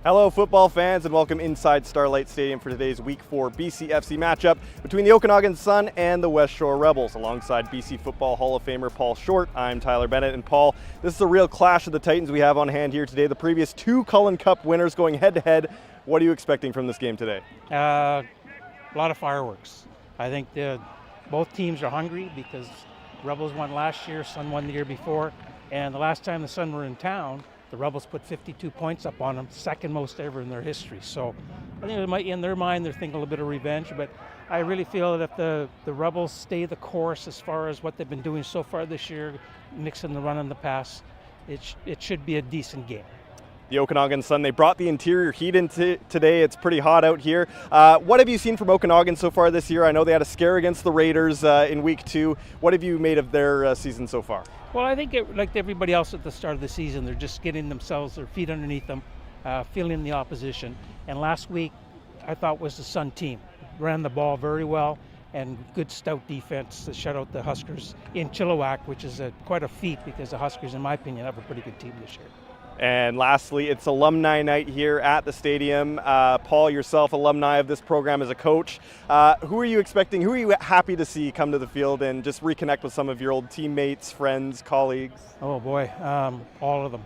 Hello football fans and welcome inside Starlight Stadium for today's Week 4 BCFC matchup between the Okanagan Sun and the West Shore Rebels. Alongside BC Football Hall of Famer Paul Short, I'm Tyler Bennett. And Paul, this is a real clash of the Titans we have on hand here today. The previous two Cullen Cup winners going head to head. What are you expecting from this game today? A lot of fireworks. I think both teams are hungry because Rebels won last year, Sun won the year before, and the last time the Sun were in town, the Rebels put 52 points up on them, second most ever in their history. So I think it might, in their mind, they're thinking a little bit of revenge, but I really feel that if the Rebels stay the course as far as what they've been doing so far this year, mixing the run and the pass, it should be a decent game. The Okanagan Sun, they brought the interior heat into today. It's pretty hot out here. What have you seen from Okanagan so far this year? I know they had a scare against the Raiders in Week 2. What have you made of their season so far? Well, I think like everybody else at the start of the season, they're just getting themselves, their feet underneath them, feeling the opposition. And last week, I thought was the Sun team. Ran the ball very well and good stout defense to shut out the Huskers in Chilliwack, which is quite a feat because the Huskers, in my opinion, have a pretty good team this year. And lastly, it's alumni night here at the stadium. Paul, yourself, alumni of this program as a coach. Who are you expecting, who are you happy to see come to the field and just reconnect with some of your old teammates, friends, colleagues? Oh boy, all of them.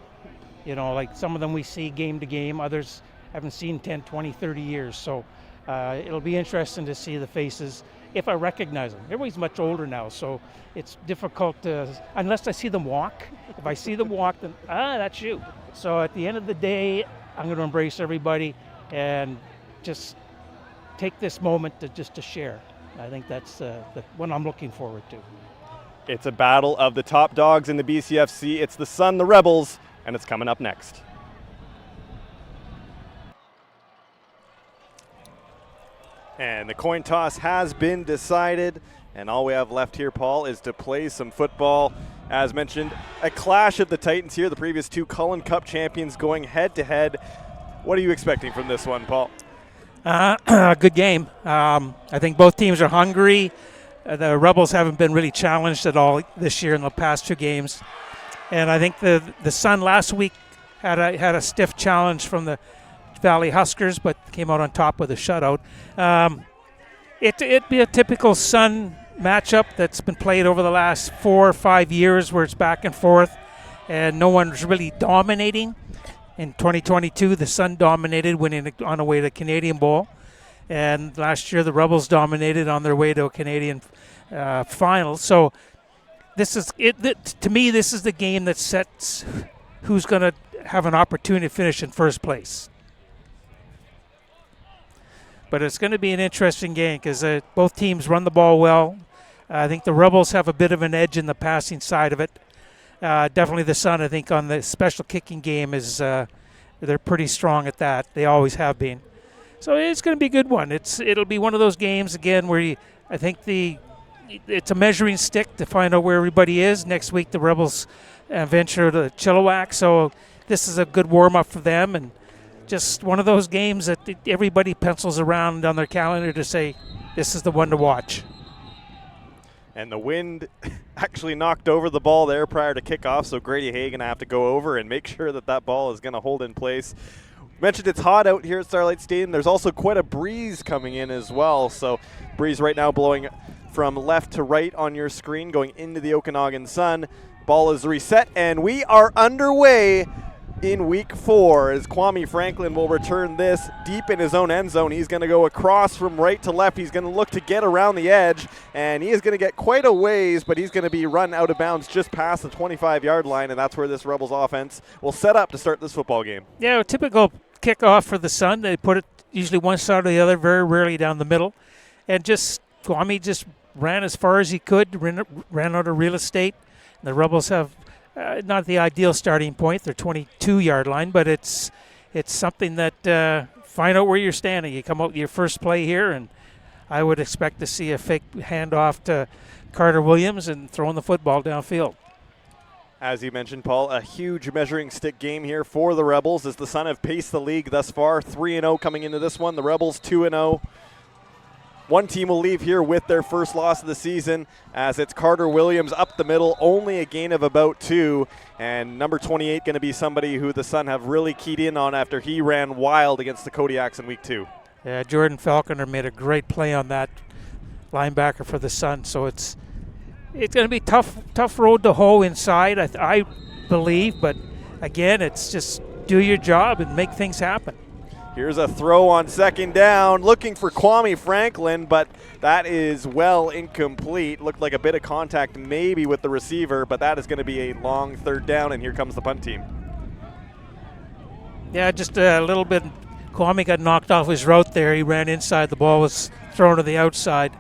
You know, like some of them we see game to game, others haven't seen 10, 20, 30 years. So it'll be interesting to see the faces if I recognize them. Everybody's much older now, so it's difficult to, unless I see them walk. If I see them walk, then, that's you. So at the end of the day, I'm going to embrace everybody and just take this moment to share. I think that's the one I'm looking forward to. It's a battle of the top dogs in the BCFC. It's the Sun, the Rebels, and it's coming up next. And the coin toss has been decided, and all we have left here, Paul, is to play some football. As mentioned, a clash of the Titans here, the previous two Cullen Cup champions going head-to-head. What are you expecting from this one, Paul? Good game. I think both teams are hungry. The Rebels haven't been really challenged at all this year in the past two games. And I think the Sun last week had a stiff challenge from the Valley Huskers, but came out on top with a shutout. It'd be a typical Sun matchup that's been played over the last 4 or 5 years where it's back and forth and no one's really dominating. In 2022, the Sun dominated, winning on the way to the Canadian Bowl. And last year, the Rebels dominated on their way to a Canadian final. So this is it. To me, this is the game that sets who's going to have an opportunity to finish in first place. But it's going to be an interesting game because both teams run the ball well. I think the Rebels have a bit of an edge in the passing side of it. Definitely the Sun, I think, on the special kicking game is they're pretty strong at that. They always have been. So it's going to be a good one. It'll be one of those games, again, where I think it's a measuring stick to find out where everybody is. Next week, the Rebels venture to Chilliwack. So this is a good warm-up for them. And just one of those games that everybody pencils around on their calendar to say, this is the one to watch. And the wind actually knocked over the ball there prior to kickoff, so Grady Hay going to have to go over and make sure that ball is going to hold in place. Mentioned it's hot out here at Starlight Stadium. There's also quite a breeze coming in as well, so breeze right now blowing from left to right on your screen going into the Okanagan Sun. Ball is reset, and we are underway in Week 4 as Kwame Franklin will return this deep in his own end zone. He's going to go across from right to left. He's going to look to get around the edge, and he is going to get quite a ways, but he's going to be run out of bounds just past the 25-yard line, and that's where this Rebels offense will set up to start this football game. Yeah, a typical kickoff for the Sun. They put it usually one side or the other, very rarely down the middle, and Kwame just ran as far as he could, ran out of real estate. And the Rebels have not the ideal starting point, their 22-yard line, but it's something that find out where you're standing. You come out with your first play here, and I would expect to see a fake handoff to Carter Williams and throwing the football downfield. As you mentioned, Paul, a huge measuring stick game here for the Rebels as the Sun have paced the league thus far, 3-0 coming into this one. The Rebels 2-0. one team will leave here with their first loss of the season, as it's Carter Williams up the middle, only a gain of about 2. And number 28 going to be somebody who the Sun have really keyed in on after he ran wild against the Kodiaks in week 2. Yeah, Jordan Falconer made a great play on that linebacker for the Sun. So it's going to be tough road to hoe inside, I believe. But again, it's just do your job and make things happen. Here's a throw on second down, looking for Kwame Franklin, but that is well incomplete. Looked like a bit of contact maybe with the receiver, but that is going to be a long third down, and here comes the punt team. Yeah, just a little bit. Kwame got knocked off his route there. He ran inside. The ball was thrown to the outside.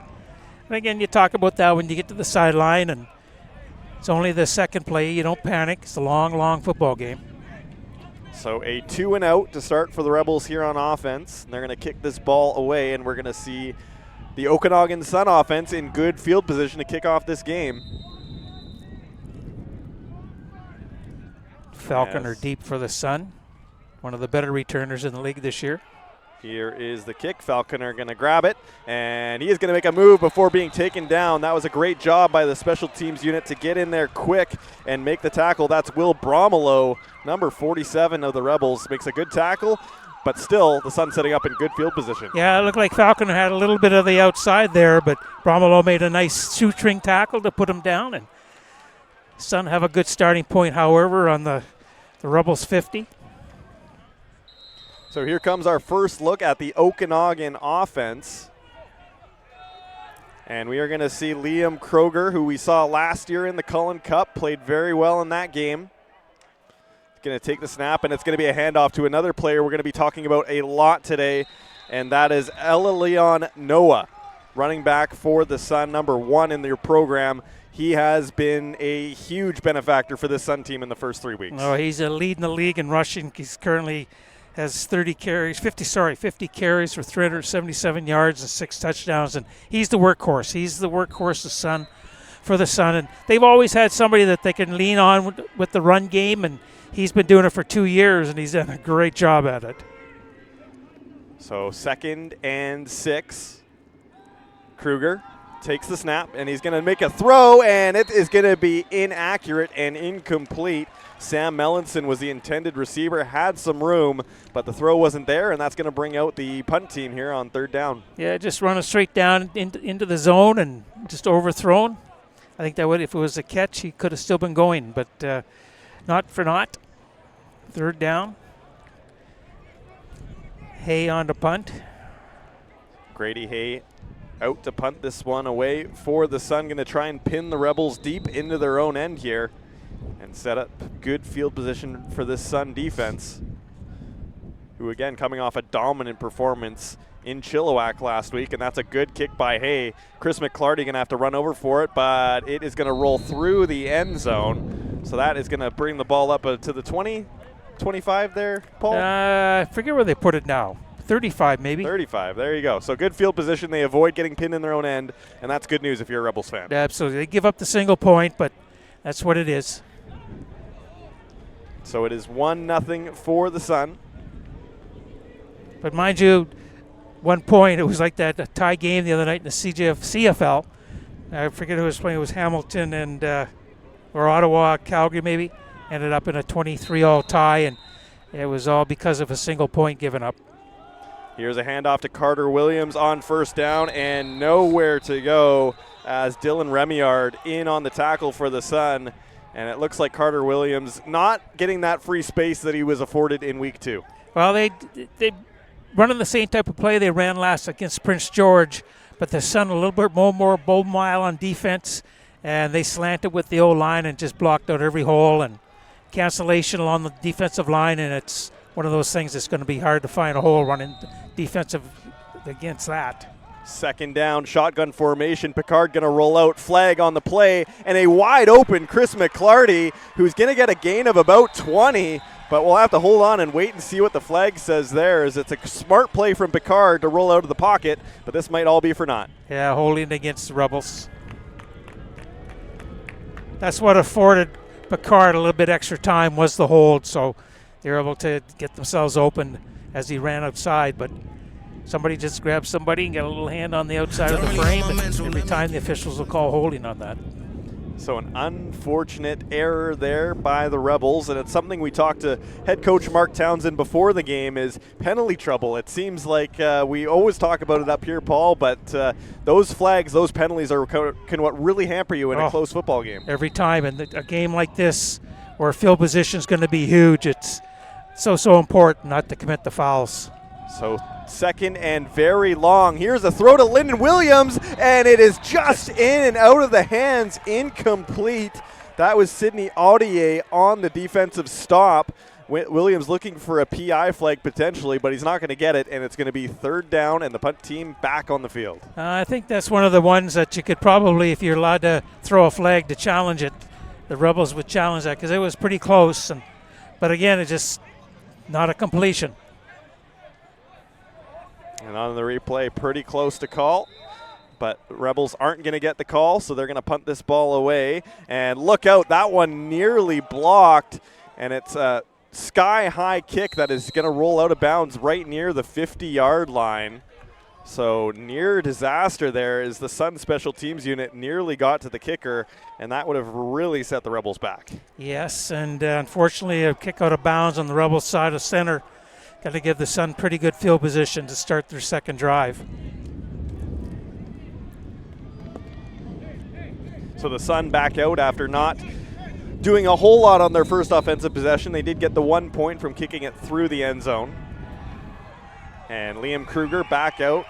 And again, you talk about that when you get to the sideline, and it's only the second play. You don't panic. It's a long, long football game. So a 2 and out to start for the Rebels here on offense. They're going to kick this ball away, and we're going to see the Okanagan Sun offense in good field position to kick off this game. Falconer deep for the Sun. One of the better returners in the league this year. Here is the kick. Falconer going to grab it, and he is going to make a move before being taken down. That was a great job by the special teams unit to get in there quick and make the tackle. That's Will Bromelo, number 47 of the Rebels, makes a good tackle, but still the Sun setting up in good field position. Yeah, it looked like Falconer had a little bit of the outside there, but Bromelo made a nice shoestring tackle to put him down, and Sun have a good starting point, however, on the Rebels 50. So here comes our first look at the Okanagan offense. And we are going to see Liam Kroger, who we saw last year in the Cullen Cup, played very well in that game. He's going to take the snap, and it's going to be a handoff to another player we're going to be talking about a lot today, and that is Ella Leon Noah, running back for the Sun, number 1 in their program. He has been a huge benefactor for this Sun team in the first 3 weeks. Oh, he's a lead in the league in rushing. He's currently has 50 carries for 377 yards and 6 touchdowns, and he's the workhorse. He's the workhorse for the Sun, and they've always had somebody that they can lean on with the run game, and he's been doing it for 2 years, and he's done a great job at it. So 2nd and 6. Kruger takes the snap, and he's going to make a throw, and it is going to be inaccurate and incomplete. Sam Mellinson was the intended receiver, had some room, but the throw wasn't there, and that's going to bring out the punt team here on 3rd down. Yeah, just running straight down into the zone and just overthrown. I think that would, if it was a catch, he could have still been going, but not for naught. 3rd down. Hay on to punt. Grady Hay out to punt this one away for the Sun. Going to try and pin the Rebels deep into their own end here and set up good field position for this Sun defense, who again coming off a dominant performance in Chilliwack last week, and that's a good kick by Hay. Chris McClarty going to have to run over for it, but it is going to roll through the end zone. So that is going to bring the ball up to the 20, 25 there, Paul? I forget where they put it now. 35 maybe. 35, there you go. So good field position. They avoid getting pinned in their own end, and that's good news if you're a Rebels fan. Absolutely. They give up the single point, but that's what it is. So it is 1-0 for the Sun. But mind you, 1 point, it was like that tie game the other night in the CFL. I forget who was playing. It was Hamilton and or Ottawa, Calgary maybe. Ended up in a 23-all tie, and it was all because of a single point given up. Here's a handoff to Carter Williams on 1st down, and nowhere to go as Dylan Remiard in on the tackle for the Sun. And it looks like Carter Williams not getting that free space that he was afforded in week 2. Well, they running the same type of play they ran last against Prince George, but the Sun a little bit more bold mile on defense, and they slanted with the O-line and just blocked out every hole and cancellation along the defensive line, and it's one of those things that's going to be hard to find a hole running defensive against that. 2nd down, shotgun formation. Picard going to roll out, flag on the play, and a wide open Chris McClarty, who's going to get a gain of about 20, but we'll have to hold on and wait and see what the flag says there, as it's a smart play from Picard to roll out of the pocket, but this might all be for naught. Yeah, holding against the Rebels. That's what afforded Picard a little bit extra time, was the hold, so they were able to get themselves open as he ran outside, but somebody just grab somebody and get a little hand on the outside of the frame, and every time the officials will call holding on that. So an unfortunate error there by the Rebels, and it's something we talked to head coach Mark Townsend before the game, is penalty trouble. It seems like we always talk about it up here, Paul, but those flags, those penalties can what really hamper you in a close football game. Every time, and a game like this where field position is going to be huge, it's so important not to commit the fouls. So second and very long. Here's a throw to Lyndon Williams, and it is just in and out of the hands, incomplete. That was Sidney Audier on the defensive stop. Williams looking for a PI flag potentially, but he's not going to get it, and it's going to be third down and the punt team back on the field. I think that's one of the ones that you could probably, if you're allowed to throw a flag to challenge it, the Rebels would challenge that because it was pretty close. But again, it's just not a completion. And on the replay, pretty close to call. But Rebels aren't going to get the call, so they're going to punt this ball away. And look out, that one nearly blocked. And it's a sky-high kick that is going to roll out of bounds right near the 50-yard line. So near disaster there as the Sun special teams unit nearly got to the kicker, and that would have really set the Rebels back. Yes, and unfortunately a kick out of bounds on the Rebels side of center. Got to give the Sun pretty good field position to start their second drive. So the Sun back out after not doing a whole lot on their first offensive possession. They did get the 1 point from kicking it through the end zone. And Liam Kruger back out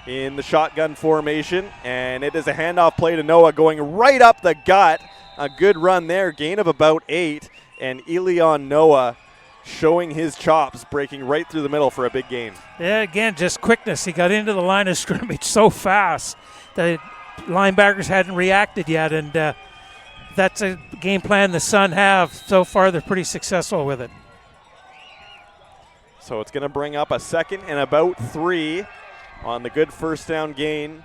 in the shotgun formation. And it is a handoff play to Noah going right up the gut. A good run there, gain of about 8. And Elion Noah showing his chops, breaking right through the middle for a big gain. Yeah, again, just quickness. He got into the line of scrimmage so fast. The linebackers hadn't reacted yet, and that's a game plan the Sun have. So far, they're pretty successful with it. So it's going to bring up a second and about 3 on the good first down gain.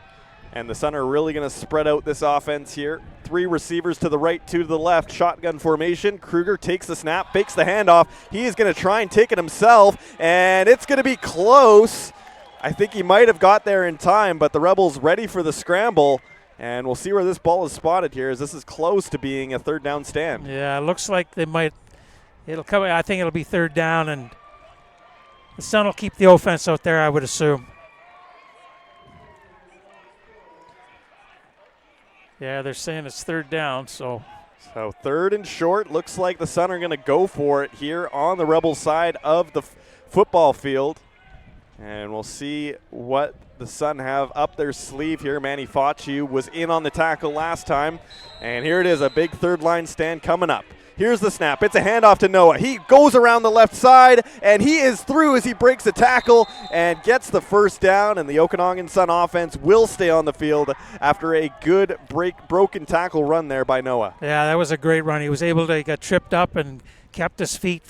And the Sun are really going to spread out this offense here. 3 receivers to the right, 2 to the left. Shotgun formation. Kruger takes the snap, fakes the handoff. He is going to try and take it himself, and it's going to be close. I think he might have got there in time, but the Rebels ready for the scramble. And we'll see where this ball is spotted here, as this is close to being a third down stand. Yeah, it looks like they might. It'll come. I think it'll be third down, and the Sun will keep the offense out there, I would assume. Yeah, they're saying it's third down, so third and short. Looks like the Sun are going to go for it here on the Rebels side of the football field. And we'll see what the Sun have up their sleeve here. Manny Fauci was in on the tackle last time. And here it is, a big third line stand coming up. Here's the snap. It's a handoff to Noah. He goes around the left side, and he is through as he breaks the tackle and gets the first down. And the Okanagan Sun offense will stay on the field after a good broken tackle run there by Noah. Yeah, that was a great run. He was able to get tripped up and kept his feet,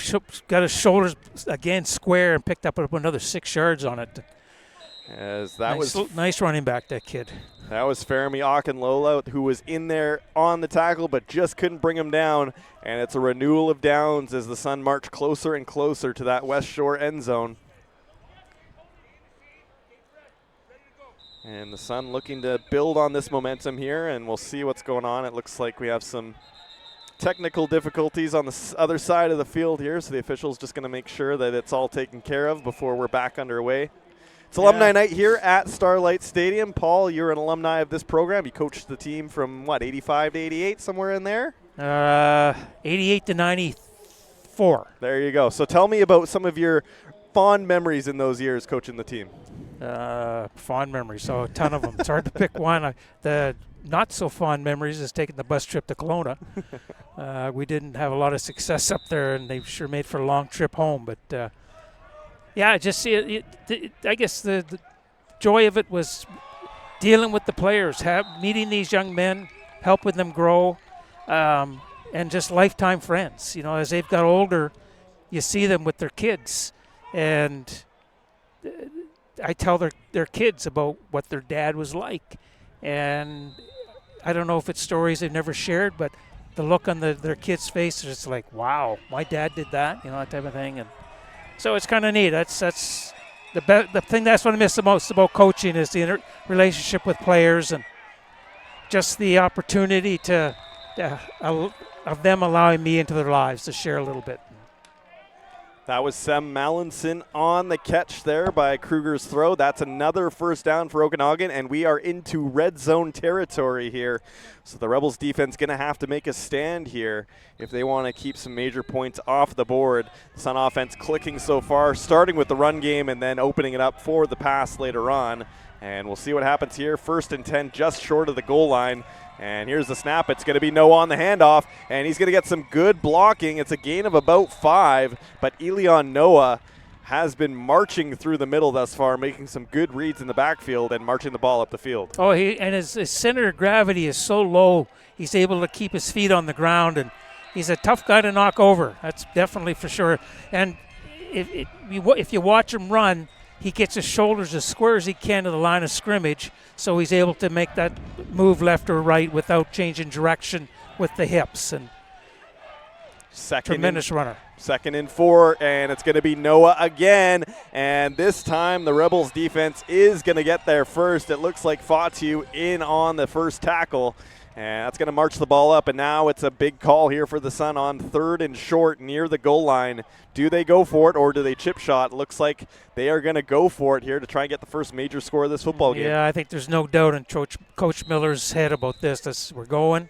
got his shoulders again square, and picked up another 6 yards on it. As that was nice running back, that kid. That was Fermi Akinlola, who was in there on the tackle but just couldn't bring him down. And it's a renewal of downs as the Sun march closer and closer to that West Shore end zone. And the Sun looking to build on this momentum here, and we'll see what's going on. It looks like we have some technical difficulties on the other side of the field here, so the official's just going to make sure that it's all taken care of before we're back underway. It's alumni night here at Starlight Stadium. Paul, you're an alumni of this program. You coached the team from, 85 to 88, somewhere in there? 88 to 94. There you go. So tell me about some of your fond memories in those years coaching the team. Fond memories, so a ton of them. It's hard to pick one. The not so fond memories is taking the bus trip to Kelowna. We didn't have a lot of success up there, and they sure made for a long trip home, but yeah, just see it. I guess the joy of it was dealing with the players, meeting these young men, helping them grow, and just lifetime friends. You know, as they've got older, you see them with their kids, and I tell their kids about what their dad was like. And I don't know if it's stories they've never shared, but the look on their kids' faces, it's like, wow, my dad did that, that type of thing. And so it's kind of neat. That's the thing that's what I miss the most about coaching is the relationship with players and just the opportunity of them allowing me into their lives to share a little bit. That was Sam Mallinson on the catch there by Kruger's throw. That's another first down for Okanagan, and we are into red zone territory here. So the Rebels defense going to have to make a stand here if they want to keep some major points off the board. The Sun offense clicking so far, starting with the run game and then opening it up for the pass later on. And we'll see what happens here. 1st and 10, just short of the goal line. And here's the snap. It's going to be Noah on the handoff, and he's going to get some good blocking. It's a gain of about 5, but Elion Noah has been marching through the middle thus far, making some good reads in the backfield and marching the ball up the field. Oh, his center of gravity is so low, he's able to keep his feet on the ground, and he's a tough guy to knock over. That's definitely for sure. And if you watch him run, he gets his shoulders as square as he can to the line of scrimmage, so he's able to make that move left or right without changing direction with the hips. And tremendous runner. 2nd and 4, and it's going to be Noah again. And this time the Rebels defense is going to get there first. It looks like Fatu in on the first tackle. And that's going to march the ball up, and now it's a big call here for the Sun on 3rd and short near the goal line. Do they go for it or do they chip shot? Looks like they are going to go for it here to try and get the first major score of this football game. Yeah, I think there's no doubt in Coach Miller's head about this. We're going.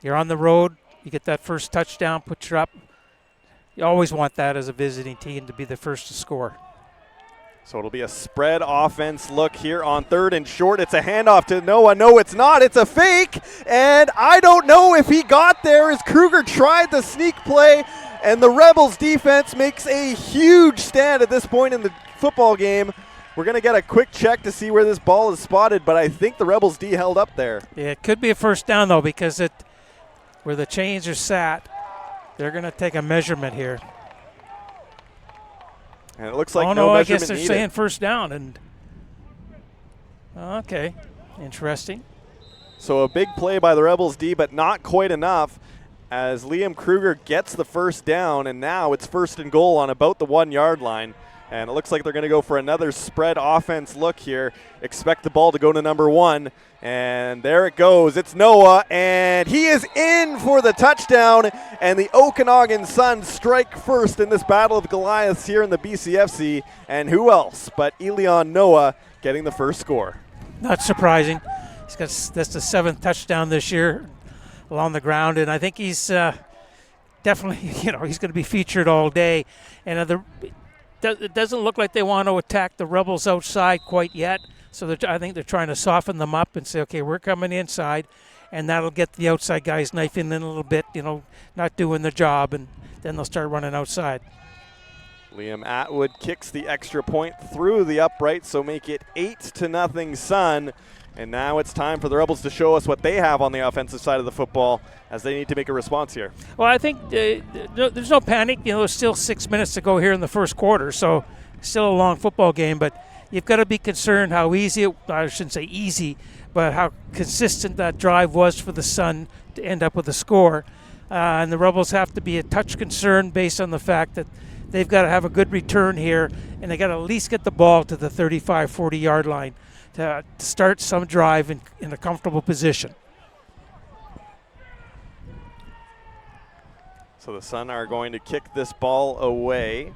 You're on the road. You get that first touchdown, put you up. You always want that as a visiting team to be the first to score. So it'll be a spread offense look here on 3rd and short. It's a handoff to Noah. No, it's not. It's a fake. And I don't know if he got there as Kruger tried the sneak play. And the Rebels defense makes a huge stand at this point in the football game. We're going to get a quick check to see where this ball is spotted, but I think the Rebels D held up there. Yeah, it could be a first down, though, because where the chains are sat, they're going to take a measurement here. And it looks like no measurement I guess they're needed. saying first down. And okay, interesting. So a big play by the Rebels D, but not quite enough as Liam Kruger gets the first down, and now it's 1st and goal on about the 1-yard line. And it looks like they're going to go for another spread offense look here. Expect the ball to go to number 1. And there it goes. It's Noah, and he is in for the touchdown. And the Okanagan Sun strike first in this battle of Goliaths here in the BCFC. And who else but Elion Noah getting the first score? Not surprising. That's the 7th touchdown this year along the ground, and I think he's definitely, he's going to be featured all day. And it doesn't look like they want to attack the Rebels outside quite yet. So I think they're trying to soften them up and say, okay, we're coming inside, and that'll get the outside guys knifing in a little bit, not doing their job, and then they'll start running outside. Liam Atwood kicks the extra point through the upright, so make it 8-0 Sun. And now it's time for the Rebels to show us what they have on the offensive side of the football as they need to make a response here. Well, I think there's no panic. There's still 6 minutes to go here in the first quarter, so still a long football game. But you've got to be concerned how easy, I shouldn't say easy, but how consistent that drive was for the Sun to end up with a score. And the Rebels have to be a touch concerned based on the fact that they've got to have a good return here, and they got to at least get the ball to the 35, 40-yard line to start some drive in a comfortable position. So the Sun are going to kick this ball away.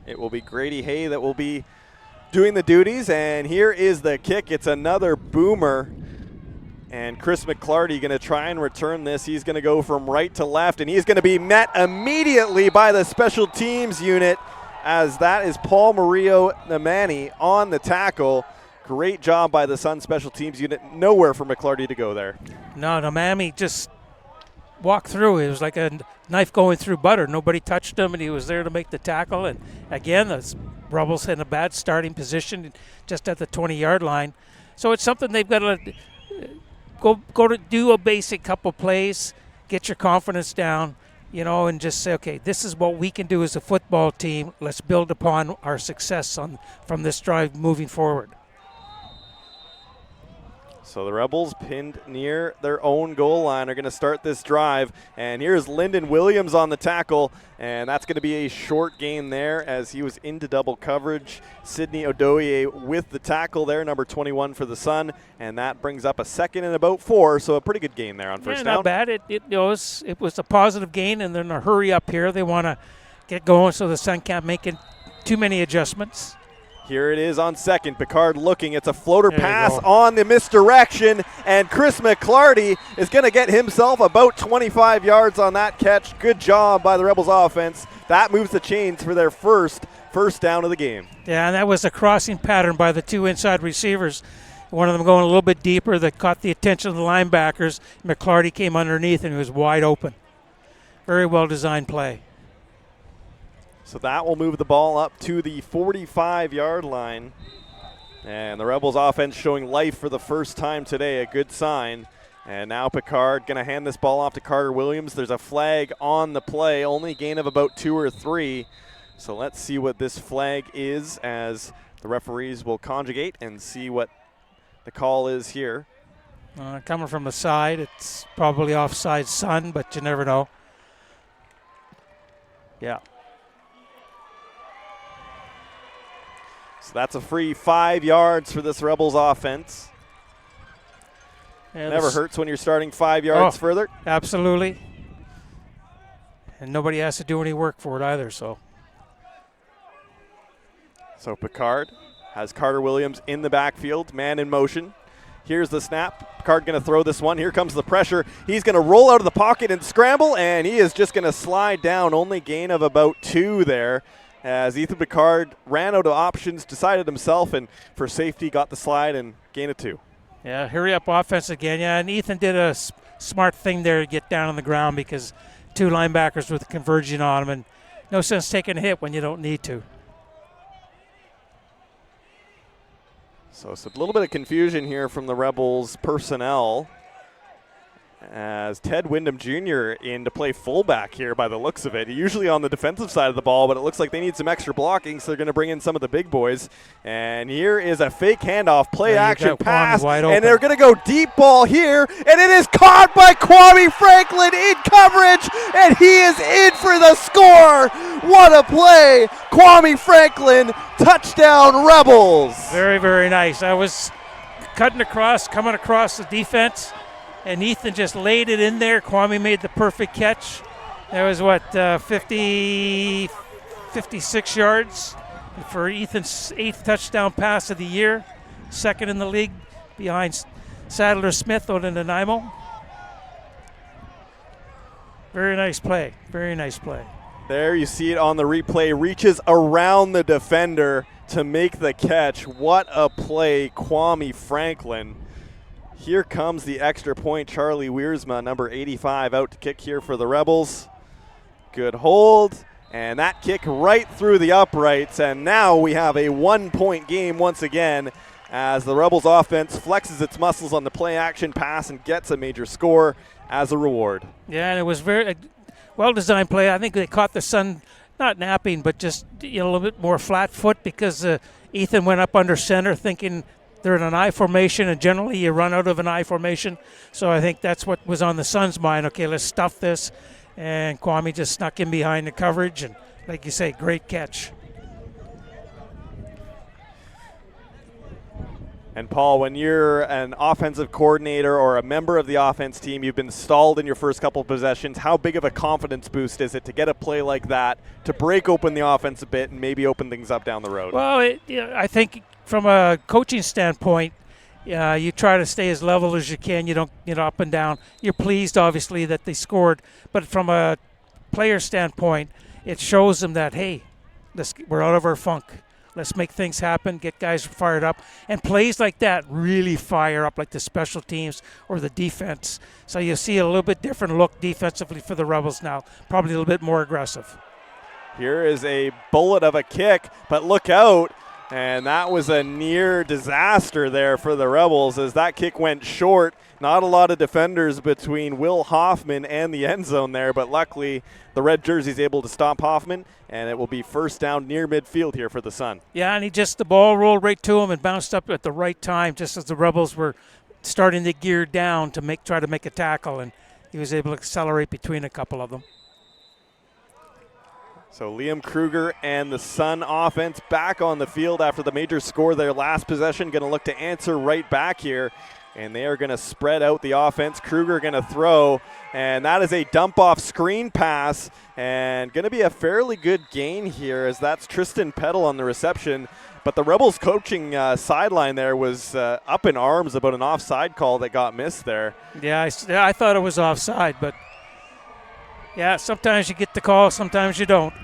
It will be Grady Hay that will be doing the duties, and here is the kick. It's another boomer, and Chris McClarty going to try and return this. He's going to go from right to left, and he's going to be met immediately by the special teams unit, as that is Paul Mario Namani on the tackle. Great job by the Sun special teams unit. Nowhere for McClarty to go there. No, Namani just walked through. It was like a knife going through butter. Nobody touched him, and he was there to make the tackle. And again, the Rebels in a bad starting position just at the 20-yard line. So it's something they've got to go to do a basic couple plays, get your confidence down, and just say, okay, this is what we can do as a football team. Let's build upon our success from this drive moving forward. So the Rebels, pinned near their own goal line, are going to start this drive. And here's Lyndon Williams on the tackle, and that's going to be a short gain there as he was into double coverage. Sidney Odoye with the tackle there, number 21 for the Sun, and that brings up a second and about 4, so a pretty good gain there on first down. Not bad. It was a positive gain, and then a hurry up here. They want to get going so the Sun can't make too many adjustments. Here it is on second. Picard looking. It's a floater pass on the misdirection, and Chris McClarty is going to get himself about 25 yards on that catch. Good job by the Rebels offense. That moves the chains for their first down of the game. Yeah, and that was a crossing pattern by the two inside receivers. One of them going a little bit deeper that caught the attention of the linebackers. McClarty came underneath, and he was wide open. Very well-designed play. So that will move the ball up to the 45-yard line. And the Rebels offense showing life for the first time today, a good sign. And now Picard going to hand this ball off to Carter Williams. There's a flag on the play, only gain of about 2 or 3. So let's see what this flag is as the referees will conjugate and see what the call is here. Coming from the side, it's probably offside Sun, but you never know. Yeah. So that's a free 5 yards for this Rebels offense. Yeah, never hurts when you're starting 5 yards further. Absolutely. And nobody has to do any work for it either. So Picard has Carter Williams in the backfield, man in motion. Here's the snap. Picard going to throw this one. Here comes the pressure. He's going to roll out of the pocket and scramble, and he is just going to slide down. Only gain of about 2 there, as Ethan Picard ran out of options, decided himself, and for safety got the slide and gain of 2. Yeah, hurry up offense again. Yeah, and Ethan did a smart thing there to get down on the ground because 2 linebackers were converging on him, and no sense taking a hit when you don't need to. So it's a little bit of confusion here from the Rebels personnel, as Ted Wyndham Jr. in to play fullback here by the looks of it. He's usually on the defensive side of the ball, but it looks like they need some extra blocking, so they're going to bring in some of the big boys. And here is a fake handoff, play action pass, and they're going to go deep ball here, and it is caught by Kwame Franklin in coverage, and he is in for the score. What a play. Kwame Franklin, touchdown Rebels. Very, very nice. I was cutting across, coming across the defense, and Ethan just laid it in there. Kwame made the perfect catch. That was, 56 yards for Ethan's 8th touchdown pass of the year. 2nd in the league behind Sadler Smith out in Nanaimo. Very nice play. Very nice play. There you see it on the replay. Reaches around the defender to make the catch. What a play, Kwame Franklin. Here comes the extra point. Charlie Wiersma, number 85, out to kick here for the Rebels. Good hold, and that kick right through the uprights. And now we have a 1-point game once again as the Rebels offense flexes its muscles on the play action pass and gets a major score as a reward. Yeah, and it was very well-designed play. I think they caught the Sun not napping, but just a little bit more flat foot because Ethan went up under center thinking they're in an I formation, and generally you run out of an I formation. So I think that's what was on the Suns' mind. Okay, let's stuff this. And Kwame just snuck in behind the coverage, and like you say, great catch. And Paul, when you're an offensive coordinator or a member of the offense team, you've been stalled in your first couple of possessions. How big of a confidence boost is it to get a play like that, to break open the offense a bit and maybe open things up down the road? Well, I think from a coaching standpoint, you try to stay as level as you can. You don't get up and down. You're pleased, obviously, that they scored. But from a player standpoint, it shows them that, hey, we're out of our funk. Let's make things happen, get guys fired up. And plays like that really fire up, like the special teams or the defense. So you see a little bit different look defensively for the Rebels now, probably a little bit more aggressive. Here is a bullet of a kick, but look out. And that was a near disaster there for the Rebels as that kick went short. Not a lot of defenders between Will Hoffman and the end zone there, but luckily the red jersey's able to stop Hoffman, and it will be first down near midfield here for the Sun. Yeah, and the ball rolled right to him and bounced up at the right time just as the Rebels were starting to gear down to try to make a tackle, and he was able to accelerate between a couple of them. So Liam Kruger and the Sun offense back on the field after the major score their last possession. Going to look to answer right back here. And they are going to spread out the offense. Kruger going to throw, and that is a dump-off screen pass, and going to be a fairly good gain here as that's Tristan Peddle on the reception. But the Rebels coaching sideline there was up in arms about an offside call that got missed there. Yeah, I thought it was offside, but yeah, sometimes you get the call, sometimes you don't.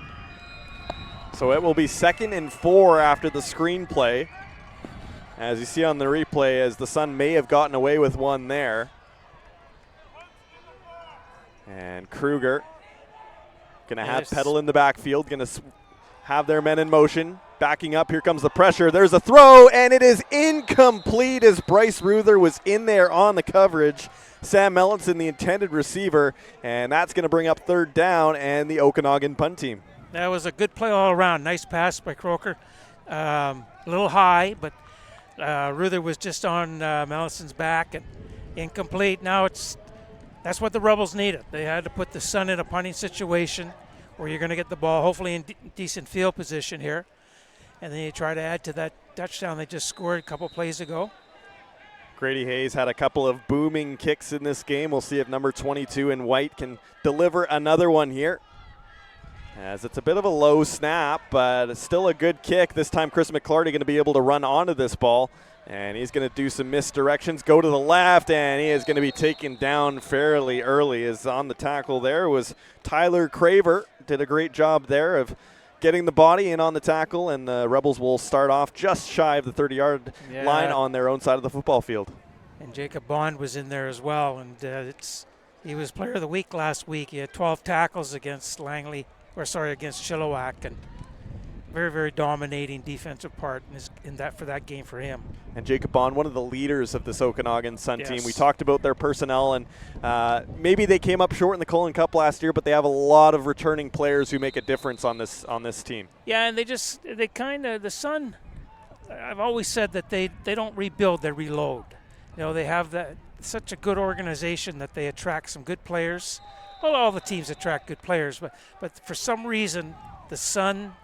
So it will be 2nd and 4 after the screen play. As you see on the replay, as the Sun may have gotten away with one there. And Kruger going to have Peddle in the backfield, going to have their men in motion. Backing up, here comes the pressure. There's a throw, and it is incomplete as Bryce Ruther was in there on the coverage. Sam Mellinson, the intended receiver, and that's going to bring up 3rd down and the Okanagan punt team. That was a good play all around. Nice pass by Croker. A little high, but Ruther was just on Mellison's back and incomplete. Now that's what the Rebels needed. They had to put the Sun in a punting situation where you're going to get the ball hopefully in decent field position here. And then you try to add to that touchdown they just scored a couple plays ago. Grady Hayes had a couple of booming kicks in this game. We'll see if number 22 in white can deliver another one here. As it's a bit of a low snap, but it's still a good kick. This time Chris McClarty going to be able to run onto this ball. And he's going to do some misdirections, go to the left, and he is going to be taken down fairly early. As on the tackle there was Tyler Craver. Did a great job there of getting the body in on the tackle, and the Rebels will start off just shy of the 30-yard line on their own side of the football field. And Jacob Bond was in there as well, and he was player of the week last week. He had 12 tackles against against Chilliwack, and very, very dominating defensive part for that game for him. And Jacob Bond, one of the leaders of this Okanagan Sun Yes. team. We talked about their personnel, and maybe they came up short in the Cullen Cup last year, but they have a lot of returning players who make a difference on this team. Yeah, and the Sun, I've always said that they don't rebuild, they reload. They have such a good organization that they attract some good players. Well, all the teams attract good players, but for some reason, the Sun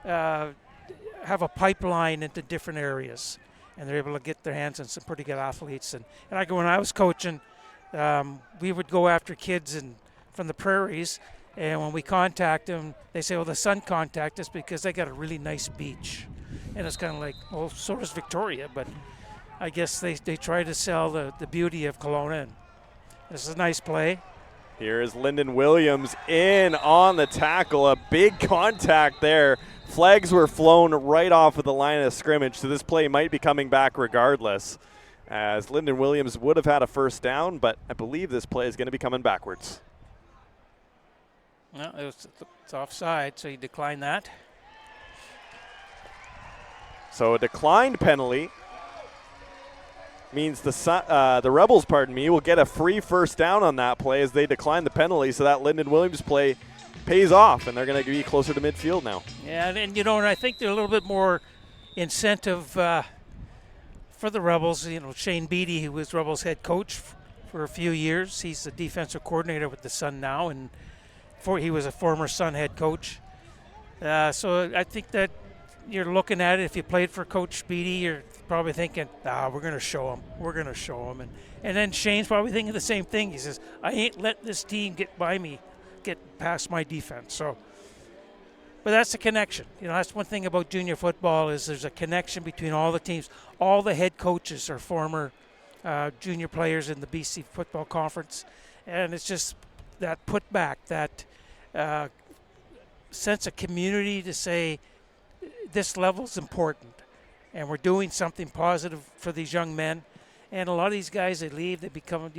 have a pipeline into different areas, and they're able to get their hands on some pretty good athletes. And when I was coaching, we would go after kids from the prairies, and when we contact them, they say, well, the Sun contact us because they got a really nice beach. And it's kind of like, well, so does Victoria, but I guess they try to sell the beauty of Kelowna. And this is a nice play. Here is Lyndon Williams in on the tackle. A big contact there. Flags were flown right off of the line of scrimmage, so this play might be coming back regardless, as Lyndon Williams would have had a 1st down, but I believe this play is going to be coming backwards. Well, it's offside, so you decline that. So a declined penalty means the Rebels, will get a free 1st down on that play as they decline the penalty, so that Lyndon Williams play pays off, and they're going to be closer to midfield now. Yeah, and I think there's a little bit more incentive for the Rebels. Shane Beattie, who was Rebels head coach for a few years, he's the defensive coordinator with the Sun now, and he was a former Sun head coach. So I think that you're looking at it, if you played for Coach Beattie, you're probably thinking, we're going to show them. And then Shane's probably thinking the same thing. He says, I ain't let this team get past my defense. So, but that's the connection. That's one thing about junior football is there's a connection between all the teams. All the head coaches are former junior players in the BC Football Conference. And it's just that putback, that sense of community to say, this level is important, and we're doing something positive for these young men. And a lot of these guys, they leave, they become,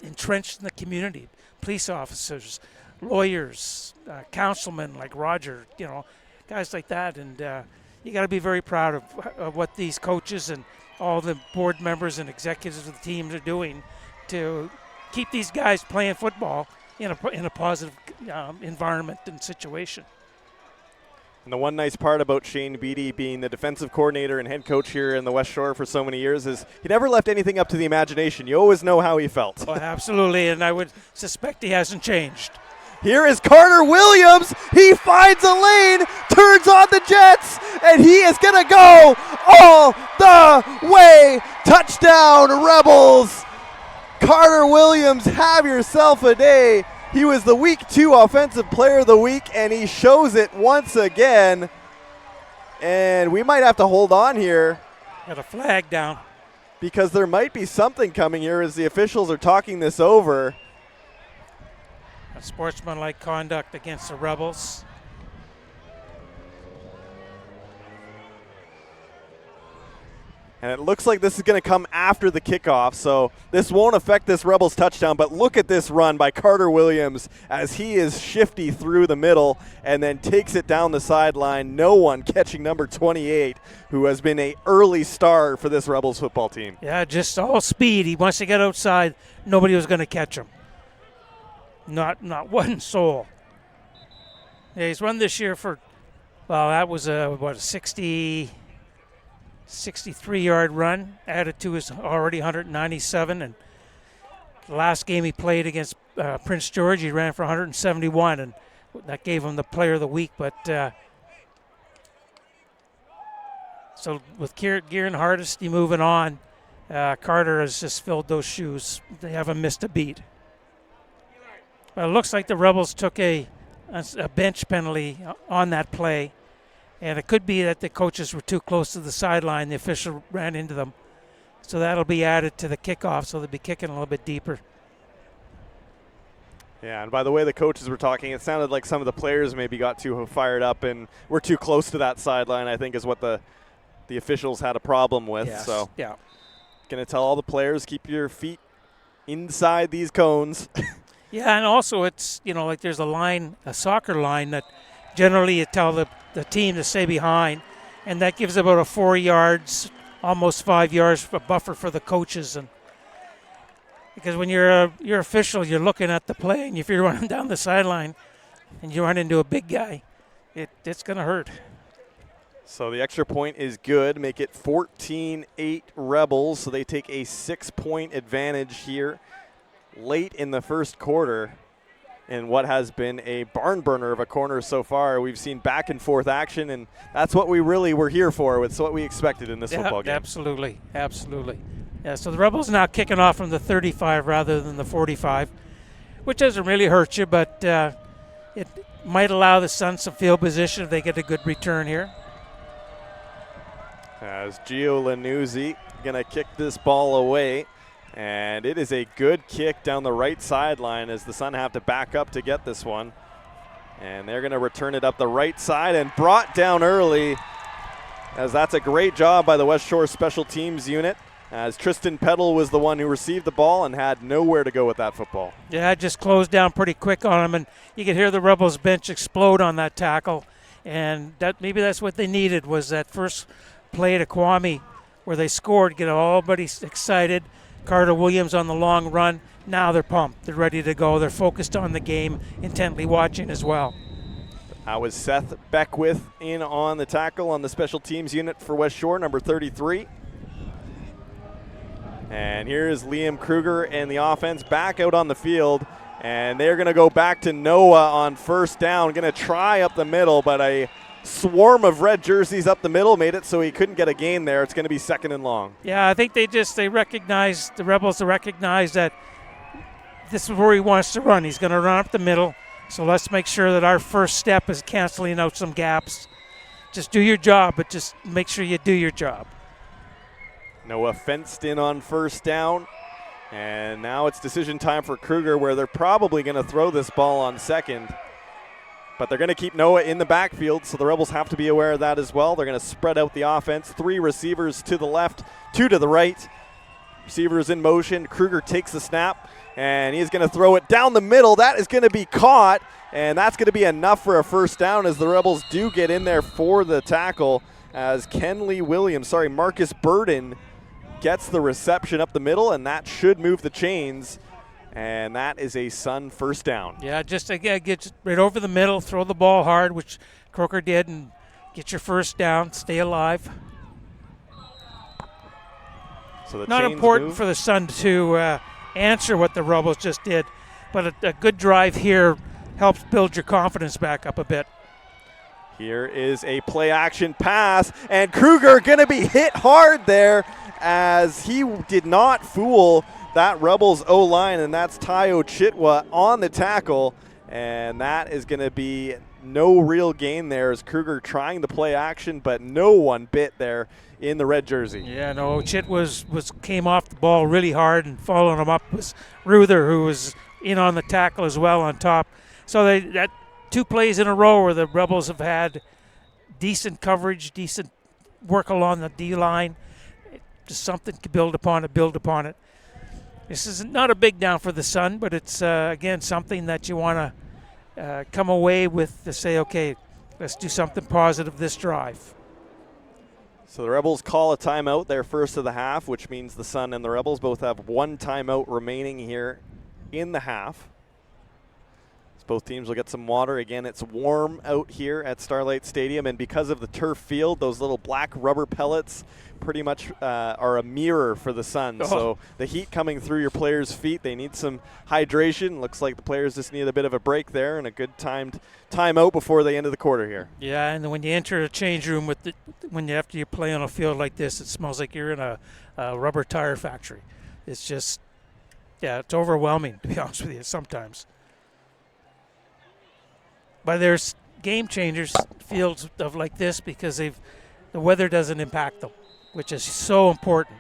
entrenched in the community. Police officers, lawyers, councilmen like Roger, guys like that. And you got to be very proud of what these coaches and all the board members and executives of the teams are doing to keep these guys playing football in a positive environment and situation. And the one nice part about Shane Beatty being the defensive coordinator and head coach here in the West Shore for so many years is he never left anything up to the imagination. You always know how he felt. Oh, absolutely, and I would suspect he hasn't changed. Here is Carter Williams. He finds a lane, turns on the jets, and he is going to go all the way. Touchdown, Rebels. Carter Williams, have yourself a day. He was the Week 2 Offensive Player of the Week, and he shows it once again. And we might have to hold on here. Got a flag down. Because there might be something coming here as the officials are talking this over. A sportsmanlike conduct against the Rebels. And it looks like this is going to come after the kickoff, so this won't affect this Rebels touchdown, but look at this run by Carter Williams as he is shifty through the middle and then takes it down the sideline. No one catching number 28, who has been an early star for this Rebels football team. Yeah, just all speed. He wants to get outside. Nobody was going to catch him. Not one soul. Yeah, he's run this year for, well, that was a 63-yard run, added to his already 197. And the last game he played against Prince George, he ran for 171, and that gave him the Player of the Week. But so with Kieran Hardesty moving on, Carter has just filled those shoes. They haven't missed a beat. But it looks like the Rebels took a bench penalty on that play. And it could be that the coaches were too close to the sideline. The official ran into them. So that'll be added to the kickoff, so they'll be kicking a little bit deeper. Yeah, and by the way the coaches were talking, it sounded like some of the players maybe got too fired up and were too close to that sideline, I think is what the officials had a problem with. Yes. So yeah. Going to tell all the players, keep your feet inside these cones. Yeah, and also it's, like there's a soccer line that generally you tell the team to stay behind, and that gives about a 4 yards, almost 5 yards of buffer for the coaches. And because when you're official, you're looking at the play, and if you're running down the sideline and you run into a big guy, it's going to hurt. So the extra point is good, make it 14-8 Rebels, so they take a 6-point advantage here late in the first quarter. In what has been a barn burner of a corner so far. We've seen back and forth action, and that's what we really were here for. It's what we expected in this football game. Absolutely. Yeah, so the Rebels now kicking off from the 35 rather than the 45, which doesn't really hurt you, but it might allow the Suns some field position if they get a good return here. As Gio Lanuzzi going to kick this ball away. And it is a good kick down the right sideline as the Sun have to back up to get this one. And they're going to return it up the right side and brought down early, as that's a great job by the West Shore Special Teams unit, as Tristan Peddle was the one who received the ball and had nowhere to go with that football. Yeah, it just closed down pretty quick on him, and you could hear the Rebels bench explode on that tackle. And maybe that's what they needed, was that first play to Kwame where they scored, get everybody excited. Carter Williams on the long run. Now they're pumped. They're ready to go. They're focused on the game, intently watching as well. That was Seth Beckwith in on the tackle on the special teams unit for West Shore, number 33. And here is Liam Kruger and the offense back out on the field. And they're going to go back to Noah on first down. Going to try up the middle, but a swarm of red jerseys up the middle made it so he couldn't get a gain there. It's going to be second and long. Yeah, I think they recognize, the Rebels recognize that this is where he wants to run. He's going to run up the middle, so let's make sure that our first step is canceling out some gaps. Just do your job, but just make sure you do your job. Noah fenced in on first down, and now it's decision time for Kruger, where they're probably going to throw this ball on second. But they're going to keep Noah in the backfield, so the Rebels have to be aware of that as well. They're going to spread out the offense. 3 receivers to the left, 2 to the right. Receivers in motion. Kruger takes the snap, and he's going to throw it down the middle. That is going to be caught, and that's going to be enough for a first down as the Rebels do get in there for the tackle as Marcus Burden gets the reception up the middle, and that should move the chains And that is a Sun first down. Yeah, just again, get right over the middle, throw the ball hard, which Croker did, and get your first down, stay alive. So the Not chains important move. for the Sun to answer what the Rebels just did, but a good drive here helps build your confidence back up a bit. Here is a play action pass, and Kruger going to be hit hard there as he did not fool that Rebels O-line, and that's Tayo Chitwa on the tackle, and that is going to be no real gain there as Kruger trying to play action, but no one bit there in the red jersey. Yeah, no, Chit came off the ball really hard, and following him up was Ruther, who was in on the tackle as well on top. So that 2 plays in a row where the Rebels have had decent coverage, decent work along the D-line, just something to build upon it. This is not a big down for the Sun, but it's, again, something that you want to come away with to say, okay, let's do something positive this drive. So the Rebels call a timeout, their first of the half, which means the Sun and the Rebels both have 1 timeout remaining here in the half. So both teams will get some water. Again, it's warm out here at Starlight Stadium, and because of the turf field, those little black rubber pellets pretty much are a mirror for the Sun. Oh. So the heat coming through your players' feet, they need some hydration. Looks like the players just need a bit of a break there and a good timed timeout before the end of the quarter here. Yeah, and when you enter a change room after you play on a field like this, it smells like you're in a rubber tire factory. It's just, yeah, it's overwhelming, to be honest with you, sometimes. But there's game changers, fields of like this, because the weather doesn't impact them, which is so important,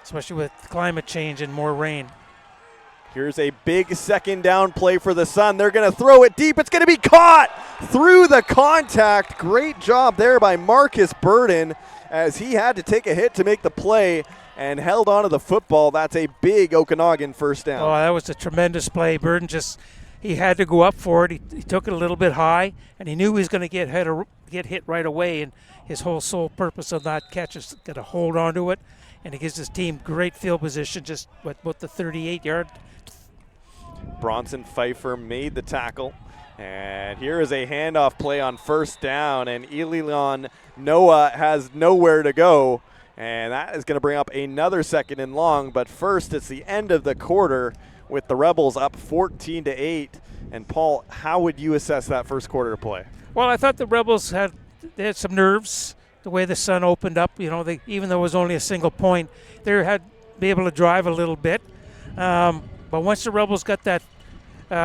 especially with climate change and more rain. Here's a big second down play for the Sun. They're going to throw it deep. It's going to be caught through the contact. Great job there by Marcus Burden as he had to take a hit to make the play and held onto the football. That's a big Okanagan first down. Oh, that was a tremendous play. Burden he had to go up for it. He took it a little bit high, and he knew he was going to get hit right away, and his whole sole purpose of that catch is to hold on to it, and it gives his team great field position, just about the 38-yard. Bronson Pfeiffer made the tackle, and here is a handoff play on first down, and Elilon Noah has nowhere to go, and that is going to bring up another second and long, but first it's the end of the quarter with the Rebels up 14-8. And Paul, how would you assess that first quarter play? Well, I thought the Rebels had some nerves the way the Sun opened up. You know, even though it was only a single point, they had to be able to drive a little bit. But once the Rebels got that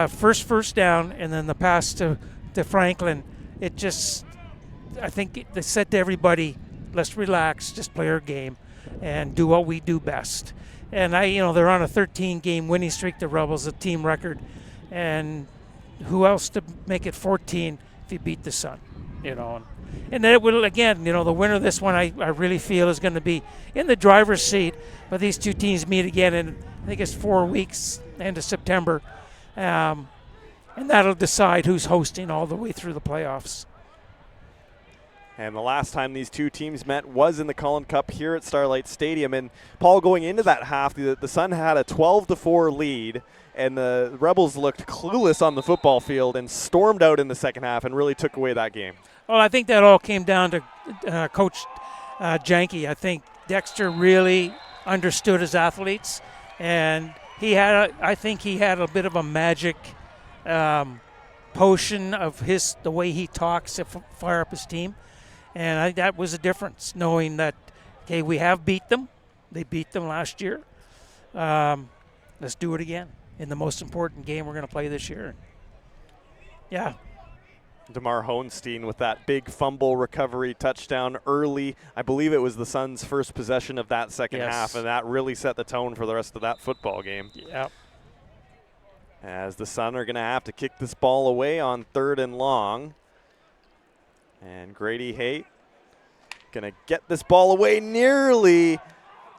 first down and then the pass to Franklin, I think they said to everybody, let's relax, just play our game and do what we do best. And they're on a 13-game winning streak, the Rebels, a team record. And who else to make it 14 if you beat the Sun, And then it will, again, the winner of this one I really feel is going to be in the driver's seat. But these two teams meet again in, I think it's 4 weeks, end of September. And that'll decide who's hosting all the way through the playoffs. And the last time these two teams met was in the Cullen Cup here at Starlight Stadium. And Paul, going into that half, the Sun had a 12-4 lead, and the Rebels looked clueless on the football field and stormed out in the second half and really took away that game. Well, I think that all came down to Coach Janke. I think Dexter really understood his athletes, and I think he had a bit of a magic potion of the way he talks to fire up his team. And I think that was a difference, knowing that, okay, we have beat them. They beat them last year. Let's do it again in the most important game we're going to play this year. Yeah. DeMar Hohenstein with that big fumble recovery touchdown early. I believe it was the Suns' first possession of that second half, and that really set the tone for the rest of that football game. Yeah. As the Sun are going to have to kick this ball away on 3rd and long. And Grady Haight going to get this ball away, nearly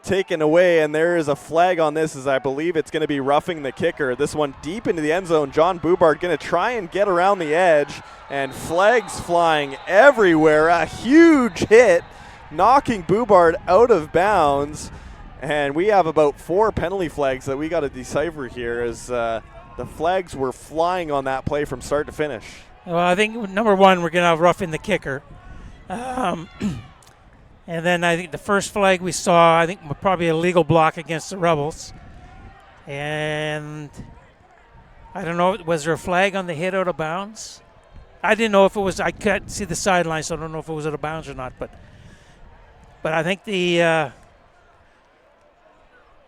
taken away, and there is a flag on this, as I believe it's going to be roughing the kicker. This one deep into the end zone. John Boubard going to try and get around the edge, and flags flying everywhere. A huge hit, knocking Boubard out of bounds. And we have about 4 penalty flags that we got to decipher here, as the flags were flying on that play from start to finish. Well, I think number one, we're going to have roughing the kicker. And then I think the first flag we saw, I think probably a legal block against the Rebels. And I don't know, was there a flag on the hit out of bounds? I didn't know if it was, I couldn't see the sideline, so I don't know if it was out of bounds or not. But I think the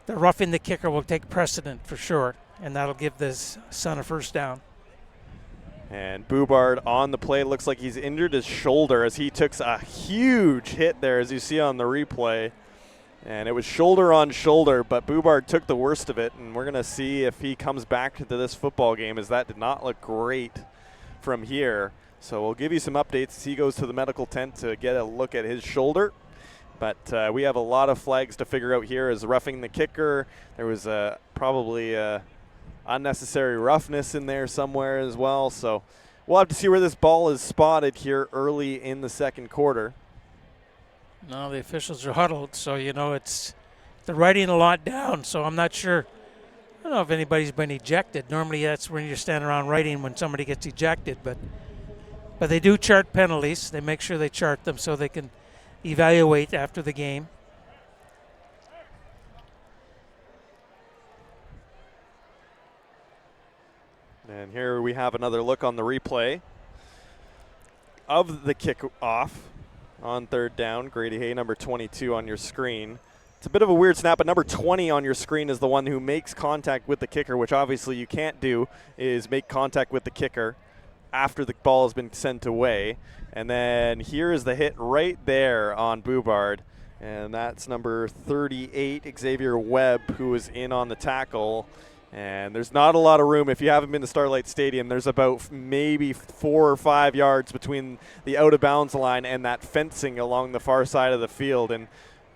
roughing the kicker will take precedent for sure, and that'll give this Sun a first down. And Boubard on the play, looks like he's injured his shoulder as he took a huge hit there, as you see on the replay. And it was shoulder on shoulder, but Boubard took the worst of it, and we're going to see if he comes back to this football game, as that did not look great from here. So we'll give you some updates as he goes to the medical tent to get a look at his shoulder. But we have a lot of flags to figure out here, as roughing the kicker. There was probably unnecessary roughness in there somewhere as well. So we'll have to see where this ball is spotted here early in the second quarter. No, the officials are huddled, so they're writing a lot down. So I'm not sure. I don't know if anybody's been ejected. Normally that's when you're standing around writing when somebody gets ejected, but they do chart penalties. They make sure they chart them so they can evaluate after the game. And here we have another look on the replay of the kickoff on third down. Grady Hay, number 22 on your screen. It's a bit of a weird snap, but number 20 on your screen is the one who makes contact with the kicker, which obviously you can't do, is make contact with the kicker after the ball has been sent away. And then here is the hit right there on Boubard, and that's number 38, Xavier Webb, who was in on the tackle. And there's not a lot of room. If you haven't been to Starlight Stadium, there's about maybe 4 or 5 yards between the out-of-bounds line and that fencing along the far side of the field. And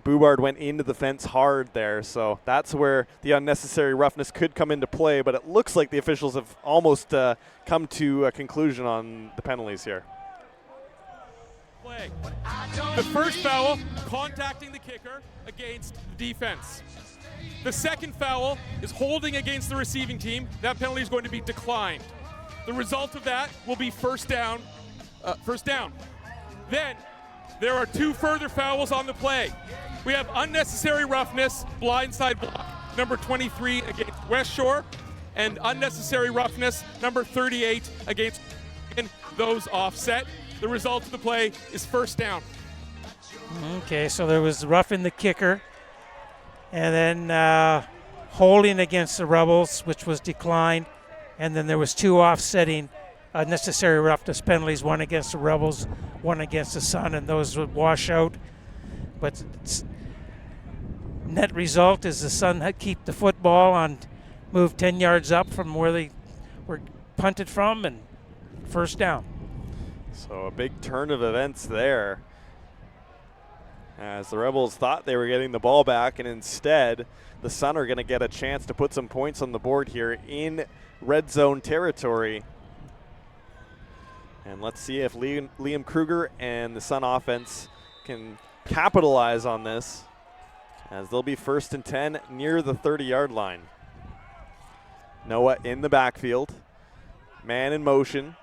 Boubard went into the fence hard there. So that's where the unnecessary roughness could come into play. But it looks like the officials have almost come to a conclusion on the penalties here. The first foul, contacting the kicker against the defense. The second foul is holding against the receiving team. That penalty is going to be declined. The result of that will be first down. Then there are 2 further fouls on the play. We have unnecessary roughness, blindside block, number 23 against West Shore, and unnecessary roughness, number 38 against those offset. The result of the play is first down. Okay, so there was roughing the kicker, and then holding against the Rebels, which was declined, and then there was 2 offsetting unnecessary roughness penalties, one against the Rebels, one against the Sun, and those would wash out. But net result is the Sun had keep the football and move 10 yards up from where they were punted from, and first down. So a big turn of events there, as the Rebels thought they were getting the ball back, and instead the Sun are going to get a chance to put some points on the board here in red zone territory. And let's see if Liam Kruger and the Sun offense can capitalize on this, as they'll be 1st and 10 near the 30-yard line. Noah in the backfield, man in motion.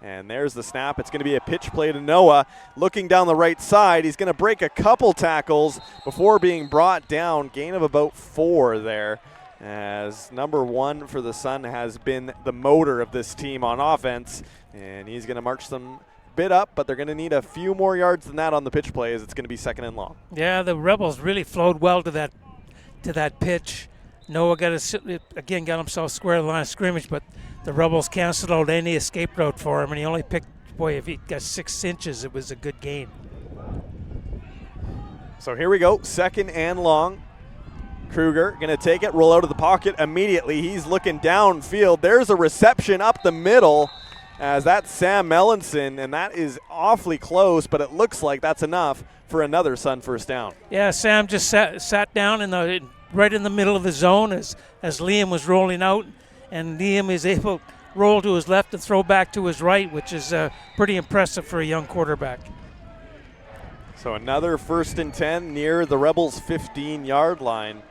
And there's the snap. It's going to be a pitch play to Noah. Looking down the right side, he's going to break a couple tackles before being brought down. Gain of about 4 there, as number 1 for the Sun has been the motor of this team on offense. And he's going to march them a bit up, but they're going to need a few more yards than that on the pitch play, as it's going to be 2nd and long. Yeah, the Rebels really flowed well to that pitch. Noah got himself square to the line of scrimmage, but the Rebels canceled out any escape route for him, and he only picked, if he got 6 inches, it was a good gain. So here we go, 2nd and long. Kruger going to take it, roll out of the pocket immediately. He's looking downfield. There's a reception up the middle, as that's Sam Mellinson, and that is awfully close, but it looks like that's enough for another Sun first down. Yeah, Sam just sat down right in the middle of the zone as Liam was rolling out, and Liam is able to roll to his left and throw back to his right, which is pretty impressive for a young quarterback. So another 1st and 10 near the Rebels' 15-yard line.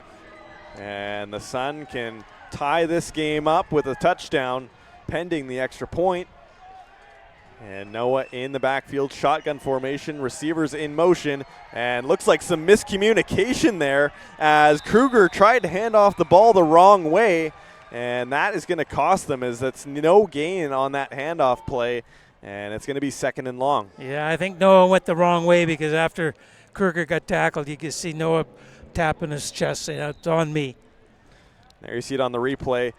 And the Sun can tie this game up with a touchdown pending the extra point. And Noah in the backfield, shotgun formation, receivers in motion, and looks like some miscommunication there as Kruger tried to hand off the ball the wrong way, and that is going to cost them as that's no gain on that handoff play, and it's going to be 2nd and long. Yeah, I think Noah went the wrong way because after Kruger got tackled, you could see Noah tapping his chest saying, "It's on me." There you see it on the replay.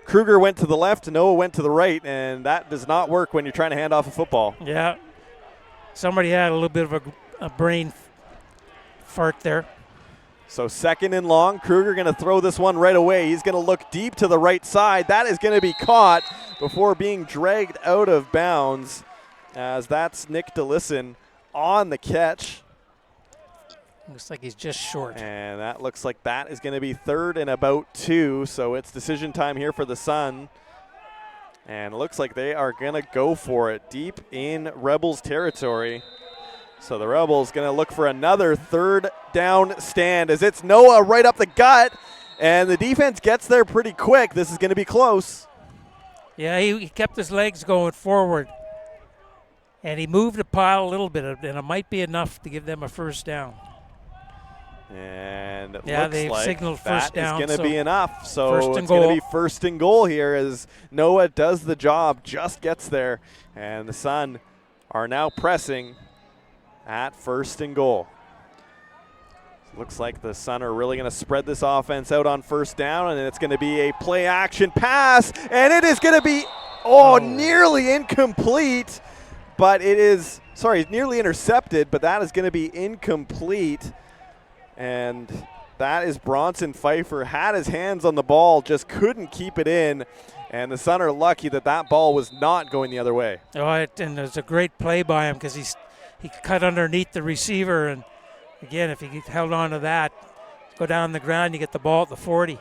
Kruger went to the left, Noah went to the right, and that does not work when you're trying to hand off a football. Yeah. Somebody had a little bit of a brain fart there. So 2nd and long, Kruger going to throw this one right away. He's going to look deep to the right side. That is going to be caught before being dragged out of bounds, as that's Nick DeLisson on the catch. Looks like he's just short. And that looks like that is going to be 3rd and about 2, so it's decision time here for the Sun. And it looks like they are going to go for it deep in Rebels territory. So the Rebels going to look for another 3rd down stand as it's Noah right up the gut, and the defense gets there pretty quick. This is going to be close. Yeah, he kept his legs going forward, and he moved the pile a little bit, and it might be enough to give them a 1st down. And it yeah, looks they've like signaled that 1st down. is going to be enough. So first it's going to be 1st and goal here as Noah does the job, just gets there. And the Sun are now pressing at 1st and goal. Looks like the Sun are really going to spread this offense out on 1st down, and it's going to be a play action pass, and it is going to be, nearly incomplete, but it is, nearly intercepted, but that is going to be incomplete. And that is Bronson Pfeiffer, had his hands on the ball, just couldn't keep it in. And the Sun are lucky that that ball was not going the other way. Oh, and there's a great play by him because he cut underneath the receiver. And, again, if he held on to that, go down the ground, you get the ball at the 40.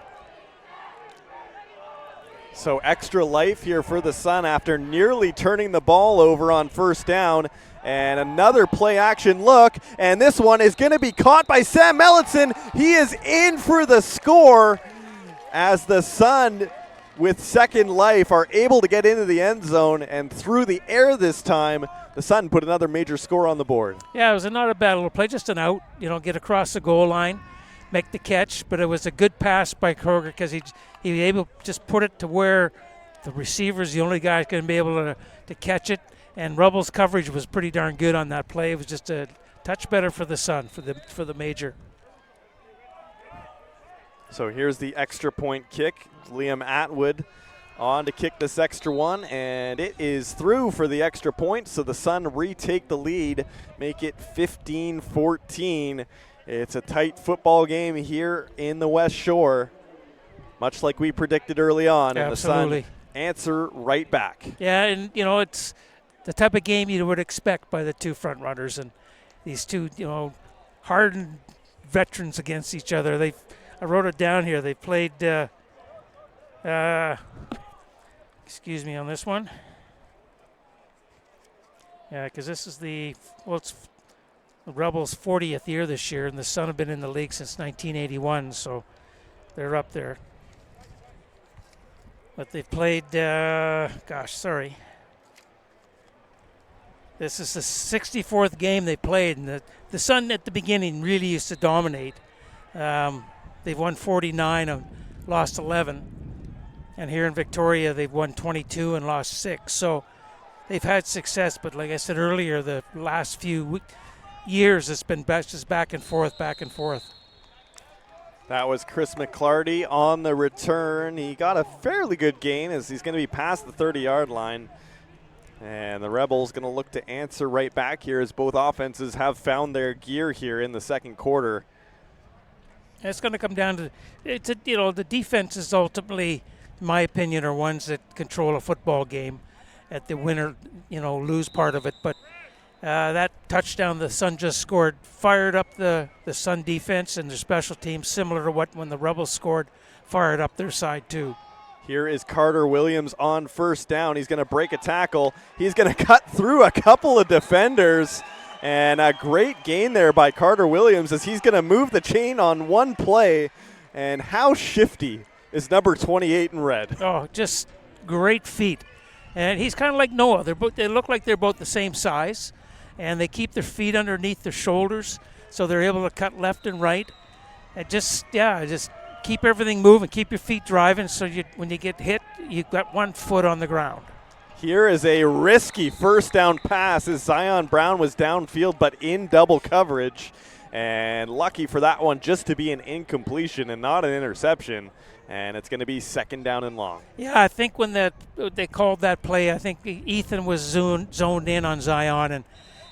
So extra life here for the Sun after nearly turning the ball over on 1st down. And another play action look, and this one is going to be caught by Sam Melitson. He is in for the score as the Sun, with 2nd life, are able to get into the end zone, and through the air this time, the Sun put another major score on the board. Yeah, it was not a bad little play, just an out, get across the goal line, make the catch, but it was a good pass by Kroger because he was able to just put it to where the receiver's the only guy who's going to be able to catch it. And Rebels' coverage was pretty darn good on that play. It was just a touch better for the Sun, for the major. So here's the extra point kick. Liam Atwood on to kick this extra one, and it is through for the extra point. So the Sun retake the lead, make it 15-14. It's a tight football game here in the West Shore, much like we predicted early on. And absolutely. The Sun answer right back. Yeah, and, it's the type of game you would expect by the two front runners, and these two, hardened veterans against each other. I wrote it down here. They played, excuse me on this one. Yeah, because this is it's the Rebels' 40th year this year, and the Sun have been in the league since 1981, so they're up there. But they've played, This is the 64th game they played, and the Sun at the beginning really used to dominate. They've won 49 and lost 11. And here in Victoria, they've won 22 and lost 6. So they've had success, but like I said earlier, the last few years it's been just back and forth, back and forth. That was Chris McClarty on the return. He got a fairly good gain as he's going to be past the 30-yard line. And the Rebels going to look to answer right back here as both offenses have found their gear here in the second quarter. It's going to come down to the defenses ultimately, in my opinion, are ones that control a football game at the win or lose part of it. But that touchdown the Sun just scored fired up the Sun defense and their special teams, similar to when the Rebels scored, fired up their side too. Here is Carter Williams on 1st down. He's going to break a tackle. He's going to cut through a couple of defenders And a great gain there by Carter Williams as he's going to move the chain on one play. And how shifty is number 28 in red? Oh, just great feet. And he's kind of like Noah. They look like they're both the same size, and they keep their feet underneath their shoulders, so they're able to cut left and right. And just keep everything moving, keep your feet driving, so when you get hit, you've got one foot on the ground. Here is a risky first down pass as Zion Brown was downfield but in double coverage. And lucky for that one just to be an incompletion and not an interception. And it's going to be second down and long. Yeah, I think when they called that play, I think Ethan was zoned in on Zion,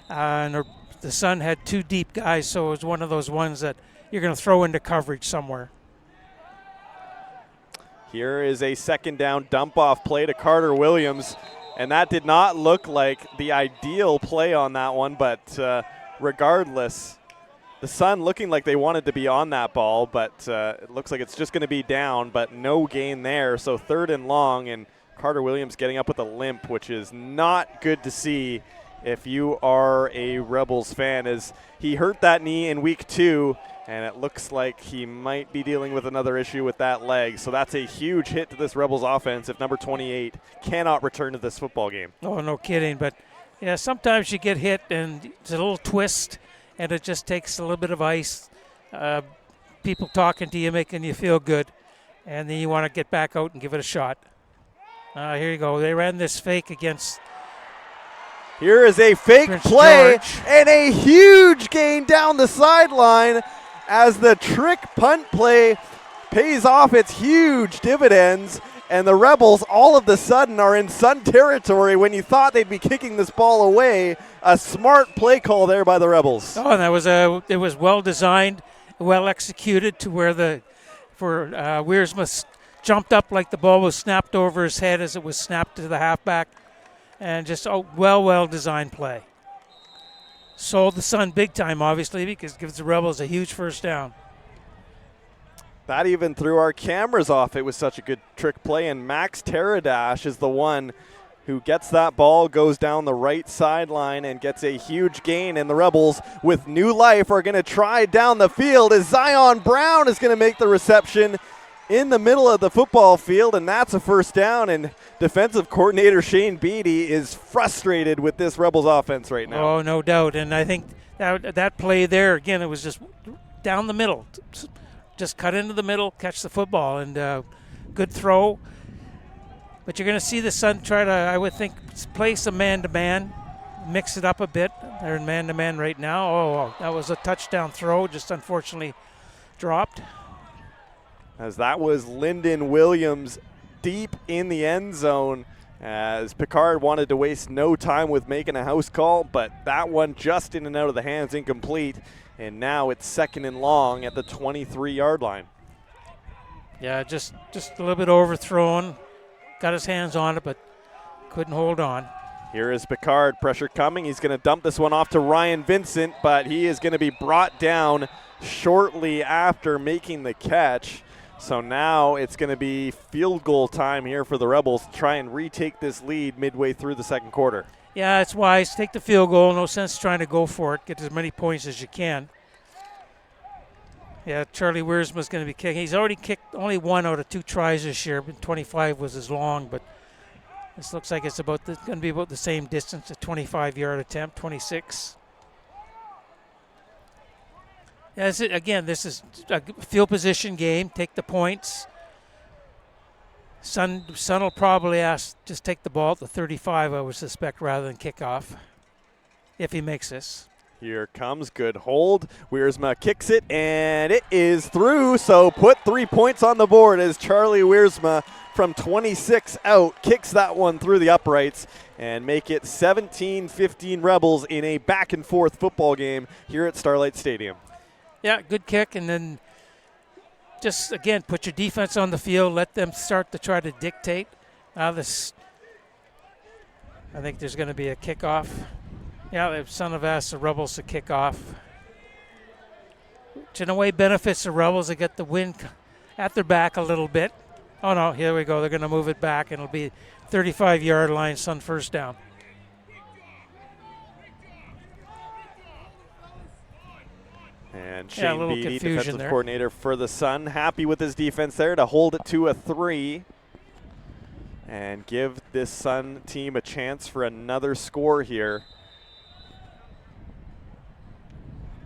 and the Sun had two deep guys, so it was one of those ones that you're going to throw into coverage somewhere. Here is a second down dump-off play to Carter Williams, and that did not look like the ideal play on that one, but regardless, the Sun looking like they wanted to be on that ball, but it looks like it's just going to be down, but no gain there. So third and long, and Carter Williams getting up with a limp, which is not good to see if you are a Rebels fan, as he hurt that knee in week 2, and it looks like he might be dealing with another issue with that leg. So that's a huge hit to this Rebels offense if number 28 cannot return to this football game. Oh, no kidding. But, yeah, sometimes you get hit and it's a little twist, and it just takes a little bit of ice, people talking to you, making you feel good, and then you want to get back out and give it a shot. Here you go. They ran this fake against Here is a fake Prince play George. and a huge gain down the sideline as the trick punt play pays off its huge dividends, and the Rebels all of a sudden are in Sun territory when you thought they'd be kicking this ball away. A smart play call there by the Rebels. Oh, and it was well designed, well executed to where Wiersma jumped up like the ball was snapped over his head as it was snapped to the halfback, and just a well designed play. Sold the Sun big time, obviously, because it gives the Rebels a huge first down. That even threw our cameras off. It was such a good trick play, and Max Teradash is the one who gets that ball, goes down the right sideline, and gets a huge gain. And the Rebels, with new life, are going to try down the field as Zion Brown is going to make the reception in the middle of the football field, and that's a first down. And defensive coordinator Shane Beatty is frustrated with this Rebels offense right now. Oh, no doubt. And I think that play there, again, it was just down the middle. Just cut into the middle, catch the football, and good throw. But you're going to see the Sun try to, I would think, play some man-to-man, mix it up a bit. They're in man-to-man right now. Oh, that was a touchdown throw, just unfortunately dropped. As that was Lyndon Williams deep in the end zone, as Picard wanted to waste no time with making a house call, but that one just in and out of the hands, incomplete. And now it's second and long at the 23-yard line. Yeah, just a little bit overthrown. Got his hands on it, but couldn't hold on. Here is Picard, pressure coming. He's going to dump this one off to Ryan Vincent, but he is going to be brought down shortly after making the catch. So now it's going to be field goal time here for the Rebels to try and retake this lead midway through the second quarter. Yeah, it's wise. Take the field goal. No sense trying to go for it. Get as many points as you can. Yeah, Charlie Wiersma's going to be kicking. He's already kicked only 1 out of 2 tries this year, but 25 was his long. But this looks like it's going to be about the same distance, a 25-yard attempt, 26. Yeah, this is a field position game. Take the points. Sun will probably just take the ball at the 35, I would suspect, rather than kick off, if he makes this. Here comes good hold. Wiersma kicks it, and it is through. So put 3 points on the board as Charlie Wiersma from 26 out kicks that one through the uprights and make it 17-15 Rebels in a back-and-forth football game here at Starlight Stadium. Yeah, good kick, and then just, again, put your defense on the field. Let them start to try to dictate. Now I think there's going to be a kickoff. Yeah, the Sun have asked the Rebels to kick off, which in a way benefits the Rebels. They get the wind at their back a little bit. Oh, no, here we go. They're going to move it back, and it'll be 35-yard line, Sun first down. And Yeah, a Shane little Beatty, confusion defensive there. coordinator for the Sun, happy with his defense there to hold it to a 3 and give this Sun team a chance for another score here.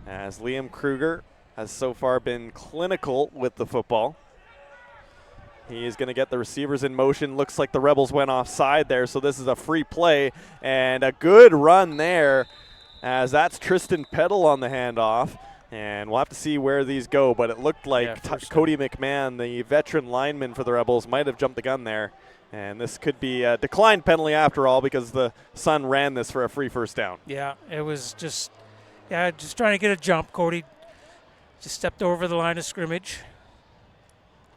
As Liam Kruger has so far been clinical with the football. He is going to get the receivers in motion. Looks like the Rebels went offside there, so this is a free play. And a good run there, as that's Tristan Peddle on the handoff. And we'll have to see where these go, but it looked like Cody McMahon, the veteran lineman for the Rebels, might have jumped the gun there. And this could be a declined penalty after all, because the Sun ran this for a free first down. Yeah, it was just trying to get a jump. Cody just stepped over the line of scrimmage.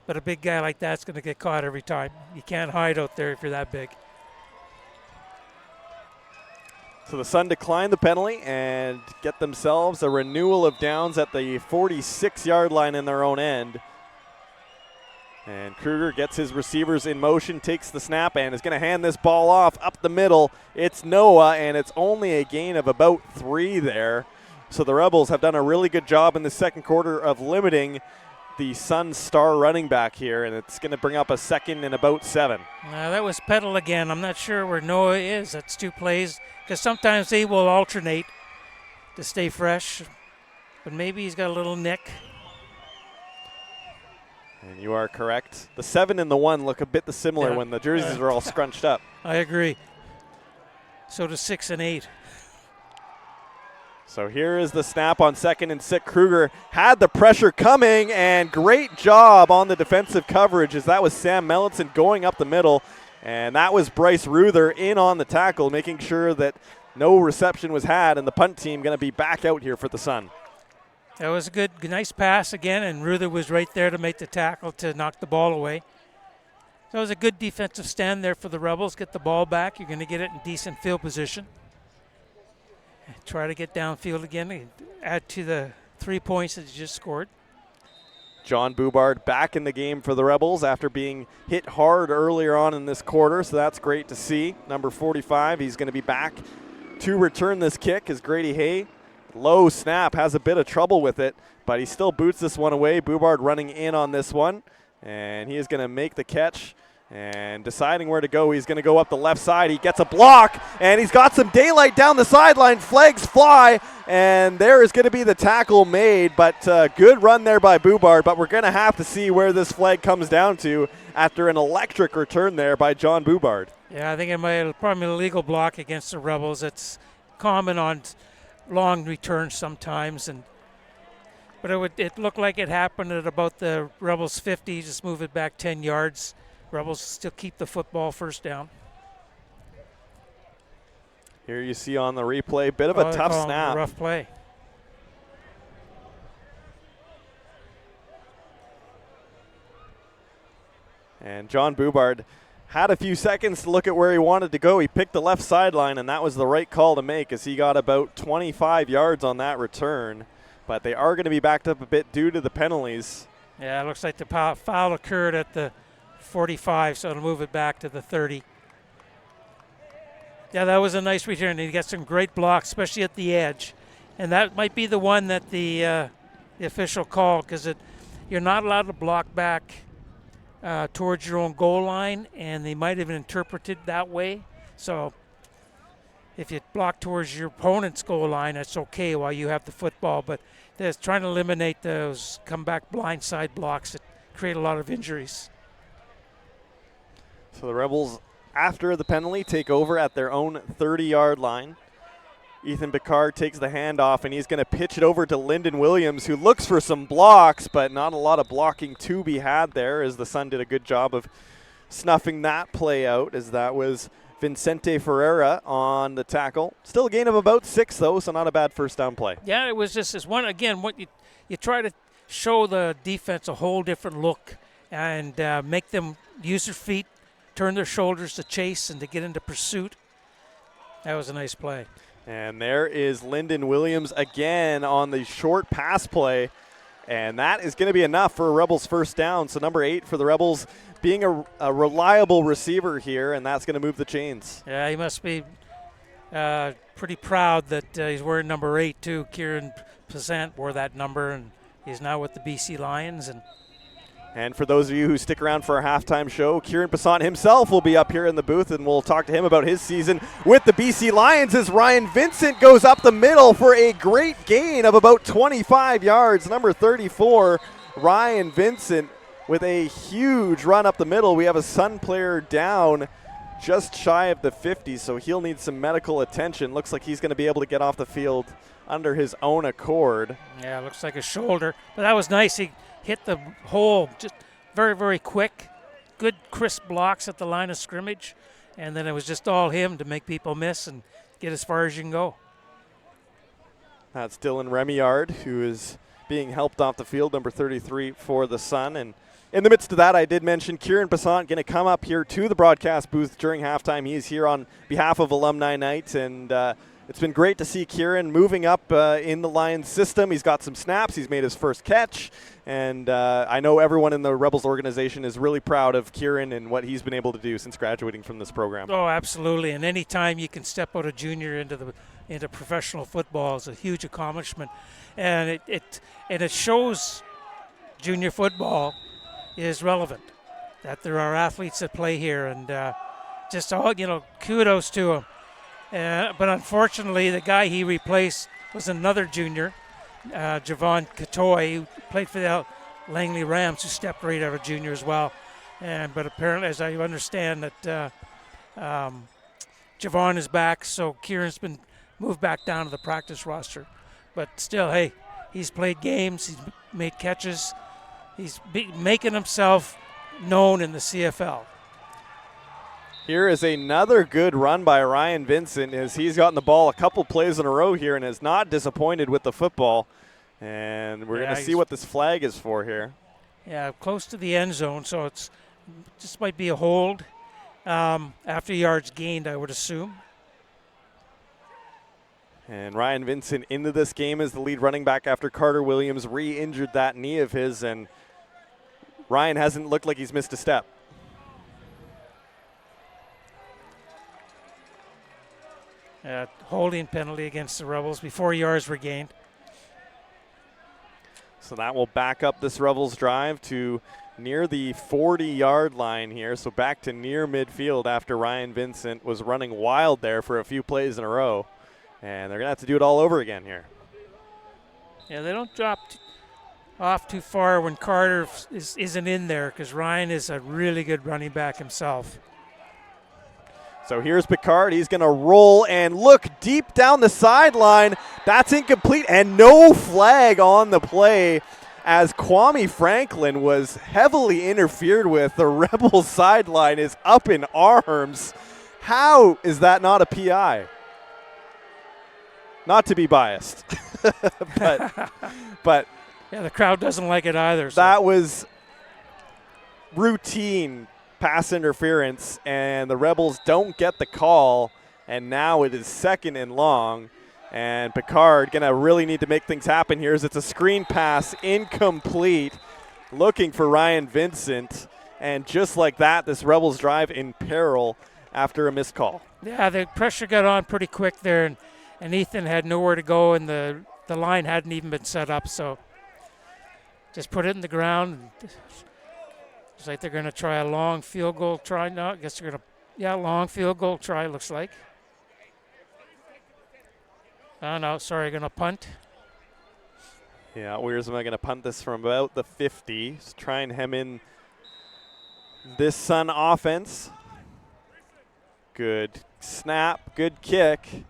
But a big guy like that's going to get caught every time. You can't hide out there if you're that big. So the Sun declined the penalty and get themselves a renewal of downs at the 46-yard line in their own end. And Kruger gets his receivers in motion, takes the snap, and is going to hand this ball off up the middle. It's Noah, and it's only a gain of about 3 there. So the Rebels have done a really good job in the second quarter of limiting the Sun star running back here, and it's going to bring up a 2nd and about 7. That was Peddle again. I'm not sure where Noah is. That's 2 plays, because sometimes they will alternate to stay fresh, but maybe he's got a little nick. And you are correct. The 7 and the 1 look a bit similar when the jerseys are all scrunched up. I agree. So do 6 and 8. So here is the snap on 2nd and 6. Kruger had the pressure coming, and great job on the defensive coverage, as that was Sam Mellitson going up the middle, and that was Bryce Ruther in on the tackle, making sure that no reception was had, and the punt team going to be back out here for the Sun. That was a nice pass again, and Ruther was right there to make the tackle to knock the ball away. So it was a good defensive stand there for the Rebels. Get the ball back. You're going to get it in decent field position. Try to get downfield again and add to the 3 points that you just scored. John Boubard back in the game for the Rebels after being hit hard earlier on in this quarter, so that's great to see. Number 45, he's going to be back to return this kick as Grady Hay, low snap, has a bit of trouble with it, but he still boots this one away. Boubard running in on this one, and he is going to make the catch. And deciding where to go, he's going to go up the left side. He gets a block, and he's got some daylight down the sideline. Flags fly, and there is going to be the tackle made. But good run there by Boubard, but we're going to have to see where this flag comes down to after an electric return there by John Boubard. Yeah, I think it might probably an illegal block against the Rebels. It's common on long returns sometimes, but it looked like it happened at about the Rebels 50. Just move it back 10 yards. Rebels still keep the football first down. Here you see on the replay, bit of a tough snap. A rough play. And John Boubard had a few seconds to look at where he wanted to go. He picked the left sideline, and that was the right call to make, as he got about 25 yards on that return. But they are going to be backed up a bit due to the penalties. Yeah, it looks like the foul occurred at the 45, so it'll move it back to the 30. Yeah, that was a nice return. He got some great blocks, especially at the edge. And that might be the one that the official called, because you're not allowed to block back towards your own goal line, and they might have interpreted that way. So if you block towards your opponent's goal line, that's okay while you have the football. But they're trying to eliminate those comeback blindside blocks that create a lot of injuries. So the Rebels, after the penalty, take over at their own 30-yard line. Ethan Picard takes the handoff, and he's going to pitch it over to Lyndon Williams, who looks for some blocks, but not a lot of blocking to be had there, as the Sun did a good job of snuffing that play out, as that was Vicente Ferreira on the tackle. Still a gain of about 6, though, so not a bad first down play. Yeah, it was just this one, again, what you try to show the defense a whole different look and make them use their feet, turn their shoulders to chase and to get into pursuit. That was a nice play. And there is Lyndon Williams again on the short pass play, and that is going to be enough for a Rebels first down. So number 8 for the Rebels being a reliable receiver here, and that's going to move the chains. Yeah, he must be pretty proud that he's wearing number 8 too. Kieran Pazant wore that number, and he's now with the BC Lions. And for those of you who stick around for our halftime show, Kieran Passant himself will be up here in the booth, and we'll talk to him about his season with the BC Lions as Ryan Vincent goes up the middle for a great gain of about 25 yards. Number 34, Ryan Vincent with a huge run up the middle. We have a Sun player down just shy of the 50, so he'll need some medical attention. Looks like he's going to be able to get off the field under his own accord. Yeah, looks like a shoulder, but that was nice. He hit the hole just very, very quick. Good crisp blocks at the line of scrimmage, and then it was just all him to make people miss and get as far as you can go. That's Dylan Remillard, who is being helped off the field, number 33 for the Sun. And in the midst of that, I did mention Kieran Passant going to come up here to the broadcast booth during halftime. He is here on behalf of Alumni Night, and it's been great to see Kieran moving up in the Lions system. He's got some snaps. He's made his first catch. And I know everyone in the Rebels organization is really proud of Kieran and what he's been able to do since graduating from this program. Oh, absolutely. And any time you can step out a junior into professional football is a huge accomplishment. And it shows junior football is relevant, that there are athletes that play here. And just all, kudos to him. But unfortunately, the guy he replaced was another junior, Javon Katoy, who played for the Langley Rams, who stepped right out of junior as well. But apparently, as I understand, that Javon is back, so Kieran's been moved back down to the practice roster. But still, hey, he's played games, he's made catches, he's making himself known in the CFL. Here is another good run by Ryan Vincent as he's gotten the ball a couple plays in a row here and has not disappointed with the football. And we're going to see what this flag is for here. Yeah, close to the end zone, so it's just might be a hold after yards gained, I would assume. And Ryan Vincent into this game as the lead running back after Carter Williams re-injured that knee of his, and Ryan hasn't looked like he's missed a step. Holding penalty against the Rebels before yards were gained. So that will back up this Rebels drive to near the 40-yard line here. So back to near midfield after Ryan Vincent was running wild there for a few plays in a row. And they're going to have to do it all over again here. Yeah, they don't drop off too far when Carter isn't in there, because Ryan is a really good running back himself. So here's Picard. He's going to roll and look deep down the sideline. That's incomplete, and no flag on the play as Kwame Franklin was heavily interfered with. The Rebels sideline is up in arms. How is that not a PI? Not to be biased, but yeah, the crowd doesn't like it either. So. That was routine pass interference, and the Rebels don't get the call, and now it is 2nd and long, and Picard gonna really need to make things happen here as it's a screen pass, incomplete, looking for Ryan Vincent, and just like that, this Rebels drive in peril after a missed call. Yeah, the pressure got on pretty quick there, and Ethan had nowhere to go, and the line hadn't even been set up, so just put it in the ground. Looks like they're going to try a long field goal try. No, I guess they're going to, long field goal try, looks like. Oh, no, sorry, going to punt. Yeah, Wiersma going to punt this from about the 50. Just try and hem in this Sun offense. Good snap, good kick.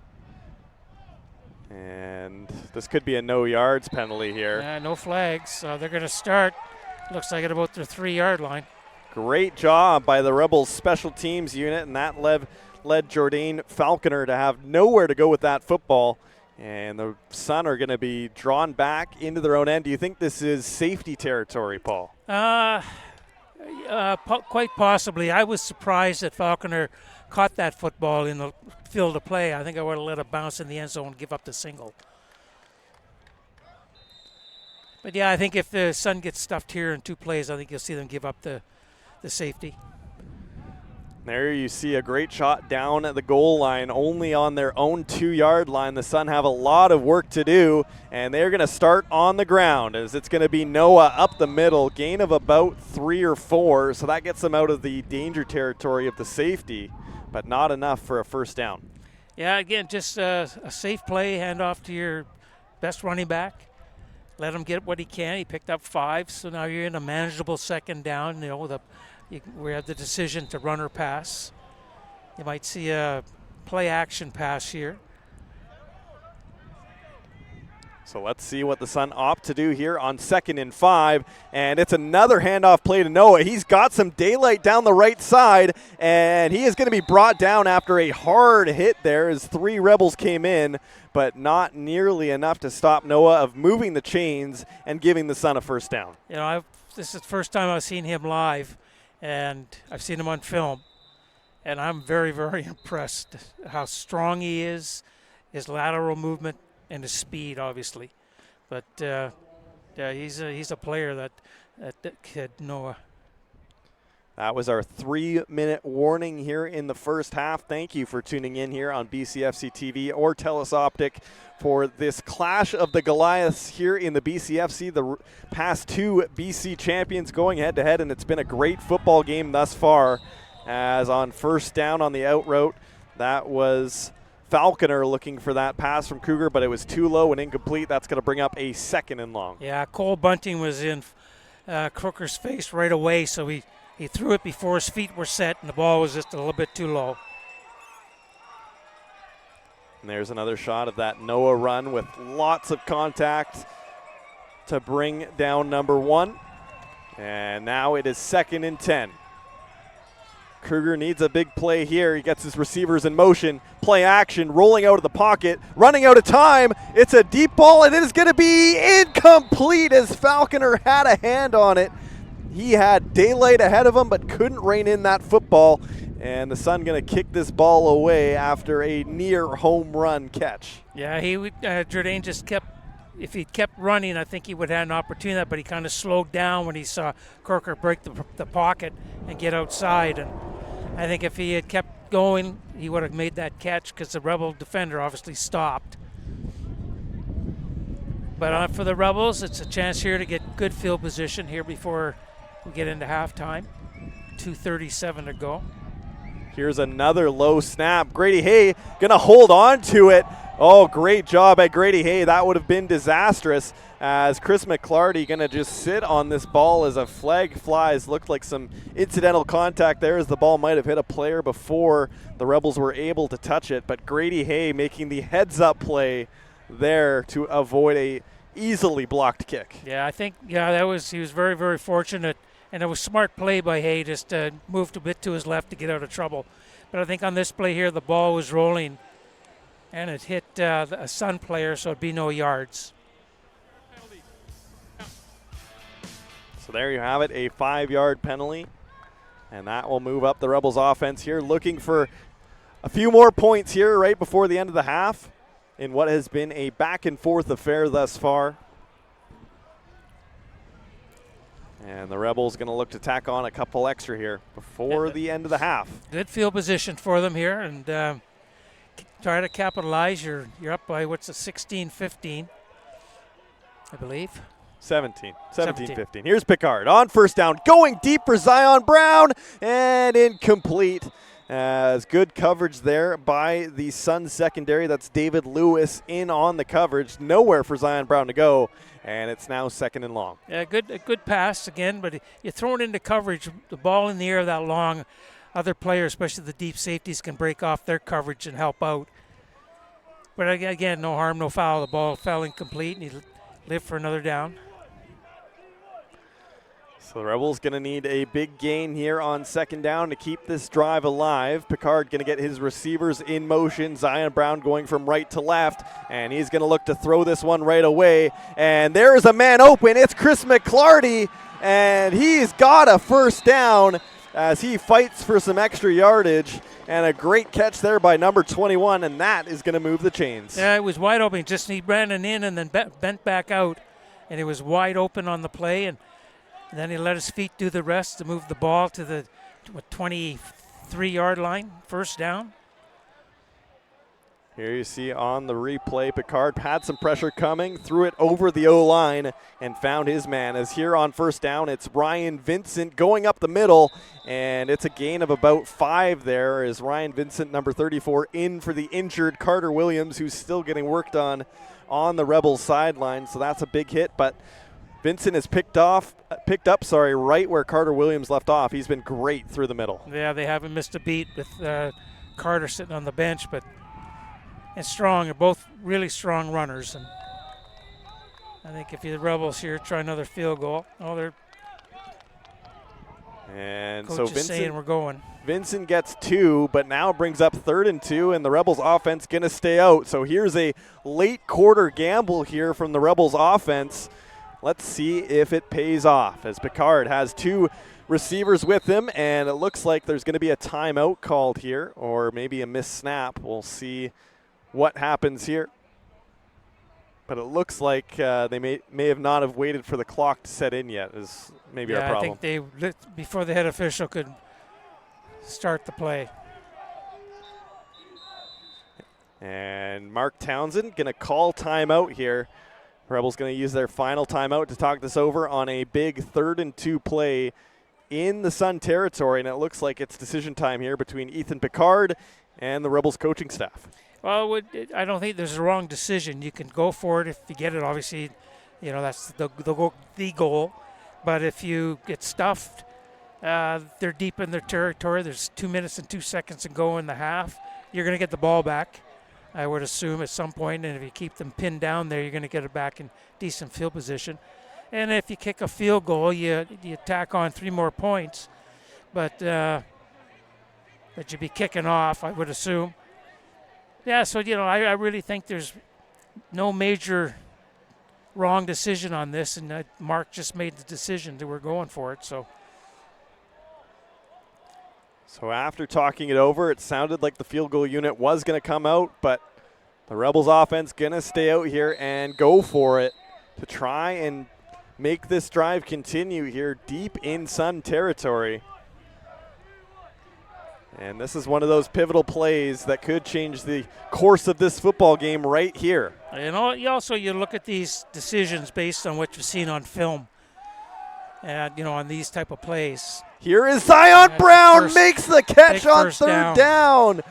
And this could be a no yards penalty here. Yeah, no flags. So they're going to start, looks like at about their 3-yard line. Great job by the Rebels special teams unit, and that led Jordan Falconer to have nowhere to go with that football. And the Sun are going to be drawn back into their own end. Do you think this is safety territory, Paul? Quite possibly. I was surprised that Falconer caught that football in the field of play. I think I would have let it bounce in the end zone and give up the single. But yeah, I think if the Sun gets stuffed here in 2 plays, I think you'll see them give up the safety. There you see a great shot down at the goal line, only on their own 2-yard line. The Sun have a lot of work to do, and they're going to start on the ground as it's going to be Noah up the middle, gain of about 3 or 4, so that gets them out of the danger territory of the safety, but not enough for a first down. Yeah, again, just a safe play, handoff to your best running back. Let him get what he can. He picked up 5, so now you're in a manageable second down. We have the decision to run or pass. You might see a play action pass here. So let's see what the Sun opt to do here on 2nd and 5. And it's another handoff play to Noah. He's got some daylight down the right side, and he is going to be brought down after a hard hit there as 3 Rebels came in, but not nearly enough to stop Noah of moving the chains and giving the Sun a first down. This is the first time I've seen him live, and I've seen him on film, and I'm very, very impressed how strong he is, his lateral movement, and his speed, obviously. But he's a player that kid Noah. That was our 3-minute warning here in the first half. Thank you for tuning in here on BCFC TV or TELUS Optic for this clash of the Goliaths here in the BCFC. The past 2 BC champions going head-to-head, and it's been a great football game thus far. As on first down on the out route, that was Falconer looking for that pass from Cougar, but it was too low and incomplete. That's going to bring up a 2nd and long. Yeah, Cole Bunting was in Crooker's face right away, so he threw it before his feet were set, and the ball was just a little bit too low. And there's another shot of that Noah run with lots of contact to bring down number 1. And now it is 2nd and 10. Kruger needs a big play here. He gets his receivers in motion. Play action, rolling out of the pocket, running out of time. It's a deep ball, and it is going to be incomplete as Falconer had a hand on it. He had daylight ahead of him, but couldn't rein in that football. And the Sun going to kick this ball away after a near home run catch. Yeah, Jourdain just kept, if he kept running, I think he would have had an opportunity, but he kind of slowed down when he saw Crooker break the pocket and get outside. And I think if he had kept going, he would have made that catch because the Rebel defender obviously stopped. But for the Rebels, it's a chance here to get good field position here before we get into halftime. 2:37 to go. Here's another low snap. Grady Hay going to hold on to it. Oh, great job by Grady Hay. That would have been disastrous as Chris McClarty going to just sit on this ball as a flag flies. Looked like some incidental contact there as the ball might have hit a player before the Rebels were able to touch it. But Grady Hay making the heads-up play there to avoid a easily blocked kick. Yeah, I think, he was very, very fortunate. And it was smart play by Hay, just moved a bit to his left to get out of trouble. But I think on this play here, the ball was rolling, and it hit a Sun player, so it'd be no yards. So there you have it, a 5-yard penalty. And that will move up the Rebels offense here, looking for a few more points here right before the end of the half in what has been a back-and-forth affair thus far. And the Rebels going to look to tack on a couple extra here before the end of the half. Good field position for them here, and try to capitalize. You're up by, 16-15, I believe. 17-15. Here's Picard on first down, going deep for Zion Brown, and incomplete. As good coverage there by the Sun secondary. That's David Lewis in on the coverage. Nowhere for Zion Brown to go, and it's now 2nd and long. Yeah, a good pass again, but you throw it into coverage, the ball in the air that long, other players, especially the deep safeties, can break off their coverage and help out. But again, no harm, no foul. The ball fell incomplete, and he lived for another down. So the Rebels going to need a big gain here on 2nd down to keep this drive alive. Picard going to get his receivers in motion. Zion Brown going from right to left, and he's going to look to throw this one right away. And there is a man open. It's Chris McClarty, and he's got a first down as he fights for some extra yardage. And a great catch there by number 21, and that is going to move the chains. Yeah, it was wide open. Just he ran it in and then bent back out, and it was wide open on the play. And then he let his feet do the rest to move the ball to the 23 3-yard line, first down. Here you see on the replay, Picard had some pressure coming, threw it over the O-line and found his man. As here on first down, it's Ryan Vincent going up the middle, and it's a gain of about 5 there as Ryan Vincent, number 34, in for the injured Carter Williams, who's still getting worked on the Rebels sideline. So that's a big hit, but Vincent is picked up, right where Carter Williams left off. He's been great through the middle. Yeah, they haven't missed a beat with Carter sitting on the bench, but and strong. They're both really strong runners. And I think if the Rebels here try another field goal, and coach so is saying we're going. Vincent gets 2, but now brings up 3rd and 2, and the Rebels offense going to stay out. So here's a late quarter gamble here from the Rebels offense. Let's see if it pays off, as Picard has 2 receivers with him, and it looks like there's going to be a timeout called here, or maybe a missed snap. We'll see what happens here. But it looks like they may have not have waited for the clock to set in yet, is maybe our problem. I think before the head official could start the play. And Mark Townsend going to call timeout here. Rebels going to use their final timeout to talk this over on a big 3rd and 2 play in the Sun territory, and it looks like it's decision time here between Ethan Picard and the Rebels coaching staff. Well, I don't think there's a wrong decision. You can go for it if you get it. Obviously, that's the goal. But if you get stuffed, they're deep in their territory. There's 2 minutes and 2 seconds to go in the half. You're going to get the ball back, I would assume, at some point. And if you keep them pinned down there, you're going to get it back in decent field position. And if you kick a field goal, you tack on 3 more points. But that you'd be kicking off, I would assume. Yeah, so, I really think there's no major wrong decision on this, and Mark just made the decision that we're going for it. So after talking it over, it sounded like the field goal unit was going to come out, but the Rebels offense going to stay out here and go for it to try and make this drive continue here deep in Sun territory. And this is one of those pivotal plays that could change the course of this football game right here. And you look at these decisions based on what you've seen on film, and on these type of plays. Here is Zion Brown makes the catch on 3rd down.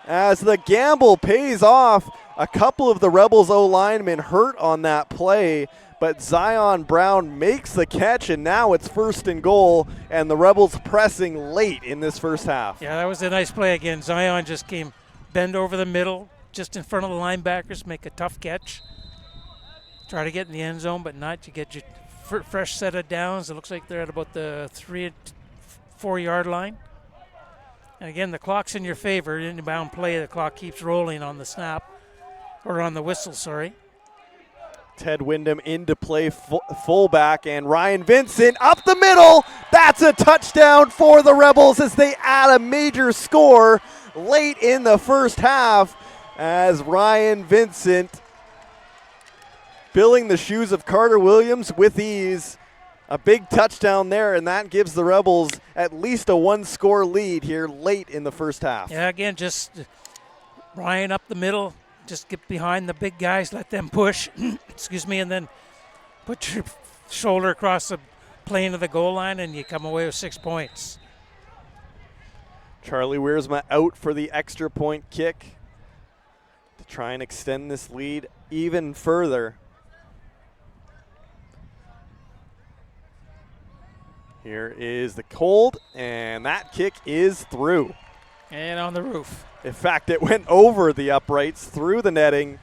As the gamble pays off. A couple of the Rebels O-linemen hurt on that play, but Zion Brown makes the catch, and now it's 1st and goal, and the Rebels pressing late in this first half. Yeah, that was a nice play again. Zion just came bend over the middle, just in front of the linebackers, make a tough catch. Try to get in the end zone, but not. You get your fresh set of downs. It looks like they're at about the 3 to 4 yard line. And again, the clock's in your favor. Inbound play, the clock keeps rolling on the snap, or on the whistle, sorry. Ted Wyndham into play, fullback, and Ryan Vincent up the middle. That's a touchdown for the Rebels as they add a major score late in the first half, as Ryan Vincent filling the shoes of Carter Williams with ease. A big touchdown there, and that gives the Rebels at least a 1-score lead here late in the first half. Yeah, again, just Ryan up the middle. Just get behind the big guys, let them push, excuse me, and then put your shoulder across the plane of the goal line, and you come away with 6 points. Charlie Wiersma out for the extra point kick to try and extend this lead even further. Here is the hold, and that kick is through. And on the roof. In fact, it went over the uprights, through the netting,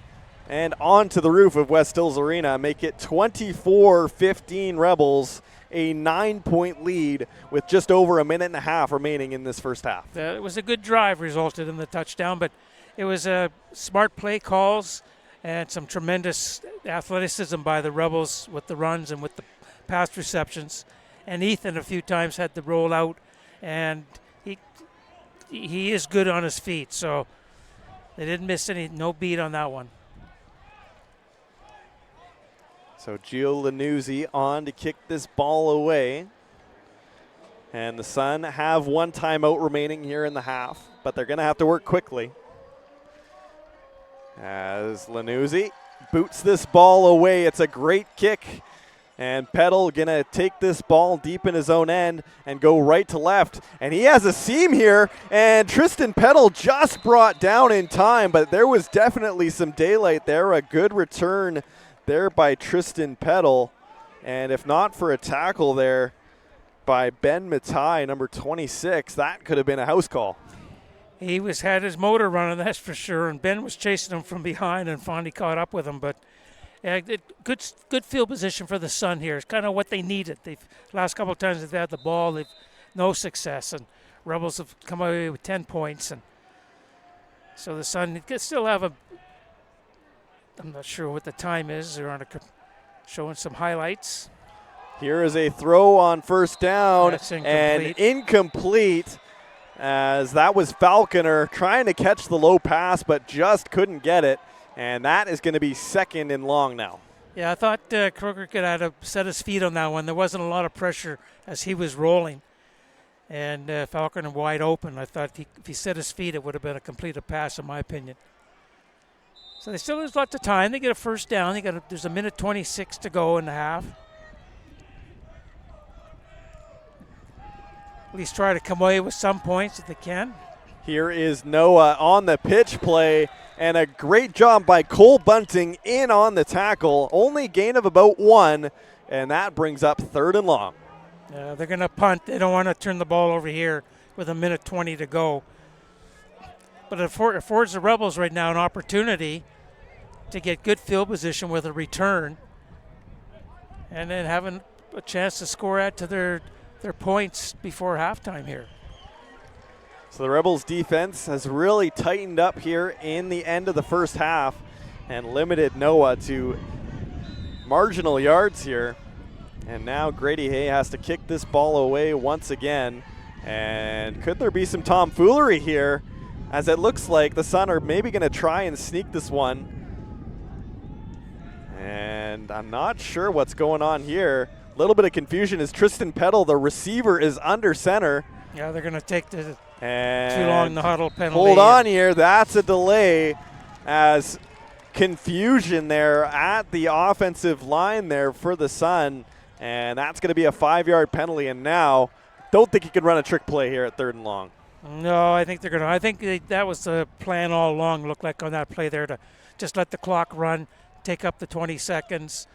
and onto the roof of West Hills Arena. Make it 24-15 Rebels, a 9-point lead with just over a minute and a half remaining in this first half. It was a good drive, resulted in the touchdown, but it was a smart play calls and some tremendous athleticism by the Rebels with the runs and with the pass receptions. And Ethan a few times had to roll out, and he is good on his feet, so they didn't miss no beat on that one. So Gio Lanuzzi on to kick this ball away. And the Sun have one timeout remaining here in the half, but they're going to have to work quickly. As Lanuzzi boots this ball away. It's a great kick. And Peddle going to take this ball deep in his own end and go right to left. And he has a seam here, and Tristan Peddle just brought down in time, but there was definitely some daylight there. A good return there by Tristan Peddle. And if not for a tackle there by Ben Matai, number 26, that could have been a house call. He had his motor running, that's for sure, and Ben was chasing him from behind and finally caught up with him. But good field position for the Sun here. It's kind of what they needed. Last couple of times they've had the ball, they've no success, and Rebels have come away with 10 points. And so the Sun could still have I'm not sure what the time is. They're showing some highlights. Here is a throw on first down. That's incomplete. And incomplete, as that was Falconer trying to catch the low pass but just couldn't get it. And that is going to be second and long now. Yeah, I thought Kruger could have set his feet on that one. There wasn't a lot of pressure as he was rolling. And Falconer wide open. I thought if he set his feet, it would have been a completed pass, in my opinion. So they still lose lots of time. They get a first down. There's a minute 26 to go in the half. At least try to come away with some points if they can. Here is Noah on the pitch play, and a great job by Cole Bunting in on the tackle. Only gain of about 1, and that brings up third and long. They're going to punt. They don't want to turn the ball over here with a minute 20 to go. But it affords the Rebels right now an opportunity to get good field position with a return and then having a chance to score add to their points before halftime here. So the Rebels defense has really tightened up here in the end of the first half and limited Noah to marginal yards here. And now Grady Hay has to kick this ball away once again. And could there be some tomfoolery here, as it looks like the Sun are maybe going to try and sneak this one. And I'm not sure what's going on here. A little bit of confusion as Tristan Peddle, the receiver, is under center. Yeah, they're going to take the and too long in the huddle penalty. Hold on here. That's a delay, as confusion there at the offensive line there for the Sun. And that's going to be a 5-yard penalty. And now, don't think he can run a trick play here at third and long. No, I think they're going to. I think that was the plan all along, looked like on that play there, to just let the clock run, take up the 20 seconds,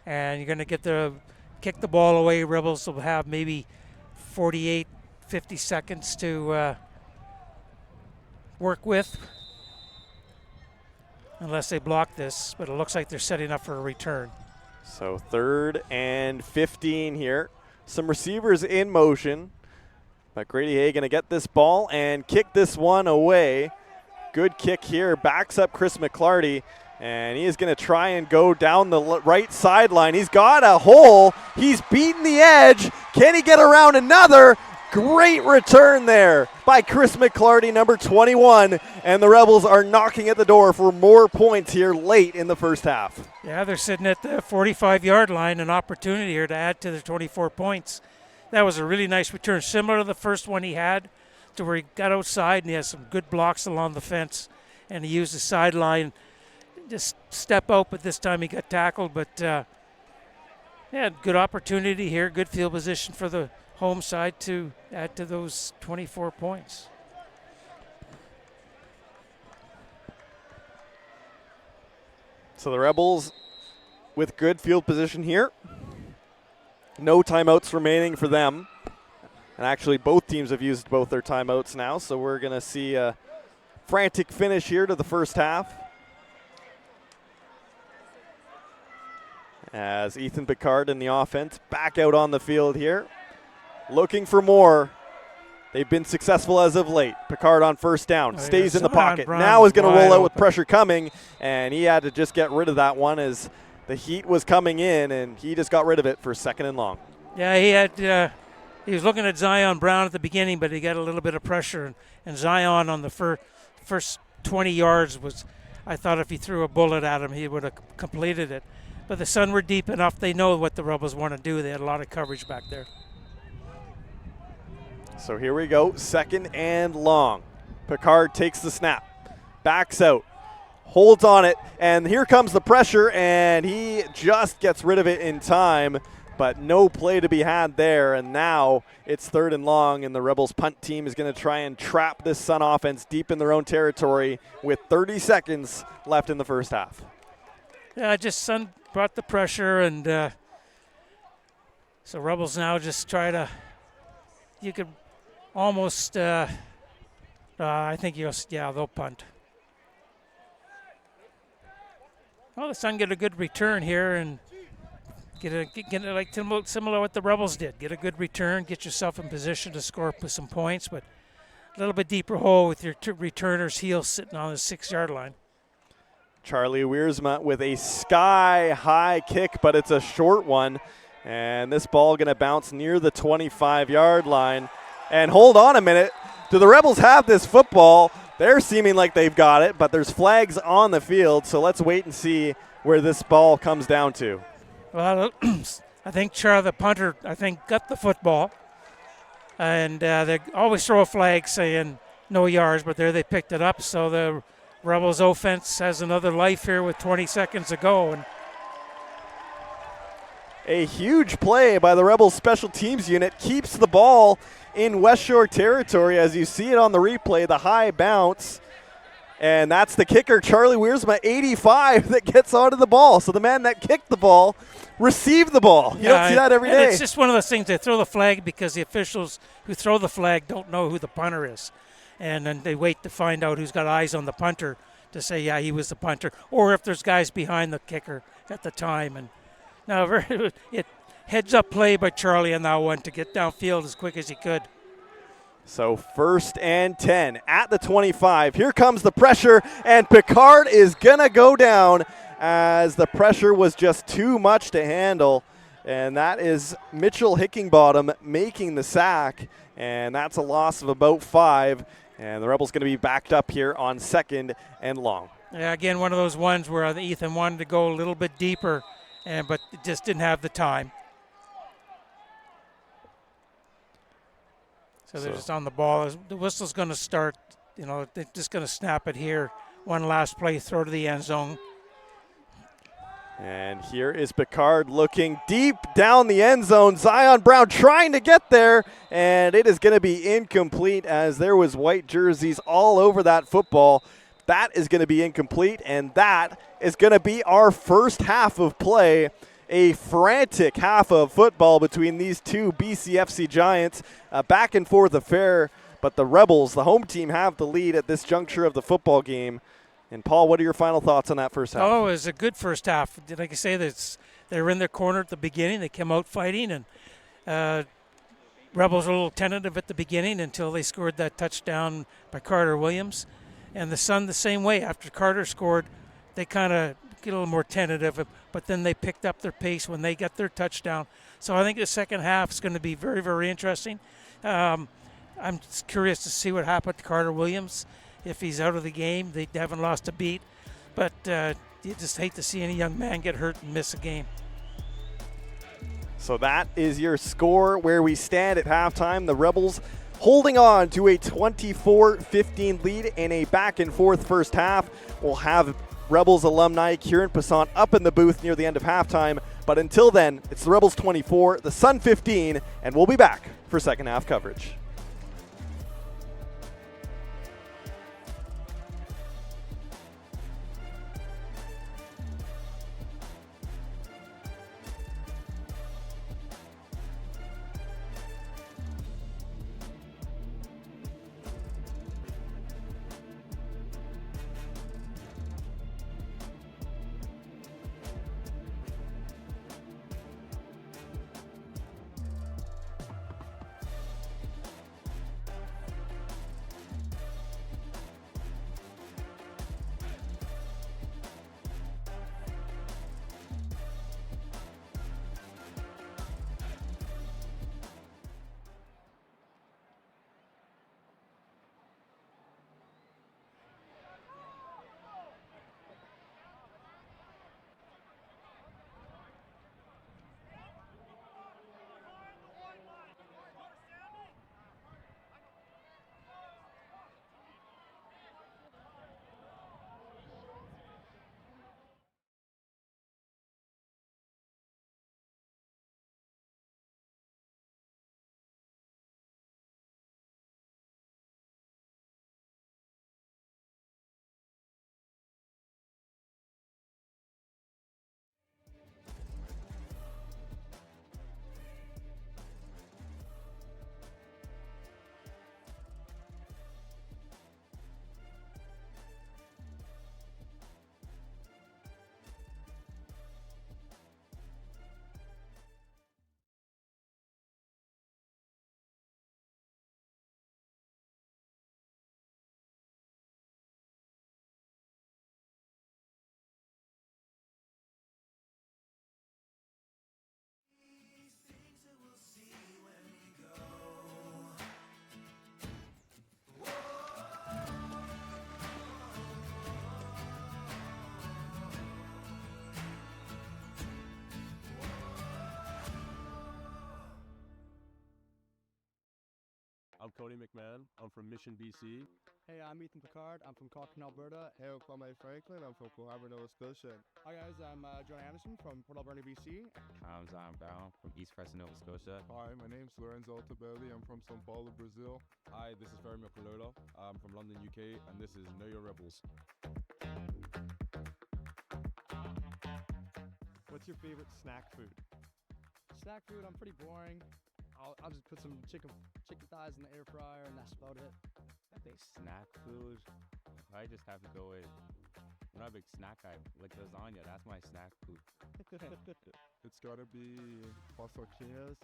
and you're going to kick the ball away. Rebels will have maybe 48, 50 seconds to work with, unless they block this. But it looks like they're setting up for a return. So 3rd and 15 here. Some receivers in motion. But Grady Hay going to get this ball and kick this one away. Good kick here. Backs up Chris McClarty. And he is going to try and go down the right sideline. He's got a hole. He's beaten the edge. Can he get around another? Great return there by Chris McClarty, number 21. And the Rebels are knocking at the door for more points here late in the first half. Yeah, they're sitting at the 45-yard line, an opportunity here to add to their 24 points. That was a really nice return, similar to the first one he had, to where he got outside and he has some good blocks along the fence, and he used the sideline, just step out, but this time he got tackled. But yeah, good opportunity here, good field position for the home side to add to those 24 points. So the Rebels with good field position here. No timeouts remaining for them. And actually both teams have used both their timeouts now, so we're going to see a frantic finish here to the first half. As Ethan Picard and the offense back out on the field here, looking for more. They've been successful as of late. Picard on first down, stays in the pocket. Now is going to roll out with pressure coming, and he had to just get rid of that one as the heat was coming in, and he just got rid of it for 2nd and long. Yeah, he was looking at Zion Brown at the beginning, but he got a little bit of pressure, and Zion on the first 20 yards was, I thought if he threw a bullet at him, he would have completed it. But the Sun were deep enough. They know what the Rebels want to do. They had a lot of coverage back there. So here we go, 2nd and long. Picard takes the snap, backs out, holds on it, and here comes the pressure, and he just gets rid of it in time, but no play to be had there, and now it's 3rd and long, and the Rebels punt team is going to try and trap this Sun offense deep in their own territory with 30 seconds left in the first half. Yeah, just Sun brought the pressure, and so Rebels now just try to, you could almost, I think they'll punt. Well, the Sun get a good return here and get it like similar to what the Rebels did. Get a good return, get yourself in position to score with some points, but a little bit deeper hole with your returner's heel sitting on the 6-yard line. Charlie Wiersma with a sky-high kick, but it's a short one. And this ball going to bounce near the 25-yard line. And hold on a minute. Do the Rebels have this football? They're seeming like they've got it, but there's flags on the field. So let's wait and see where this ball comes down to. Well, I think Charlie, the punter, got the football. And they always throw a flag saying no yards, but there they picked it up. So the Rebels offense has another life here with 20 seconds to go. And a huge play by the Rebels special teams unit keeps the ball in West Shore territory, as you see it on the replay, the high bounce. And that's the kicker, Charlie Wiersma, 85, that gets onto the ball. So the man that kicked the ball received the ball. You don't see that every day. It's just one of those things. They throw the flag because the officials who throw the flag don't know who the punter is. And then they wait to find out who's got eyes on the punter to say, yeah, he was the punter. Or if there's guys behind the kicker at the time. And now it heads-up play by Charlie on that one to get downfield as quick as he could. So 1st and 10 at the 25. Here comes the pressure, and Picard is going to go down as the pressure was just too much to handle. And that is Mitchell Hickingbottom making the sack, and that's a loss of about 5. And the Rebels going to be backed up here on 2nd and long. Yeah, again, one of those ones where Ethan wanted to go a little bit deeper, but just didn't have the time. So they're just on the ball. The whistle's going to start. They're just going to snap it here. One last play, throw to the end zone. And here is Picard looking deep down the end zone. Zion Brown trying to get there, and it is going to be incomplete as there was white jerseys all over that football. That is going to be incomplete, and that is going to be our first half of play. A frantic half of football between these two BCFC Giants. Back and forth affair, but the Rebels, the home team, have the lead at this juncture of the football game. And, Paul, what are your final thoughts on that first half? Oh, it was a good first half. Like I say, they were in their corner at the beginning. They came out fighting, and Rebels were a little tentative at the beginning until they scored that touchdown by Carter Williams. And the Sun the same way. After Carter scored, they kind of get a little more tentative, but then they picked up their pace when they got their touchdown. So I think the second half is going to be very, very interesting. I'm just curious to see what happened to Carter Williams. If he's out of the game, they haven't lost a beat. But you just hate to see any young man get hurt and miss a game. So that is your score where we stand at halftime. The Rebels holding on to a 24-15 lead in a back-and-forth first half. We'll have Rebels alumni Kieran Passant up in the booth near the end of halftime. But until then, it's the Rebels 24, the Sun 15, and we'll be back for second half coverage. I'm Cody McMahon. I'm from Mission, BC. Hey, I'm Ethan Picard. I'm from Cochrane, Alberta. Hey, I'm Kwame Franklin. I'm from Cohaba, Nova Scotia. Hi guys, I'm John Anderson from Port Alberni, BC. I'm Zion Brown from East Preston, Nova Scotia. Hi, my name's Lorenzo Altabelli. I'm from São Paulo, Brazil. Hi, this is Fermi Okololo. I'm from London, UK, and this is Know Your Rebels. What's your favorite snack food? Snack food, I'm pretty boring. I'll just put some chicken thighs in the air fryer, and that's about it. I think snack food, I just have to go with, I'm not a big snack guy, like lasagna, that's my snack food. It's gotta be paçoquinhas.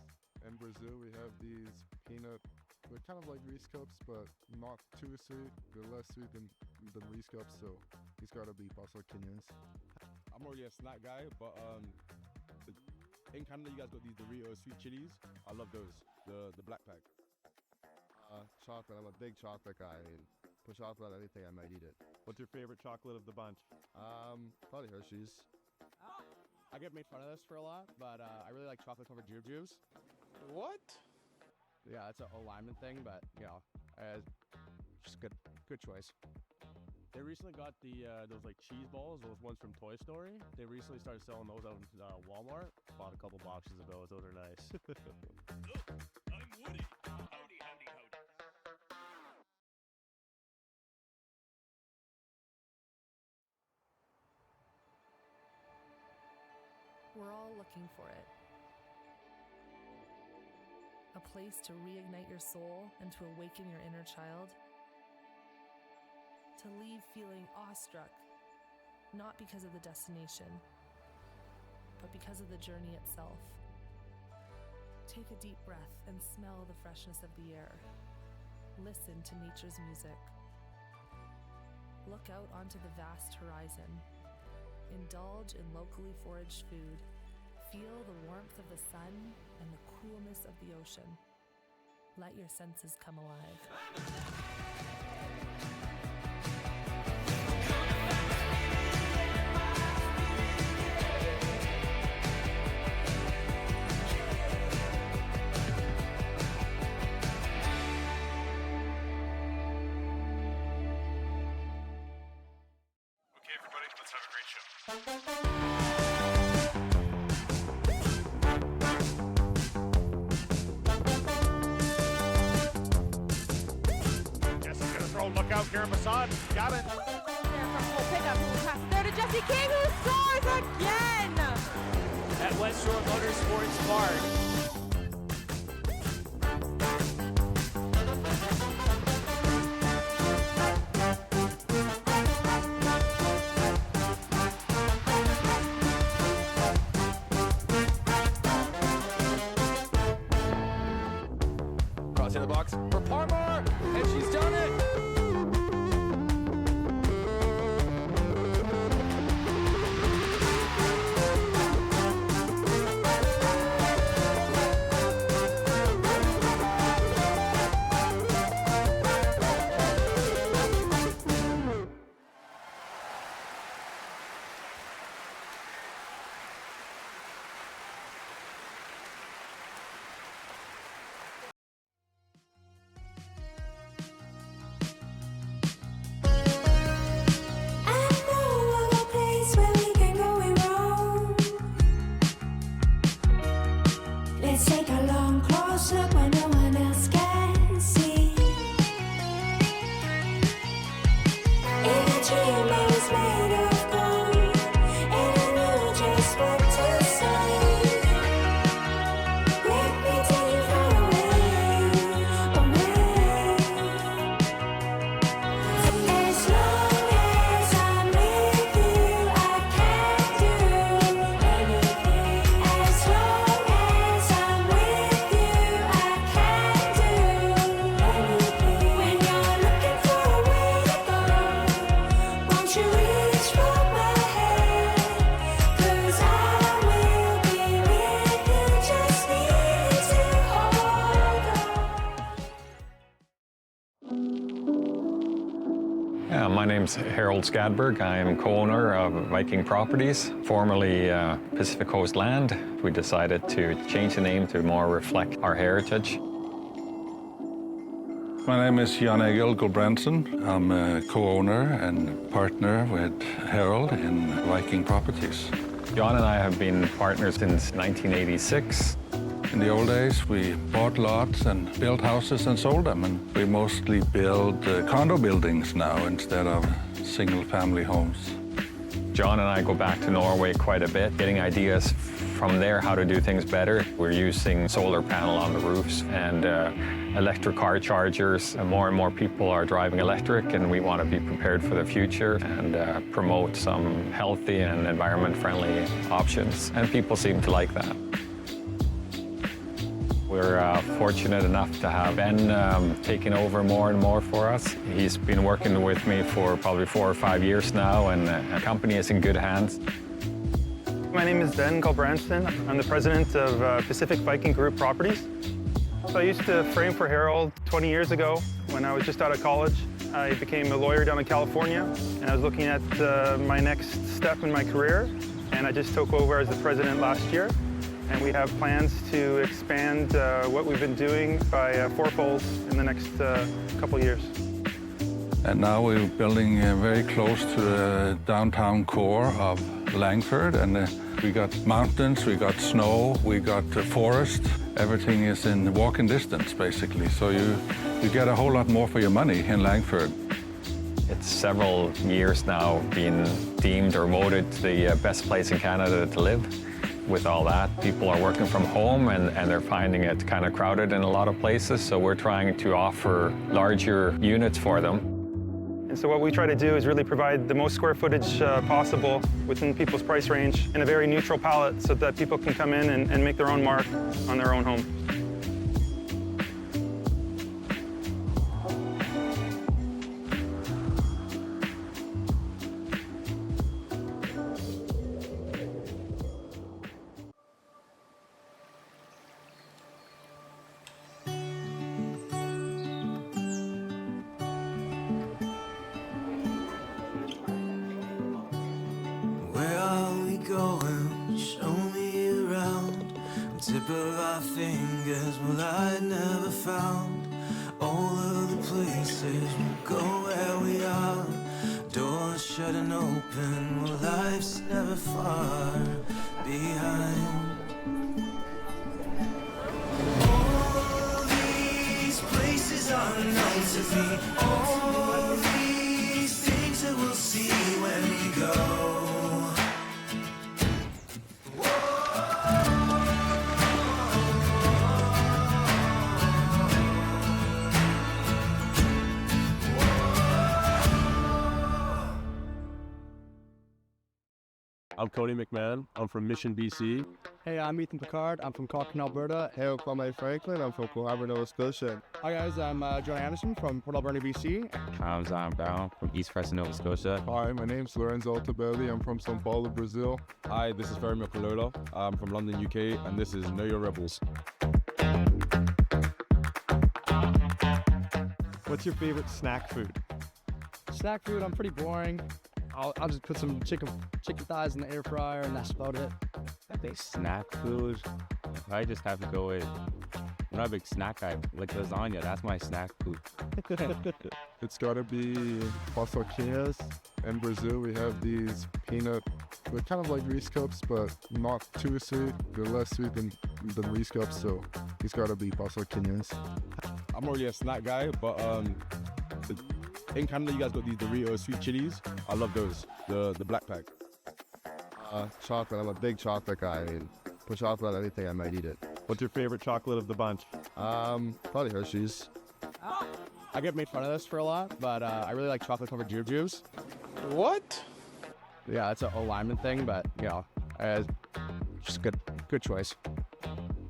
In Brazil, we have these peanut, they're kind of like Reese Cups, but not too sweet. They're less sweet than Reese Cups, so it's gotta be paçoquinhas. I'm already a snack guy, but in Canada, you guys got these Doritos sweet chilies. I love those, the black pack. Chocolate, I'm a big chocolate guy. I mean, put chocolate on anything, I might eat it. What's your favorite chocolate of the bunch? Probably Hershey's. I get made fun of this for a lot, but I really like chocolate covered jujubes. What? Yeah, that's an alignment thing, but you know, just good choice. They recently got those like cheese balls, those ones from Toy Story. They recently started selling those out in Walmart. Bought a couple boxes of those. Those are nice. Look, I'm Woody. Howdy, howdy, howdy. We're all looking for it. A place to reignite your soul and to awaken your inner child. To leave feeling awestruck, not because of the destination, but because of the journey itself. Take a deep breath and smell the freshness of the air. Listen to nature's music. Look out onto the vast horizon. Indulge in locally foraged food. Feel the warmth of the sun and the coolness of the ocean. Let your senses come alive. Okay, everybody, let's have a great show. Jesse's gonna throw, look out, Karen Basad, got it. There from Cole Pickup, who will pass it there to Jesse King, who scores again! At West Shore Motorsports Park. Crossing the box for Parmar, and she's done it! Let's take a long close look where no one else can see. In a dream that was made of gold, and I knew just what to say. Let me take you far away, away. As long as I'm with you, I can do anything. As long as I'm with you, I can do anything. When you're looking for a way to go, won't you reach for my hand? 'Cause I will be with you, just need to hold on. My name's Harold Skadberg. I am co-owner of Viking Properties, formerly Pacific Coast Land. We decided to change the name to more reflect our heritage. My name is Jan Egil Gulbrandsen. I'm a co-owner and partner with Harold in Viking Properties. John and I have been partners since 1986. In the old days, we bought lots and built houses and sold them, and we mostly build condo buildings now instead of single-family homes. John and I go back to Norway quite a bit, getting ideas from there how to do things better. We're using solar panel on the roofs and electric car chargers. And more people are driving electric, and we want to be prepared for the future and promote some healthy and environment-friendly options. And people seem to like that. We're fortunate enough to have Ben taking over more and more for us. He's been working with me for probably 4 or 5 years now, and the company is in good hands. My name is Ben Gulbrandsen. I'm the president of Pacific Viking Group Properties. So I used to frame for Harold 20 years ago when I was just out of college. I became a lawyer down in California, and I was looking at my next step in my career, and I just took over as the president last year. And we have plans to expand what we've been doing by fourfold in the next couple years. And now we're building very close to the downtown core of Langford, and we got mountains, we got snow, we got forest. Everything is in walking distance, basically. So you get a whole lot more for your money in Langford. It's several years now being deemed or voted the best place in Canada to live. With all that, people are working from home and they're finding it kind of crowded in a lot of places, so we're trying to offer larger units for them. And so what we try to do is really provide the most square footage possible within people's price range in a very neutral palette so that people can come in and make their own mark on their own home. Where are we going? Show me around. On tip of our fingers, well, I never found all of the places we'll go where we are. Doors shut and open, well, life's never far behind. All these places are unknown to me. All these things that we'll see when we go. I'm Cody McMahon. I'm from Mission, BC. Hey, I'm Ethan Picard. I'm from Corkin, Alberta. Hey, I'm Kwame Franklin. I'm from Coharbor, Nova Scotia. Hi guys, I'm Johnny Anderson from Port Alberni, BC. I'm Zion Brown from East Preston, Nova Scotia. Hi, my name's Lorenzo Altabelli. I'm from São Paulo, Brazil. Hi, this is Fermi Okololo. I'm from London, UK, and this is Know Your Rebels. What's your favorite snack food? Snack food, I'm pretty boring. I'll just put some chicken thighs in the air fryer, and that's about it. I think snack food, I just have to go with, I'm not a big snack guy, like lasagna, that's my snack food. It's gotta be paçoquinhas. In Brazil, we have these peanut, they're kind of like Reese Cups, but not too sweet. They're less sweet than Reese Cups, so it's gotta be paçoquinhas. I'm already a snack guy, but in Canada, you guys got these Doritos sweet chilies. I love those, the black pack. Chocolate, I'm a big chocolate guy. I mean, put chocolate on anything, I might eat it. What's your favorite chocolate of the bunch? Probably Hershey's. I get made fun of this for a lot, but I really like chocolate covered jujubes. What? Yeah, it's an alignment thing, but you know, just good choice.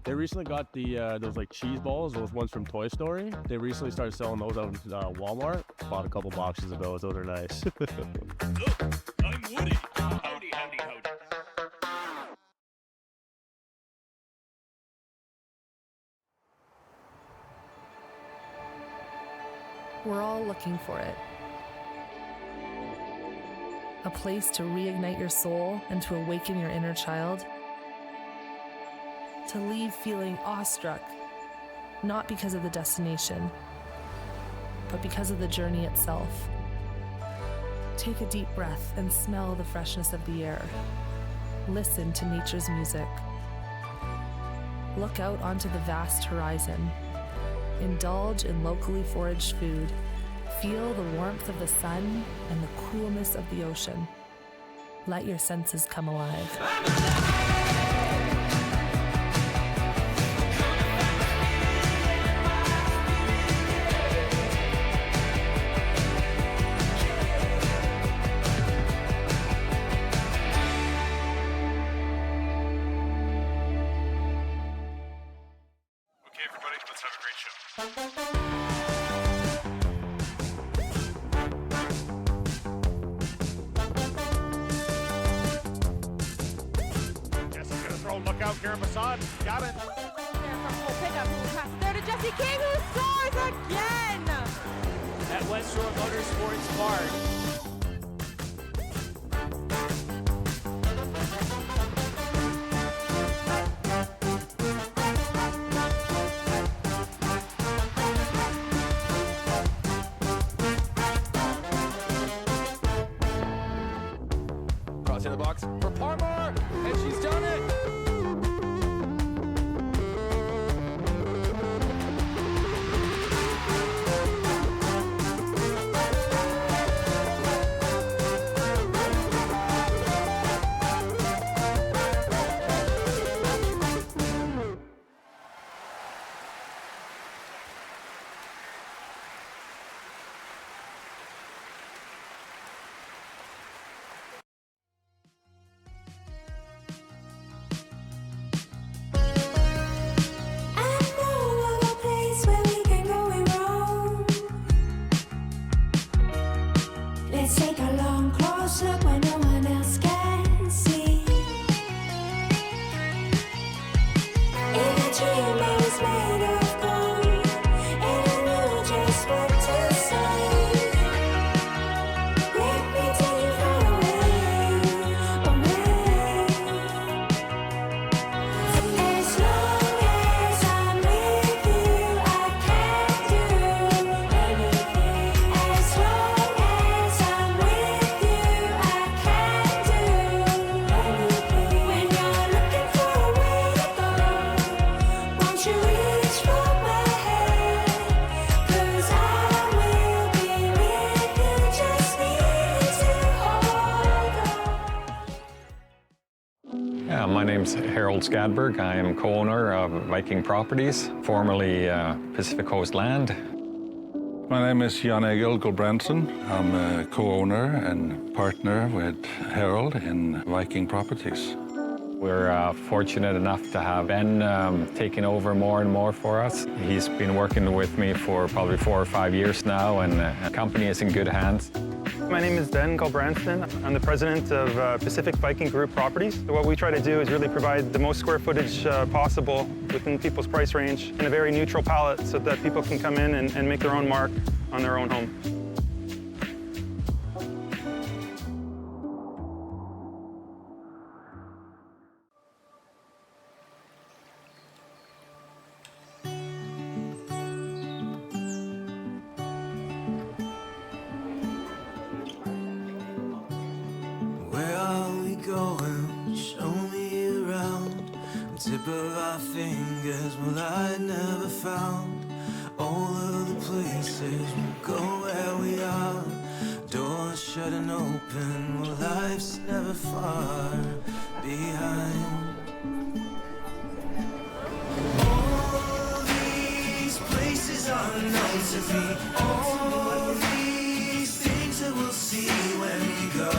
They recently got those like cheese balls, those ones from Toy Story. They recently started selling those out in Walmart. Bought a couple boxes of those. Those are nice. Look, I'm Woody. Howdy, howdy, howdy. We're all looking for it. A place to reignite your soul and to awaken your inner child. To leave feeling awestruck, not because of the destination, but because of the journey itself. Take a deep breath and smell the freshness of the air. Listen to nature's music. Look out onto the vast horizon. Indulge in locally foraged food. Feel the warmth of the sun and the coolness of the ocean. Let your senses come alive. Okay, everybody, let's have a great show. Jesse's gonna throw, look out, Karen Basad, got it. Pickup who passes there to Jesse King, who scores again. At West Shore Motorsports Park. Crossing the box for Parmar, and she's done it. I know of a place where we can go and roam. Let's take a long close look where no one else can see. In a dream I was made of gold, and I knew just what to say. Let me take you far away, away. As long as I'm with you, I can do anything. As long as I'm with you, I can do anything. When you're looking for a way to go, won't you reach for my hand? 'Cause I will be with you, just need to hold on. Yeah, my name's Harold Skadberg. I am co-owner of Viking Properties, formerly Pacific Coast Land. My name is Jan Egil Gulbrandsen. I'm a co-owner and partner with Harold in Viking Properties. We're fortunate enough to have Ben taking over more and more for us. He's been working with me for probably 4 or 5 years now, and the company is in good hands. My name is Den Galbranson. I'm the president of Pacific Viking Group Properties. So what we try to do is really provide the most square footage possible within people's price range in a very neutral palette so that people can come in and make their own mark on their own home. Where are we going? Show me around. On tip of our fingers, well, I never found all of the places we'll go where we are. Doors shut and open, well, life's never far behind. All these places are known to me. All these things that we'll see when we go.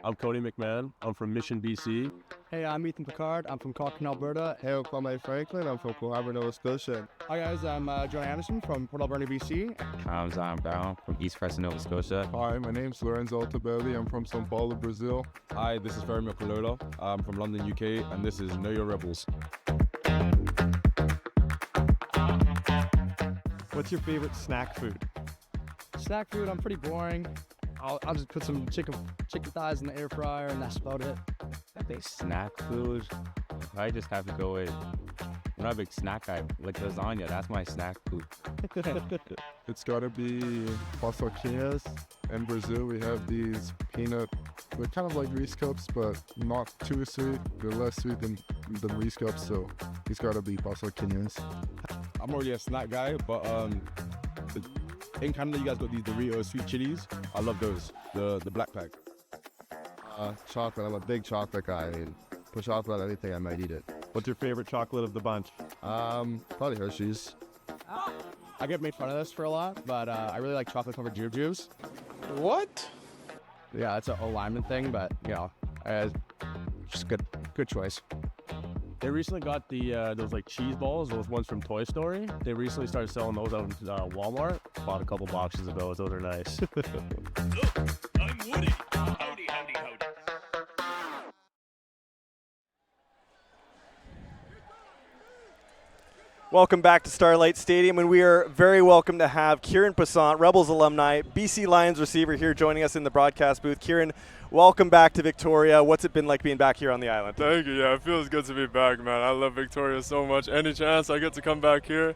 I'm Cody McMahon. I'm from Mission, BC. Hey, I'm Ethan Picard. I'm from Corkin, Alberta. Hey, I'm Kwame Franklin. I'm from Collaborative, Nova Scotia. Hi guys, I'm John Anderson from Port Alberni, BC. I'm Zion Brown from East Preston, Nova Scotia. Hi, my name's Lorenzo Altabelli. I'm from São Paulo, Brazil. Hi, this is Fermi Okolola. I'm from London, UK, and this is Know Your Rebels. What's your favorite snack food? Snack food, I'm pretty boring. I'll just put some chicken thighs in the air fryer, and that's about it. I think snack food, I just have to go with, I'm not a big snack guy, like lasagna, that's my snack food. It's gotta be paçoquinhas. In Brazil, we have these peanut, they're kind of like Reese Cups, but not too sweet. They're less sweet than Reese Cups, so it's gotta be paçoquinhas. I'm already a snack guy, but in Canada, you guys got these Doritos sweet chilies. I love those, the black pack. Chocolate. I'm a big chocolate guy. I mean, put chocolate on anything, I might eat it. What's your favorite chocolate of the bunch? Probably Hershey's. I get made fun of this for a lot, but I really like chocolate covered jujubes. What? Yeah, that's an O-lineman thing, but just good choice. They recently got those like cheese balls, those ones from Toy Story. They recently started selling those out in Walmart. Bought a couple boxes of those. Those are nice. I'm Woody. Howdy, howdy, howdy. Welcome back to Starlight Stadium, and we are very welcome to have Kieran Passant, Rebels alumni, BC Lions receiver, here joining us in the broadcast booth. Kieran, welcome back to Victoria. What's it been like being back here on the island? Thank you. Yeah, it feels good to be back, man. I love Victoria so much. Any chance I get to come back here,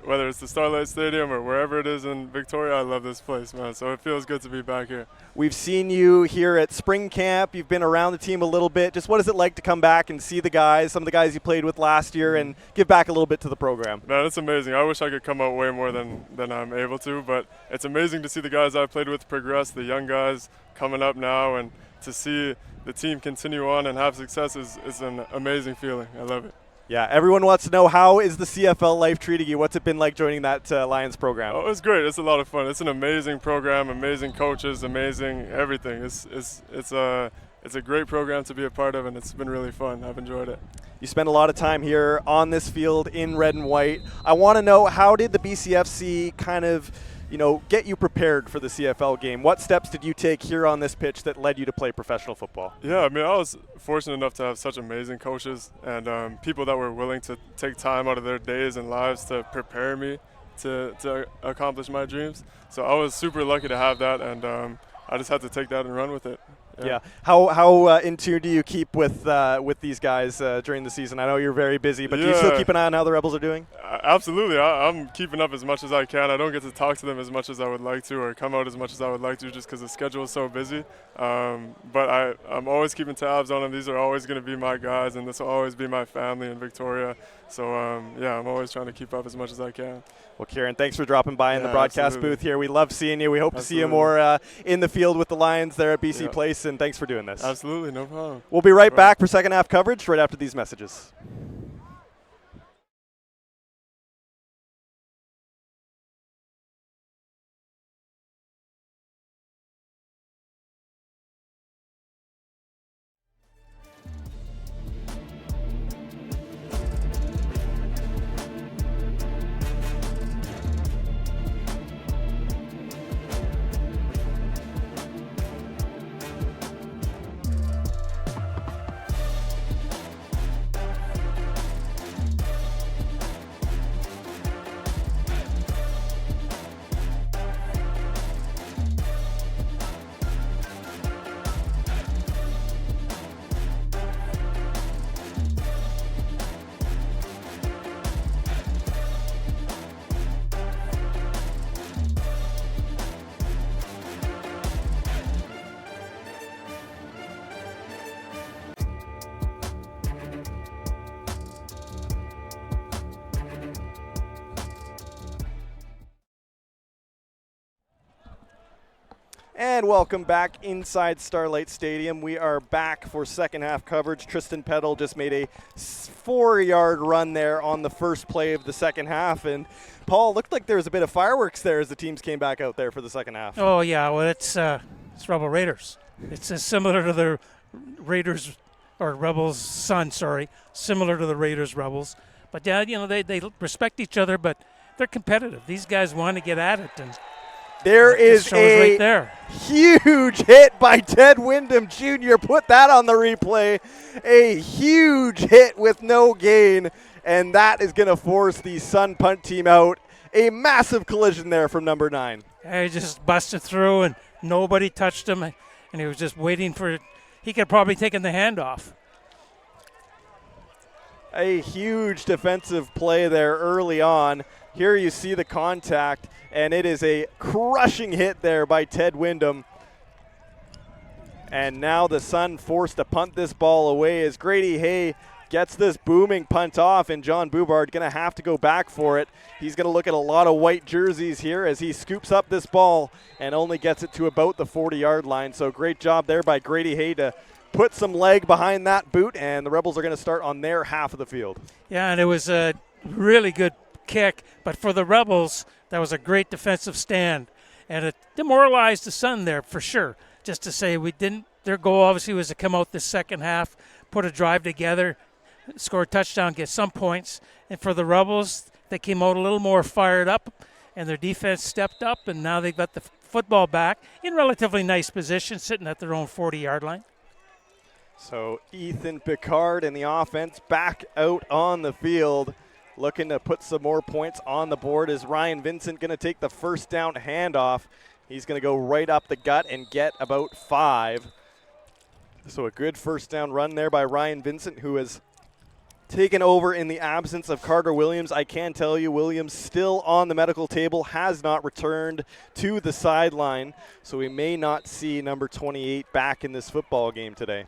whether it's the Starlight Stadium or wherever it is in Victoria, I love this place, man. So it feels good to be back here. We've seen you here at spring camp. You've been around the team a little bit. Just what is it like to come back and see the guys, some of the guys you played with last year, and give back a little bit to the program? Man, it's amazing. I wish I could come out way more than I'm able to, but it's amazing to see the guys I played with progress, the young guys coming up now, and to see the team continue on and have success is an amazing feeling. I love it. Yeah, everyone wants to know, how is the CFL life treating you? What's it been like joining that Lions program? Oh, it's great. It's a lot of fun. It's an amazing program, amazing coaches, amazing everything. It's a great program to be a part of, and it's been really fun. I've enjoyed it. You spent a lot of time here on this field in red and white. I want to know, how did the BCFC kind of, get you prepared for the CFL game? What steps did you take here on this pitch that led you to play professional football? Yeah, I mean, I was fortunate enough to have such amazing coaches and people that were willing to take time out of their days and lives to prepare me to accomplish my dreams. So I was super lucky to have that, and I just had to take that and run with it. Yeah. How in tune do you keep with these guys during the season? I know you're very busy, but do you still keep an eye on how the Rebels are doing? Absolutely. I'm keeping up as much as I can. I don't get to talk to them as much as I would like to, or come out as much as I would like to, just because the schedule is so busy. But I'm always keeping tabs on them. These are always going to be my guys, and this will always be my family in Victoria. So, I'm always trying to keep up as much as I can. Well, Kieran, thanks for dropping by in the broadcast booth here. We love seeing you. We hope to see you more in the field with the Lions there at BC Place, and thanks for doing this. Absolutely, no problem. We'll be right back for second half coverage right after these messages. And welcome back inside Starlight Stadium. We are back for second half coverage. Tristan Peddle just made a 4-yard run there on the first play of the second half. And Paul, looked like there was a bit of fireworks there as the teams came back out there for the second half. Oh, yeah. Well, it's Rebel Raiders. It's similar to the Raiders, or Rebels Sun, similar to the Raiders Rebels. But, yeah, they respect each other, but they're competitive. These guys want to get at it, and there is a right there. Huge hit by Ted Wyndham Jr. Put that on the replay. A huge hit with no gain, and that is going to force the Sun punt team out. a massive collision there from number 9. He just busted through and nobody touched him, and he was just waiting for it. He could have probably taken the handoff. A huge defensive play there early on. Here you see the contact, and it is a crushing hit there by Ted Wyndham. And now the Sun forced to punt this ball away as Grady Hay gets this booming punt off, and John Boubard going to have to go back for it. He's going to look at a lot of white jerseys here as he scoops up this ball and only gets it to about the 40-yard line. So great job there by Grady Hay to put some leg behind that boot, and the Rebels are going to start on their half of the field. Yeah, and it was a really good kick, but for the Rebels, that was a great defensive stand, and it demoralized the Sun there for sure. Just to say their goal obviously was to come out this second half, put a drive together, score a touchdown, get some points. And for the Rebels, they came out a little more fired up, and their defense stepped up, and now they've got the football back in relatively nice position, sitting at their own 40-yard line. So Ethan Picard and the offense back out on the field, looking to put some more points on the board. Is Ryan Vincent going to take the first down handoff? He's going to go right up the gut and get about 5. So a good first down run there by Ryan Vincent, who has taken over in the absence of Carter Williams. I can tell you Williams still on the medical table, has not returned to the sideline. So we may not see number 28 back in this football game today.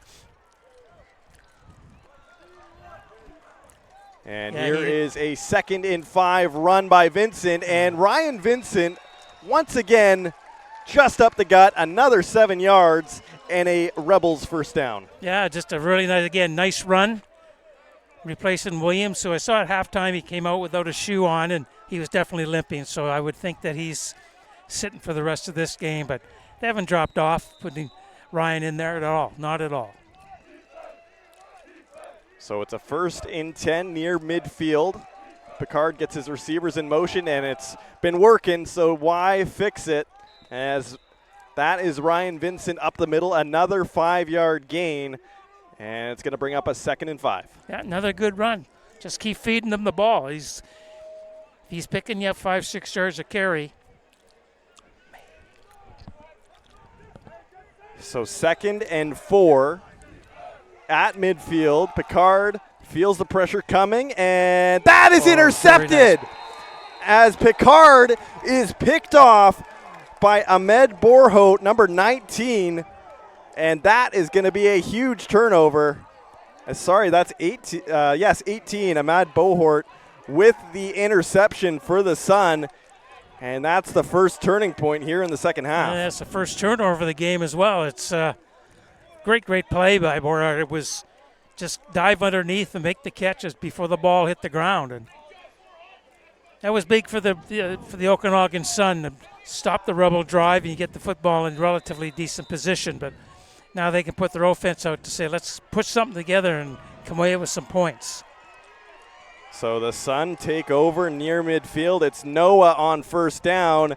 And here is a 2nd and 5 run by Vincent, and Ryan Vincent once again just up the gut, another 7 yards, and a Rebels first down. Yeah, just a really nice run, replacing Williams. So I saw at halftime he came out without a shoe on, and he was definitely limping. So I would think that he's sitting for the rest of this game, but they haven't dropped off putting Ryan in there at all, not at all. So it's a 1st and 10 near midfield. Picard gets his receivers in motion, and it's been working, so why fix it? As that is Ryan Vincent up the middle, another 5-yard gain, and it's going to bring up a 2nd and 5. Yeah, another good run. Just keep feeding them the ball. He's picking you up 5-6 yards a carry. So 2nd and 4 at midfield. Picard feels the pressure coming, and that is intercepted as Picard is picked off by Ahmed Borhout, number 19, and that is going to be a huge turnover. Sorry, that's 18. Yes, 18. Ahmed Borhout with the interception for the Sun, and that's the first turning point here in the second half. And that's the first turnover of the game as well. It's great play by Borhout. It was just dive underneath and make the catches before the ball hit the ground, and that was big for the Okanagan Sun to stop the Rebel drive and you get the football in relatively decent position. But now they can put their offense out to say, let's put something together and come away with some points. So the Sun take over near midfield. It's Noah on first down,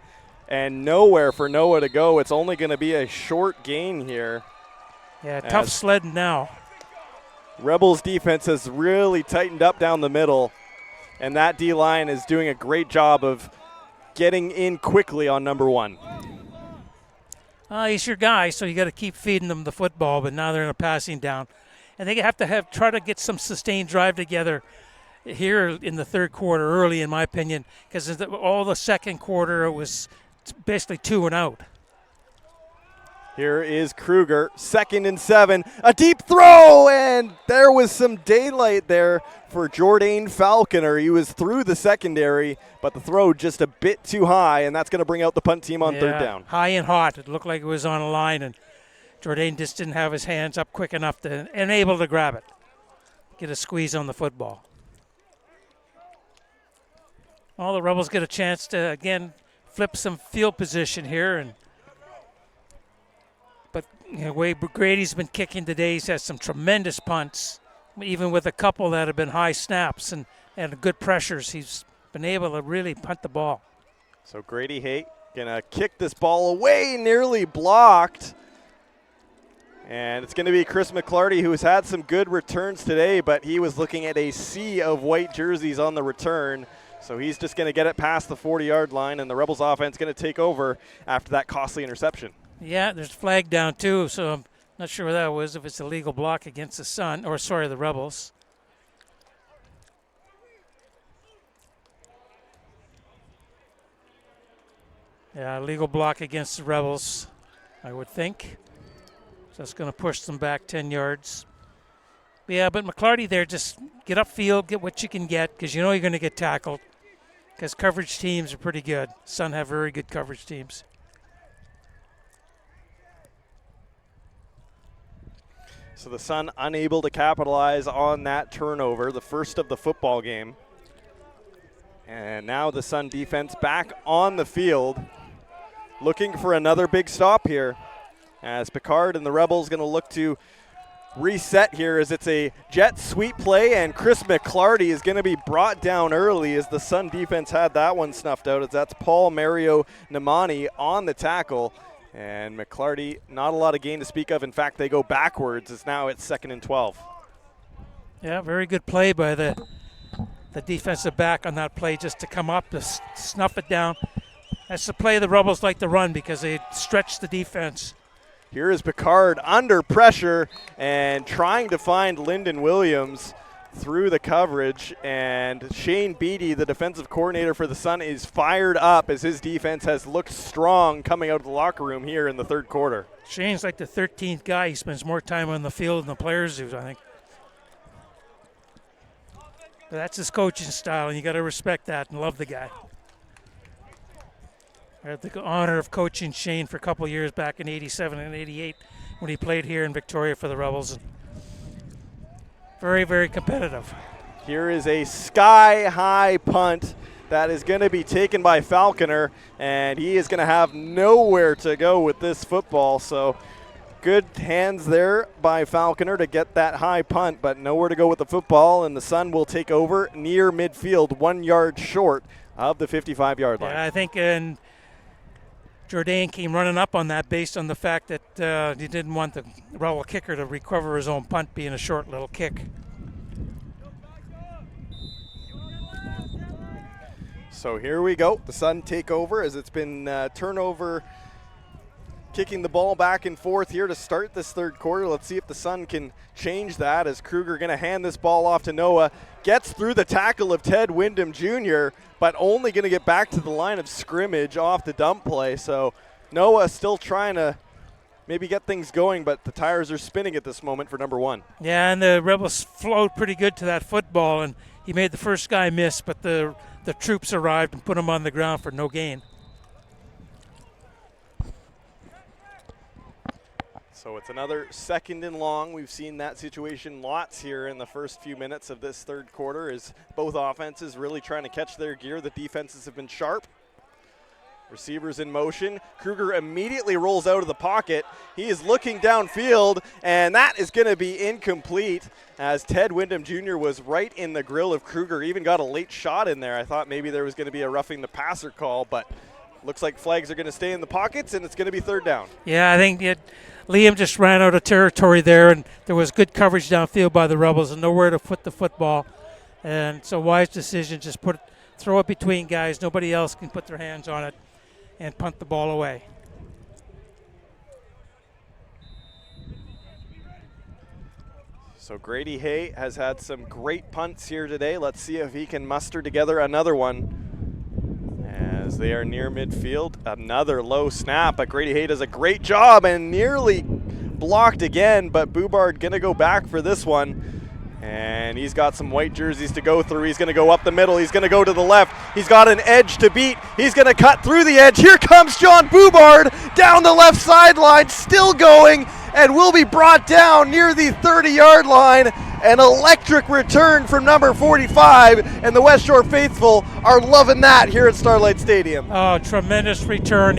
and nowhere for Noah to go. It's only going to be a short gain here. Yeah, tough sledding now. Rebels defense has really tightened up down the middle, and that D-line is doing a great job of getting in quickly on number 1. He's your guy, so you got to keep feeding them the football, but now they're in a passing down. And they have to try to get some sustained drive together here in the third quarter early, in my opinion, because all the second quarter it was basically 2 and out. Here is Kruger, 2nd and 7, a deep throw, and there was some daylight there for Jordan Falconer. He was through the secondary, but the throw just a bit too high, and that's going to bring out the punt team on 3rd down. High and hot. It looked like it was on a line, and Jordan just didn't have his hands up quick enough to enable to grab it, get a squeeze on the football. All the Rebels get a chance to, again, flip some field position here, but the way Grady's been kicking today, he's had some tremendous punts, even with a couple that have been high snaps and good pressures. He's been able to really punt the ball. So Grady Hay gonna kick this ball away, nearly blocked. And it's going to be Chris McClarty, who has had some good returns today, but he was looking at a sea of white jerseys on the return. So he's just going to get it past the 40-yard line, and the Rebels offense going to take over after that costly interception. Yeah, there's a flag down too, so I'm not sure what that was, if it's a legal block against the Sun, or sorry, the Rebels. Yeah, legal block against the Rebels, I would think. So that's going to push them back 10 yards. Yeah, but McClarty there, just get upfield, get what you can get, because you know you're going to get tackled, because coverage teams are pretty good. Sun have very good coverage teams. So the Sun unable to capitalize on that turnover, the first of the football game. And now the Sun defense back on the field, looking for another big stop here, as Picard and the Rebels going to look to reset here as it's a jet sweep play, and Chris McClarty is going to be brought down early as the Sun defense had that one snuffed out, as that's Paul Mario Namani on the tackle. And McClarty, not a lot of gain to speak of. In fact, they go backwards as now it's 2nd and 12. Yeah, very good play by the defensive back on that play, just to come up to snuff it down. That's the play the Rebels like to run because they stretch the defense. Here is Picard under pressure and trying to find Lyndon Williams through the coverage. And Shane Beatty, the defensive coordinator for the Sun, is fired up as his defense has looked strong coming out of the locker room here in the third quarter. Shane's like the 13th guy. He spends more time on the field than the players do, I think. But that's his coaching style, and you got to respect that and love the guy. I had the honor of coaching Shane for a couple years back in 87 and 88 when he played here in Victoria for the Rebels. And very, very competitive. Here is a sky-high punt that is going to be taken by Falconer, and he is going to have nowhere to go with this football. So good hands there by Falconer to get that high punt, but nowhere to go with the football, and the Sun will take over near midfield, 1 yard short of the 55-yard line. Yeah, I think Jourdain came running up on that based on the fact that he didn't want the Rebel kicker to recover his own punt being a short little kick. So here we go. The Sun take over as it's been turnover, kicking the ball back and forth here to start this third quarter. Let's see if the Sun can change that, as Kruger going to hand this ball off to Noah. Gets through the tackle of Ted Wyndham Jr., but only going to get back to the line of scrimmage off the dump play. So Noah still trying to maybe get things going, but the tires are spinning at this moment for number 1. Yeah, and the Rebels flowed pretty good to that football, and he made the first guy miss, but the troops arrived and put him on the ground for no gain. So it's another 2nd and long. We've seen that situation lots here in the first few minutes of this third quarter, as both offenses really trying to catch their gear. The defenses have been sharp. Receivers in motion. Kruger immediately rolls out of the pocket. He is looking downfield, and that is going to be incomplete, as Ted Wyndham Jr. was right in the grill of Kruger. Even got a late shot in there. I thought maybe there was going to be a roughing the passer call, but looks like flags are going to stay in the pockets, and it's going to be 3rd down. Yeah, I think Liam just ran out of territory there, and there was good coverage downfield by the Rebels and nowhere to put the football. And so wise decision, just throw it between guys. Nobody else can put their hands on it and punt the ball away. So Grady Hay has had some great punts here today. Let's see if he can muster together another one. As they are near midfield, another low snap, but Grady Hay does a great job and nearly blocked again, but Boubard gonna go back for this one. And he's got some white jerseys to go through. He's gonna go up the middle, he's gonna go to the left. He's got an edge to beat. He's gonna cut through the edge. Here comes John Boubard down the left sideline, still going, and will be brought down near the 30-yard line. An electric return from number 45, and the West Shore faithful are loving that here at Starlight Stadium. Oh, tremendous return.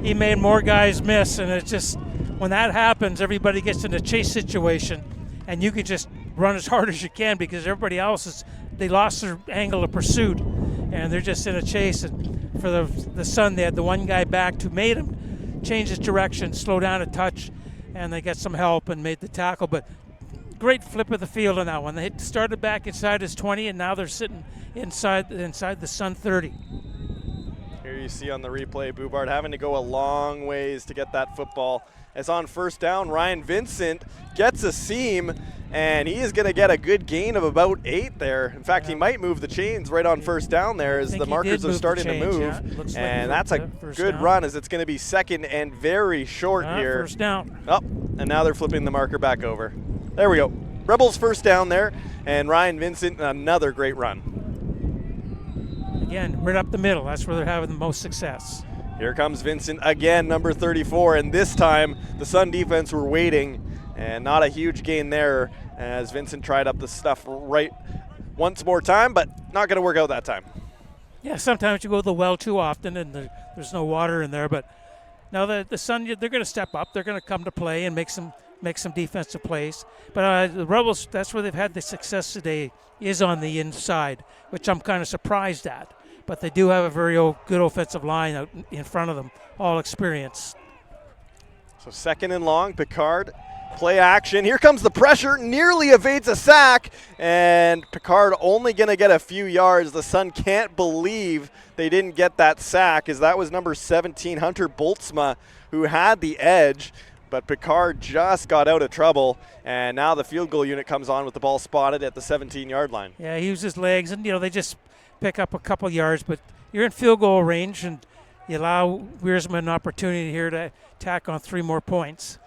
He made more guys miss, and it's just, when that happens, everybody gets in a chase situation, and you can just run as hard as you can because everybody else they lost their angle of pursuit, and they're just in a chase. And for the Sun, they had the one guy back who made him change his direction, slow down a touch, and they got some help and made the tackle. But great flip of the field on that one. They started back inside his 20, and now they're sitting inside the Sun 30. Here you see on the replay, Boubard having to go a long ways to get that football. As on first down, Ryan Vincent gets a seam, and he is going to get a good gain of about 8 there. In fact, he might move the chains right on first down there as the markers are starting to move. And that's a good run, as it's going to be second and very short here. First down. Oh, and now they're flipping the marker back over. There we go. Rebels first down there, and Ryan Vincent, another great run. Again, right up the middle. That's where they're having the most success. Here comes Vincent again, number 34, and this time the Sun defense were waiting, and not a huge gain there as Vincent tried up the stuff right once more time, but not going to work out that time. Yeah, sometimes you go to the well too often and there's no water in there, but now the Sun, they're going to step up. They're going to come to play and make some defensive plays. But the Rebels, that's where they've had the success today, is on the inside, which I'm kind of surprised at. But they do have a very good offensive line out in front of them, all experience. So second and long, Picard, play action. Here comes the pressure, nearly evades a sack, and Picard only going to get a few yards. The Sun can't believe they didn't get that sack, as that was number 17, Hunter Boltzma, who had the edge. But Picard just got out of trouble, and now the field goal unit comes on with the ball spotted at the 17-yard line. Yeah, he used his legs, and they just pick up a couple yards, but you're in field goal range, and you allow Wiersma an opportunity here to tack on 3 more points.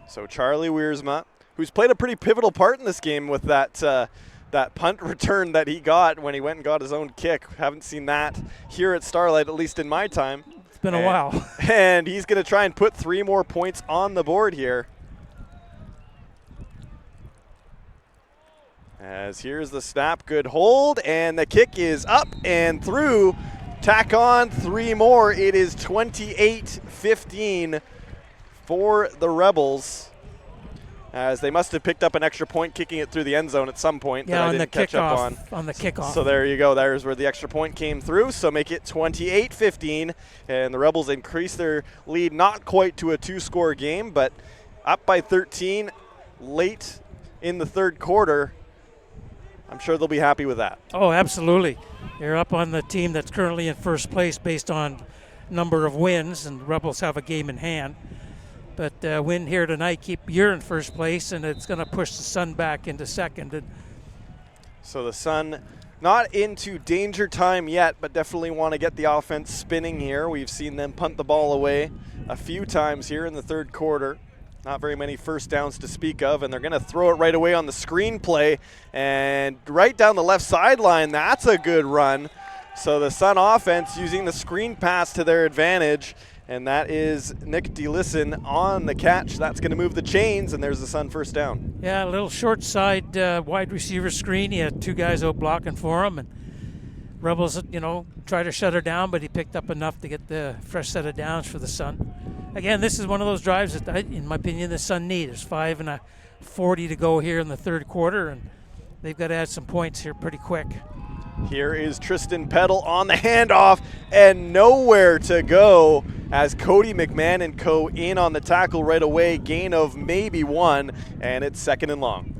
So Charlie Wiersma, who's played a pretty pivotal part in this game with that punt return that he got when he went and got his own kick. Haven't seen that here at Starlight, at least in my time. It's been a while. And he's going to try and put 3 more points on the board here. As here's the snap, good hold, and the kick is up and through. Tack on 3 more. It is 28-15 for the Rebels, as they must have picked up an extra point kicking it through the end zone at some point that I didn't catch up on. On the kickoff. So there you go. There's where the extra point came through. So make it 28-15, and the Rebels increase their lead, not quite to a 2-score game, but up by 13 late in the third quarter. I'm sure they'll be happy with that. Oh, absolutely. You're up on the team that's currently in first place based on number of wins, and the Rebels have a game in hand. But win here tonight, you're in first place, and it's going to push the Sun back into second. So the Sun not into danger time yet, but definitely want to get the offense spinning here. We've seen them punt the ball away a few times here in the third quarter. Not very many first downs to speak of, and they're going to throw it right away on the screen play and right down the left sideline. That's a good run. So the Sun offense using the screen pass to their advantage, and that is Nick DeLisson on the catch. That's going to move the chains, and there's the Sun first down. Yeah, a little short side wide receiver screen. He had 2 guys out blocking for him, and Rebels, tried to shut her down, but he picked up enough to get the fresh set of downs for the Sun. Again, this is one of those drives that, in my opinion, the Sun need. There's 5:40 to go here in the third quarter, and they've got to add some points here pretty quick. Here is Tristan Peddle on the handoff, and nowhere to go as Cody McMahon and co. in on the tackle right away. Gain of maybe 1, and it's second and long.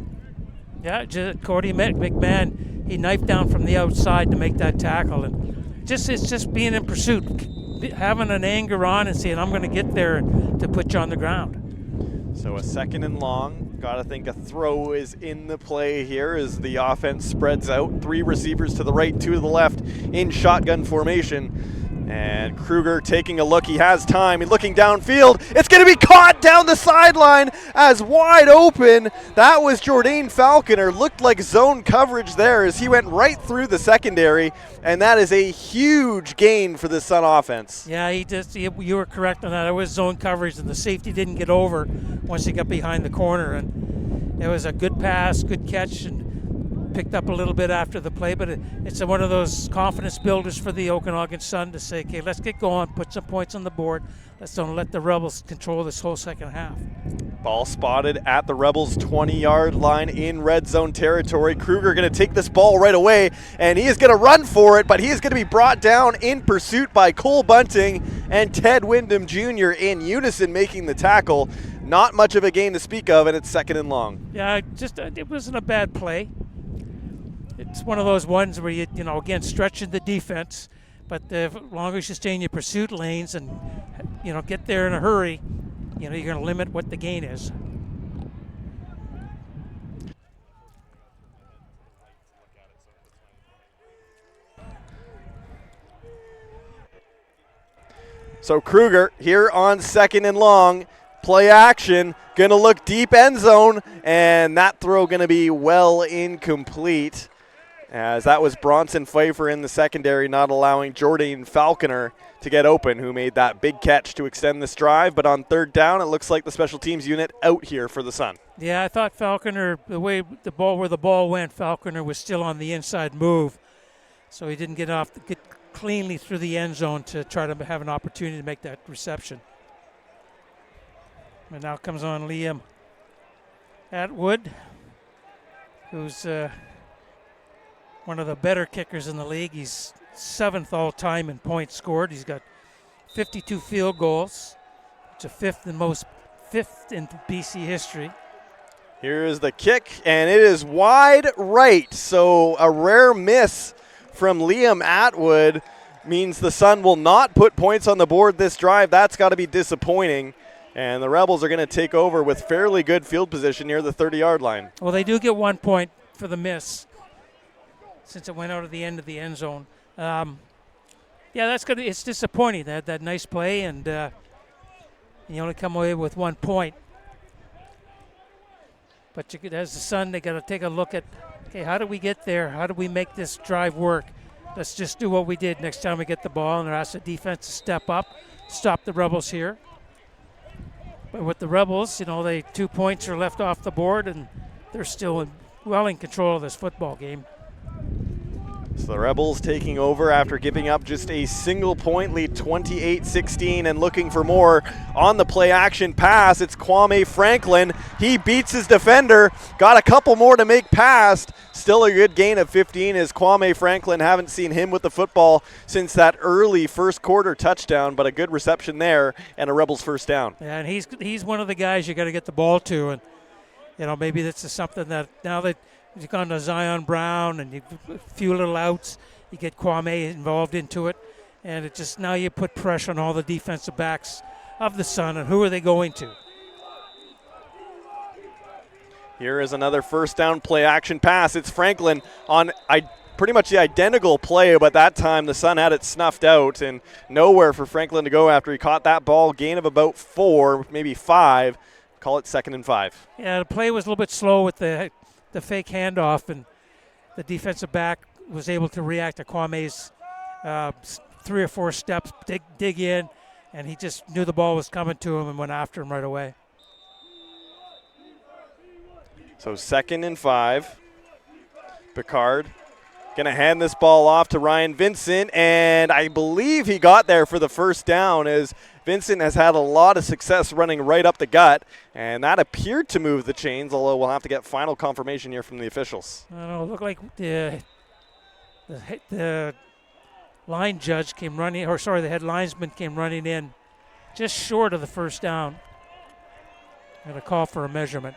Yeah, Cody McMahon, he knifed down from the outside to make that tackle, and it's just being in pursuit, having an anger on and saying, I'm going to get there to put you on the ground. So a second and long. Got to think a throw is in the play here as the offense spreads out. 3 receivers to the right, 2 to the left in shotgun formation. And Kruger taking a look. He has time. He's looking downfield. It's going to be caught down the sideline as wide open. That was Jordan Falconer. Looked like zone coverage there as he went right through the secondary. And that is a huge gain for the Sun offense. Yeah, you were correct on that. It was zone coverage, and the safety didn't get over once he got behind the corner. And it was a good pass, good catch, and picked up a little bit after the play, but it's one of those confidence builders for the Okanagan Sun to say, okay, let's get going, put some points on the board. Let's don't let the Rebels control this whole second half. Ball spotted at the Rebels' 20-yard line in red zone territory. Kruger going to take this ball right away, and he is going to run for it, but he is going to be brought down in pursuit by Cole Bunting and Ted Wyndham Jr. in unison making the tackle. not much of a gain to speak of, and it's 2nd and long. Yeah, it wasn't a bad play. It's one of those ones where you know, again, stretching the defense, but as long as you stay in your pursuit lanes and, you know, get there in a hurry, you know, you're going to limit what the gain is. So Kruger here on 2nd and long, play action, gonna look deep end zone, and that throw gonna be well incomplete, as that was Bronson Pfeiffer in the secondary, not allowing Jordan Falconer to get open, who made that big catch to extend this drive. But on 3rd down, it looks like the special teams unit out here for the Sun. Yeah, I thought Falconer, the way the ball went, Falconer was still on the inside move, so he didn't get cleanly through the end zone to try to have an opportunity to make that reception. And now comes on Liam Atwood, who's one of the better kickers in the league. He's 7th all time in points scored. He's got 52 field goals. It's a 5th in BC history. Here is the kick, and it is wide right. So a rare miss from Liam Atwood means the Sun will not put points on the board this drive. That's got to be disappointing. And the Rebels are going to take over with fairly good field position near the 30-yard line. Well, they do get 1 point for the miss since it went out of the end of the end zone. Yeah, that's good. It's disappointing. They had that nice play, and you only come away with 1 point. But as the Sun, they got to take a look at, okay, how do we get there? How do we make this drive work? Let's just do what we did next time we get the ball, and ask the defense to step up, stop the Rebels here. But with the Rebels, you know, 2 points are left off the board, and they're still well in control of this football game. So the Rebels taking over after giving up just a single point lead, 28-16, and looking for more on the play action pass. It's Kwame Franklin. He beats his defender, got a couple more to make past. Still a good gain of 15 as Kwame Franklin. Haven't seen him with the football since that early first quarter touchdown, but a good reception there and a Rebels first down. Yeah, and he's one of the guys you got to get the ball to, and you know, maybe this is something that now that you've gone to Zion Brown and a few little outs, you get Kwame involved into it, and it just now you put pressure on all the defensive backs of the Sun, and who are they going to? Here is another first down play action pass. It's Franklin on pretty much the identical play, but that time the Sun had it snuffed out and nowhere for Franklin to go after he caught that ball. Gain of about 4, maybe 5. Call it 2nd and 5. Yeah, the play was a little bit slow with the fake handoff, and the defensive back was able to react to Kwame's 3 or 4 steps, dig in, and he just knew the ball was coming to him and went after him right away. So 2nd and 5. Picard going to hand this ball off to Ryan Vincent, and I believe he got there for the first down as Vincent has had a lot of success running right up the gut, and that appeared to move the chains, although we'll have to get final confirmation here from the officials. I don't know, it looked like the line judge came running, or sorry, the head linesman came running in just short of the first down. Got a call for a measurement.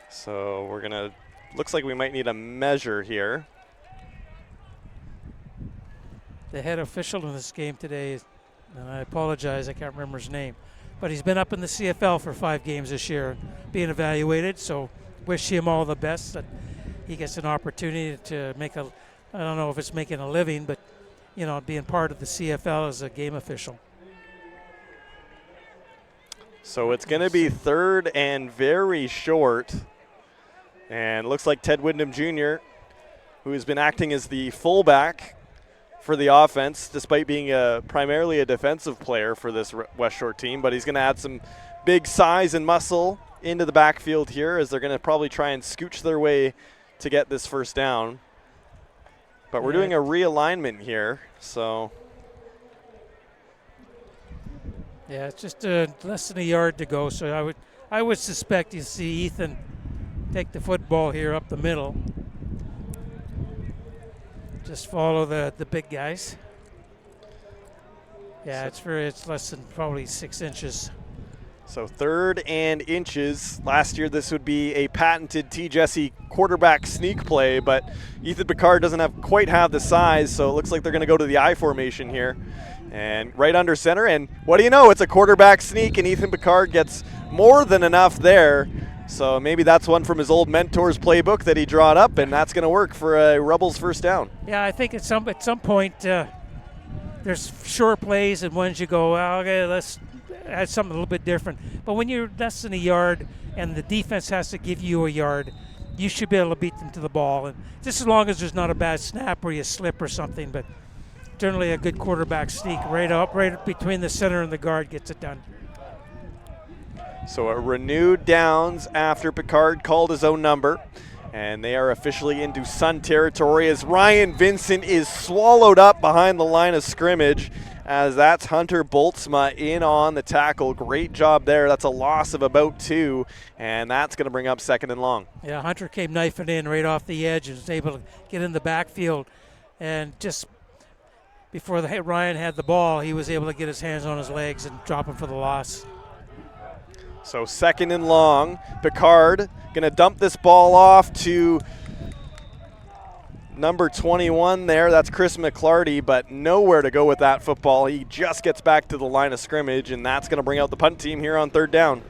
So we're going to, looks like we might need a measure here. The head official in this game today, and I apologize, I can't remember his name, but he's been up in the CFL for 5 games this year being evaluated, so wish him all the best that he gets an opportunity to make I don't know if it's making a living, but, you know, being part of the CFL as a game official. So it's going to be 3rd and very short. And looks like Ted Wyndham Jr., who has been acting as the fullback for the offense, despite being primarily a defensive player for this West Shore team. But he's going to add some big size and muscle into the backfield here, as they're going to probably try and scooch their way to get this first down. But we're doing a realignment here, so. Yeah, it's just less than a yard to go, so I would suspect you see Ethan take the football here up the middle. Just follow the big guys. Yeah, it's less than probably 6 inches. So 3rd and inches. Last year this would be a patented T. Jesse quarterback sneak play, but Ethan Picard doesn't quite have the size, so it looks like they're going to go to the I formation here. And right under center, and what do you know, it's a quarterback sneak, and Ethan Picard gets more than enough there. So maybe that's one from his old mentor's playbook that he drawed up, and that's going to work for a Rebels first down. Yeah, I think at some point there's sure plays and ones you go, well, okay, let's add something a little bit different. But when you're less than a yard and the defense has to give you a yard, you should be able to beat them to the ball. And just as long as there's not a bad snap or you slip or something, but generally a good quarterback sneak right between the center and the guard gets it done. So a renewed downs after Picard called his own number. And they are officially into Sun territory as Ryan Vincent is swallowed up behind the line of scrimmage, as that's Hunter Boltzma in on the tackle. Great job there. That's a loss of about 2, and that's going to bring up 2nd and long. Yeah, Hunter came knifing in right off the edge and was able to get in the backfield. And just before Ryan had the ball, he was able to get his hands on his legs and drop him for the loss. So 2nd and long. Picard going to dump this ball off to number 21 there. That's Chris McClarty, but nowhere to go with that football. He just gets back to the line of scrimmage, and that's going to bring out the punt team here on 3rd down.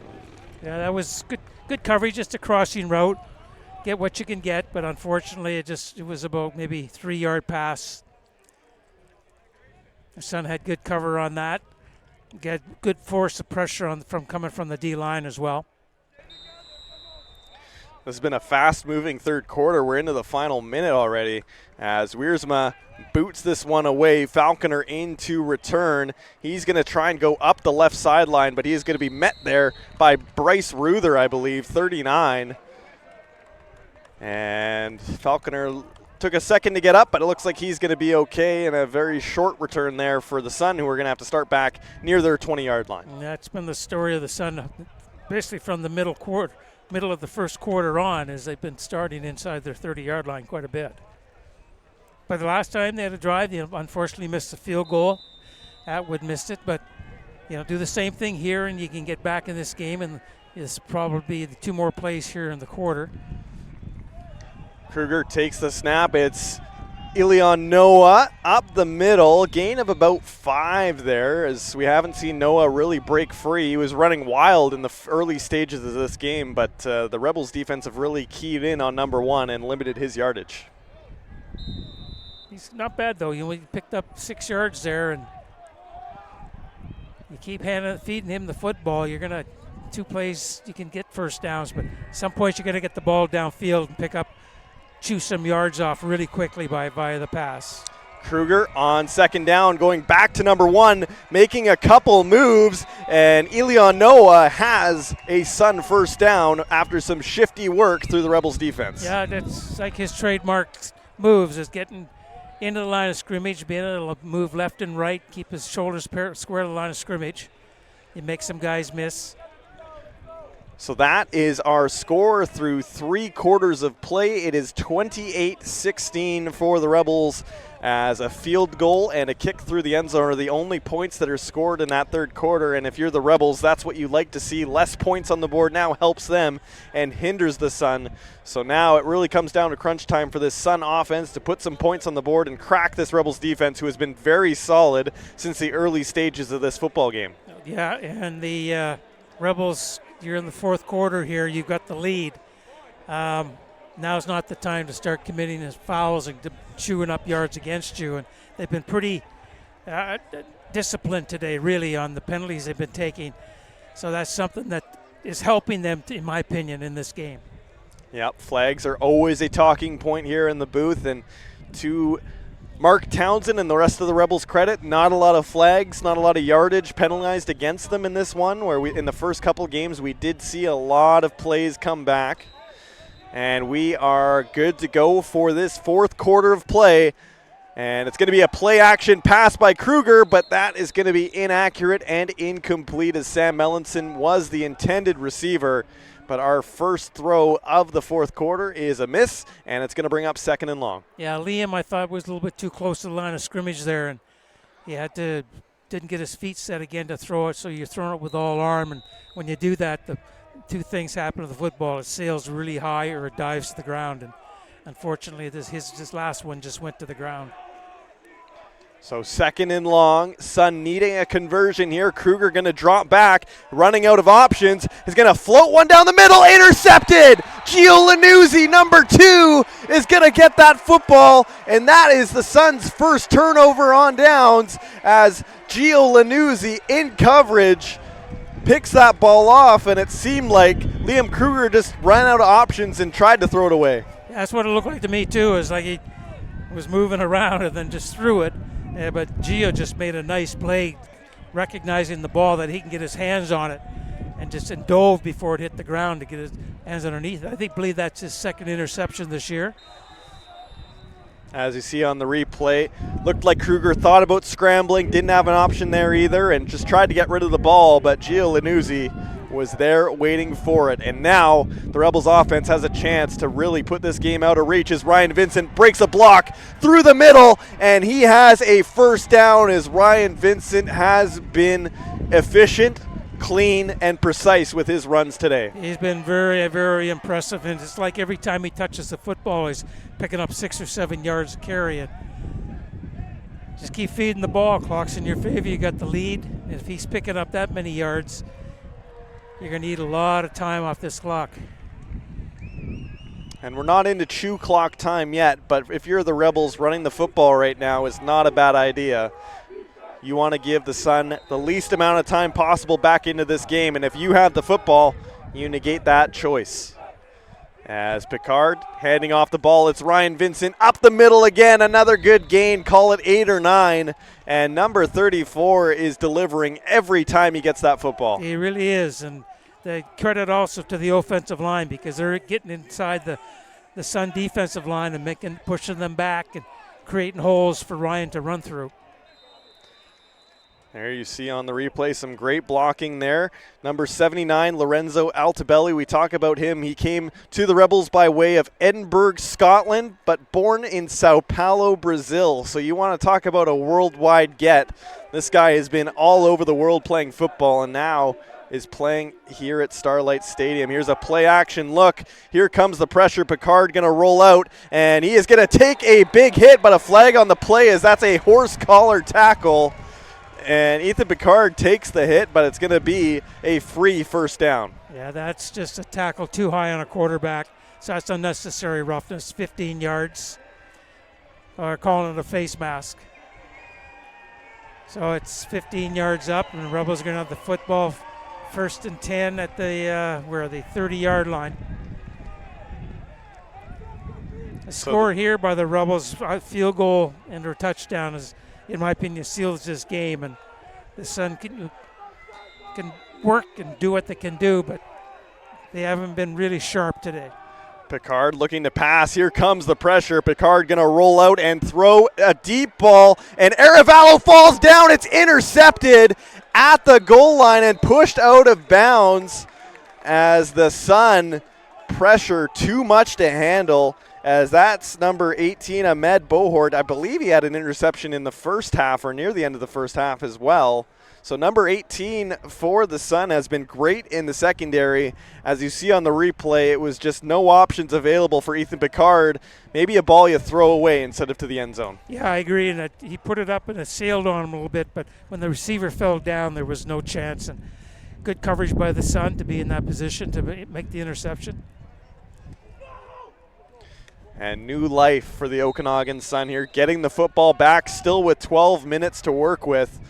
Yeah, that was good coverage, just a crossing route. Get what you can get, but unfortunately it was about maybe 3-yard pass. The Sun had good cover on that. Get good force of pressure coming from the D-line as well. This has been a fast-moving 3rd quarter. We're into the final minute already as Wiersma boots this one away. Falconer into return. He's going to try and go up the left sideline, but he is going to be met there by Bryce Ruther, I believe, 39. And Falconer took a second to get up, but it looks like he's going to be okay, and a very short return there for the Sun, who are going to have to start back near their 20-yard line. And that's been the story of the Sun, basically from the middle of the first quarter on, as they've been starting inside their 30-yard line quite a bit. But the last time they had a drive, they unfortunately missed the field goal. Atwood missed it, but do the same thing here, and you can get back in this game, and it's probably the 2 more plays here in the quarter. Kruger takes the snap. It's Ilion Noah up the middle. Gain of about 5 there, as we haven't seen Noah really break free. He was running wild in the early stages of this game, but the Rebels defense have really keyed in on number 1 and limited his yardage. He's not bad, though. He picked up 6 yards there, and you keep feeding him the football, you're going to 2 plays, you can get first downs, but at some point you're going to get the ball downfield and chew some yards off really quickly via the pass. Kruger on 2nd down, going back to number 1, making a couple moves, and Ilion Noah has a Sun first down after some shifty work through the Rebels defense. Yeah, that's like his trademark moves, is getting into the line of scrimmage, being able to move left and right, keep his shoulders square to the line of scrimmage. He makes some guys miss. So that is our score through 3 quarters of play. It is 28-16 for the Rebels, as a field goal and a kick through the end zone are the only points that are scored in that 3rd quarter. And if you're the Rebels, that's what you like to see. Less points on the board now helps them and hinders the Sun. So now it really comes down to crunch time for this Sun offense to put some points on the board and crack this Rebels defense, who has been very solid since the early stages of this football game. Yeah, and the Rebels, you're in the 4th quarter here. You've got the lead. Now's not the time to start committing fouls and chewing up yards against you. And they've been pretty disciplined today, really, on the penalties they've been taking. So that's something that is helping them, in my opinion, in this game. Yep, flags are always a talking point here in the booth. And to Mark Townsend and the rest of the Rebels' credit, not a lot of flags, not a lot of yardage penalized against them in this one, where in the first couple games we did see a lot of plays come back. And we are good to go for this 4th quarter of play. And it's going to be a play action pass by Kruger, but that is going to be inaccurate and incomplete, as Sam Mellinson was the intended receiver. But our first throw of the 4th quarter is a miss, and it's going to bring up 2nd and long. Yeah, Liam, I thought, was a little bit too close to the line of scrimmage there, and he had to didn't get his feet set again to throw it, so you're throwing it with all arm. And when you do that, the two things happen to the football. It sails really high or it dives to the ground. And unfortunately, this last one just went to the ground. So 2nd and long, Sun needing a conversion here. Kruger going to drop back, running out of options. Is going to float one down the middle, intercepted! Gio Lanuzzi, number 2, is going to get that football, and that is the Suns' first turnover on downs as Gio Lanuzzi in coverage picks that ball off, and it seemed like Liam Kruger just ran out of options and tried to throw it away. Yeah, that's what it looked like to me too. Is like he was moving around and then just threw it. But Gio just made a nice play, recognizing the ball that he can get his hands on it, and just dove before it hit the ground to get his hands underneath it. Believe that's his 2nd interception this year. As you see on the replay, looked like Kruger thought about scrambling, didn't have an option there either, and just tried to get rid of the ball, but Gio Lanuzzi was there waiting for it. And now the Rebels offense has a chance to really put this game out of reach as Ryan Vincent breaks a block through the middle, and he has a first down as Ryan Vincent has been efficient, clean, and precise with his runs today. He's been very, very impressive, and it's like every time he touches the football, he's picking up 6 or 7 yards to carry it. Just keep feeding the ball. Clock's in your favor. You got the lead. And if he's picking up that many yards, you're going to need a lot of time off this clock. And we're not into chew clock time yet, but if you're the Rebels, running the football right now is not a bad idea. You want to give the Sun the least amount of time possible back into this game, and if you have the football, you negate that choice. As Picard handing off the ball, it's Ryan Vincent up the middle again, another good gain, call it 8 or 9, and number 34 is delivering every time he gets that football. He really is, and the credit also to the offensive line because they're getting inside the Sun defensive line and pushing them back and creating holes for Ryan to run through. There you see on the replay some great blocking there. Number 79, Lorenzo Altobelli. We talk about him. He came to the Rebels by way of Edinburgh, Scotland, but born in Sao Paulo, Brazil. So you want to talk about a worldwide get. This guy has been all over the world playing football and now is playing here at Starlight Stadium. Here's a play action look. Here comes the pressure. Picard going to roll out, and he is going to take a big hit, but a flag on the play as that's a horse collar tackle. And Ethan Picard takes the hit, but it's going to be a free first down. Yeah, that's just a tackle too high on a quarterback. So that's unnecessary roughness, 15 yards. Or calling it a face mask. So it's 15 yards up, and the Rebels are going to have the football 1st and 10 at the, 30-yard line. The score here by the Rebels, field goal and or touchdown is, in my opinion, seals this game, and the Sun can work and do what they can do, but they haven't been really sharp today. Picard looking to pass. Here comes the pressure. Picard going to roll out and throw a deep ball, and Arevalo falls down. It's intercepted at the goal line and pushed out of bounds as the Sun pressure too much to handle. As that's number 18, Ahmed Bohort. I believe he had an interception in the first half or near the end of the first half as well. So number 18 for the Sun has been great in the secondary. As you see on the replay, it was just no options available for Ethan Picard. Maybe a ball you throw away instead of to the end zone. Yeah, I agree. And he put it up and it sailed on him a little bit, but when the receiver fell down, there was no chance. And good coverage by the Sun to be in that position to make the interception. And new life for the Okanagan Sun here, getting the football back, still with 12 minutes to work with.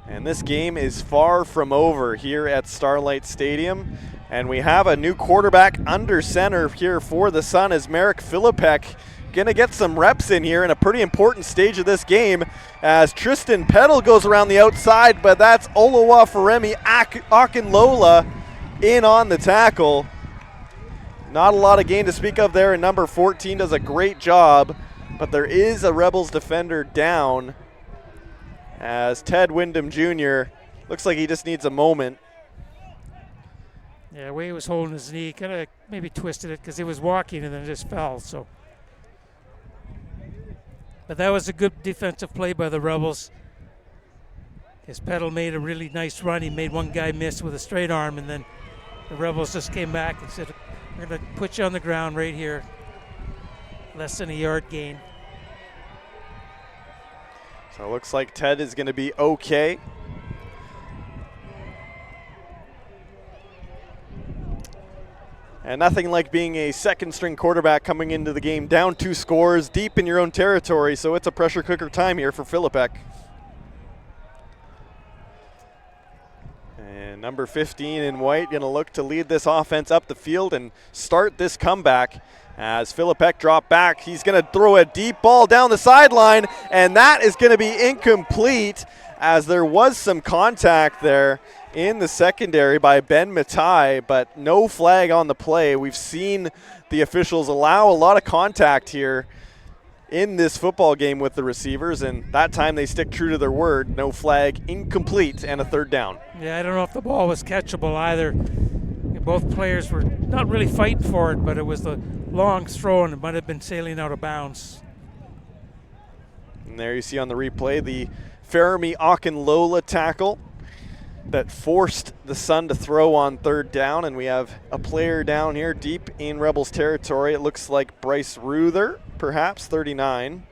And this game is far from over here at Starlight Stadium. And we have a new quarterback under center here for the Sun as Marek Filipek going to get some reps in here in a pretty important stage of this game as Tristan Peddle goes around the outside, but that's Oluwaferemi Akinlola in on the tackle. Not a lot of gain to speak of there, and number 14 does a great job, but there is a Rebels defender down as Ted Wyndham Jr. looks like he just needs a moment. Yeah, the way he was holding his knee, kind of maybe twisted it because he was walking and then it just fell. So, but that was a good defensive play by the Rebels. His pedal made a really nice run. He made one guy miss with a straight arm, and then the Rebels just came back and said, we're going to put you on the ground right here. Less than a yard gain. So it looks like Ted is going to be okay. And nothing like being a second-string quarterback coming into the game down 2 scores, deep in your own territory, so it's a pressure cooker time here for Philippek. And number 15 in white going to look to lead this offense up the field and start this comeback. As Philippek drop back, he's going to throw a deep ball down the sideline, and that is going to be incomplete, as there was some contact there in the secondary by Ben Matai, but no flag on the play. We've seen the officials allow a lot of contact here in this football game with the receivers, and that time they stick true to their word. No flag, incomplete, and a 3rd down. Yeah, I don't know if the ball was catchable either. Both players were not really fighting for it, but it was the long throw, and it might have been sailing out of bounds. And there you see on the replay the Fermi Akinlola tackle that forced the Sun to throw on 3rd down, and we have a player down here deep in Rebels territory. It looks like Bryce Ruther, perhaps, 39.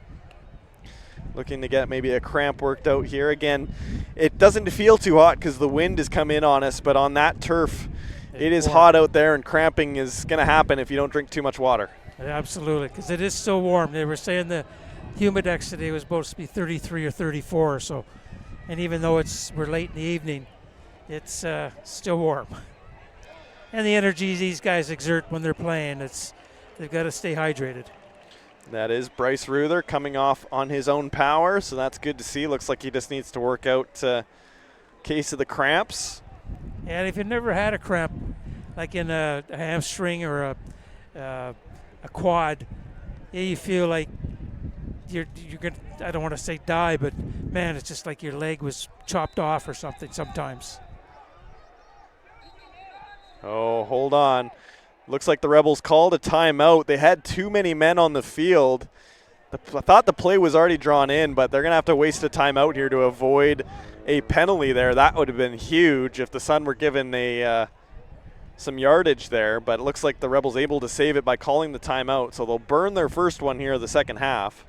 Looking to get maybe a cramp worked out here. Again, it doesn't feel too hot because the wind has come in on us, but on that turf, it is hot out there, and cramping is going to happen if you don't drink too much water. Absolutely, because it is so warm. They were saying the humidex today was supposed to be 33 or 34, so, and even though we're late in the evening, it's still warm. And the energy these guys exert when they're playing, they've got to stay hydrated. That is Bryce Ruther coming off on his own power, so that's good to see. Looks like he just needs to work out case of the cramps. And if you've never had a cramp, like in a hamstring or a quad, you feel like you're gonna, I don't want to say die, but man, it's just like your leg was chopped off or something sometimes. Oh, hold on. Looks like the Rebels called a timeout. They had too many men on the field. I thought the play was already drawn in, but they're going to have to waste a timeout here to avoid a penalty there. That would have been huge if the Sun were given some yardage there, but it looks like the Rebels able to save it by calling the timeout. So they'll burn their first one here in the second half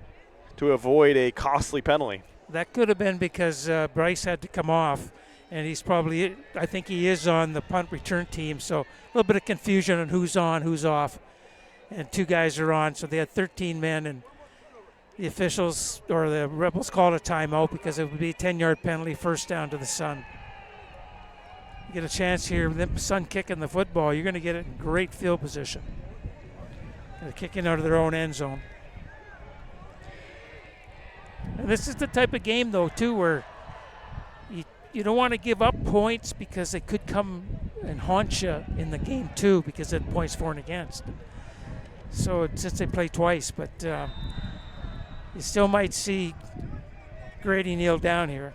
to avoid a costly penalty. That could have been because Bryce had to come off, and I think he is on the punt return team, so a little bit of confusion on who's on, who's off, and 2 guys are on, so they had 13 men, and the officials or the Rebels called a timeout because it would be a 10-yard penalty, 1st down to the Sun. You get a chance here, the Sun kicking the football, you're going to get it in great field position. They're kicking out of their own end zone. And this is the type of game, though, too, where you don't want to give up points because they could come and haunt you in the game, too, because it points for and against. So since they play twice, but you still might see Grady kneel down here.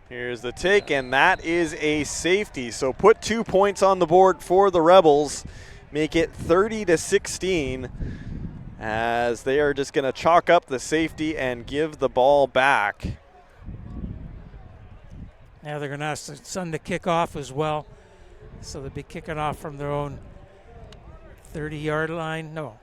Here's the take, and that is a safety. So put 2 points on the board for the Rebels, make it 30-16, as they are just going to chalk up the safety and give the ball back. Now they're going to ask the Sun to kick off as well. So they'll be kicking off from their own 30-yard line. No,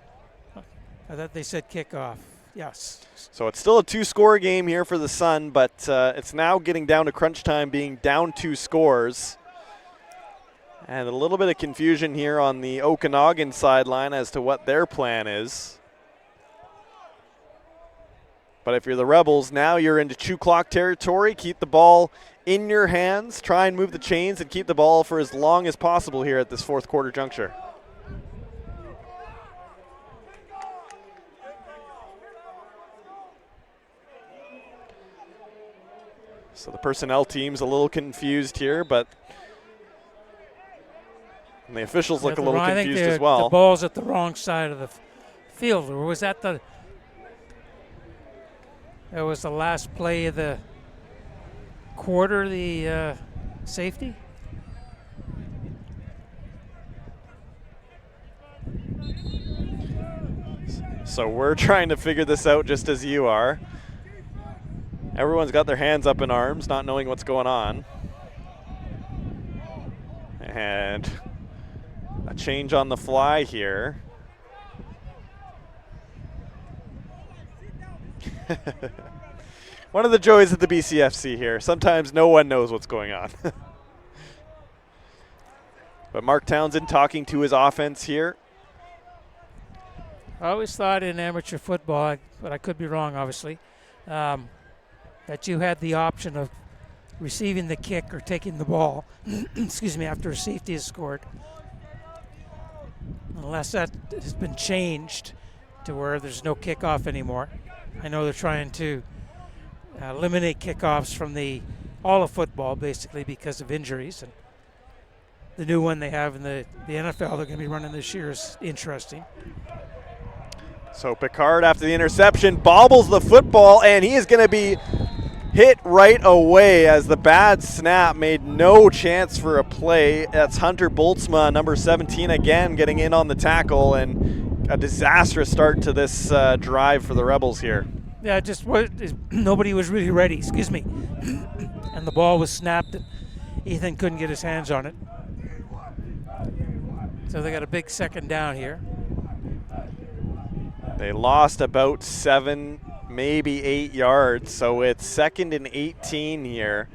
I thought they said kickoff. Yes. So it's still a 2-score game here for the Sun, but it's now getting down to crunch time, being down 2 scores. And a little bit of confusion here on the Okanagan sideline as to what their plan is. But if you're the Rebels, now you're into chew clock territory. Keep the ball in your hands. Try and move the chains and keep the ball for as long as possible here at this 4th quarter juncture. So the personnel team's a little confused here, but and the officials look a little confused as well. The ball's at the wrong side of the field. Or was that that was the last play of the quarter, the safety? So we're trying to figure this out just as you are. Everyone's got their hands up in arms, not knowing what's going on. And a change on the fly here. One of the joys of the BCFC here. Sometimes no one knows what's going on. But Mark Townsend talking to his offense here. I always thought in amateur football, but I could be wrong, obviously, that you had the option of receiving the kick or taking the ball, excuse me, after a safety is scored. Unless that has been changed to where there's no kickoff anymore. I know they're trying to eliminate kickoffs from all of football, basically, because of injuries. And the new one they have in the NFL they're going to be running this year is interesting. So Picard, after the interception, bobbles the football, and he is going to be hit right away as the bad snap made no chance for a play. That's Hunter Boltzma, number 17, again getting in on the tackle, and a disastrous start to this drive for the Rebels here. Yeah, nobody was really ready, excuse me. And the ball was snapped, and Ethan couldn't get his hands on it. So they got a big second down here. They lost about 7, maybe 8 yards, so it's 2nd and 18 here.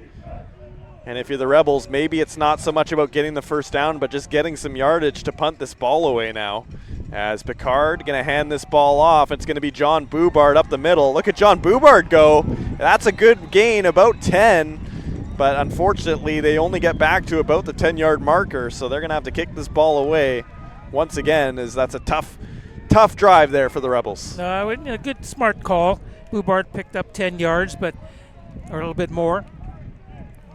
And if you're the Rebels, maybe it's not so much about getting the first down, but just getting some yardage to punt this ball away now. As Picard going to hand this ball off, it's going to be John Boubard up the middle. Look at John Boubard go. That's a good gain, about 10. But unfortunately, they only get back to about the 10-yard marker, so they're going to have to kick this ball away once again, as that's a tough drive there for the Rebels. A good, smart call. Boubard picked up 10 yards, or a little bit more.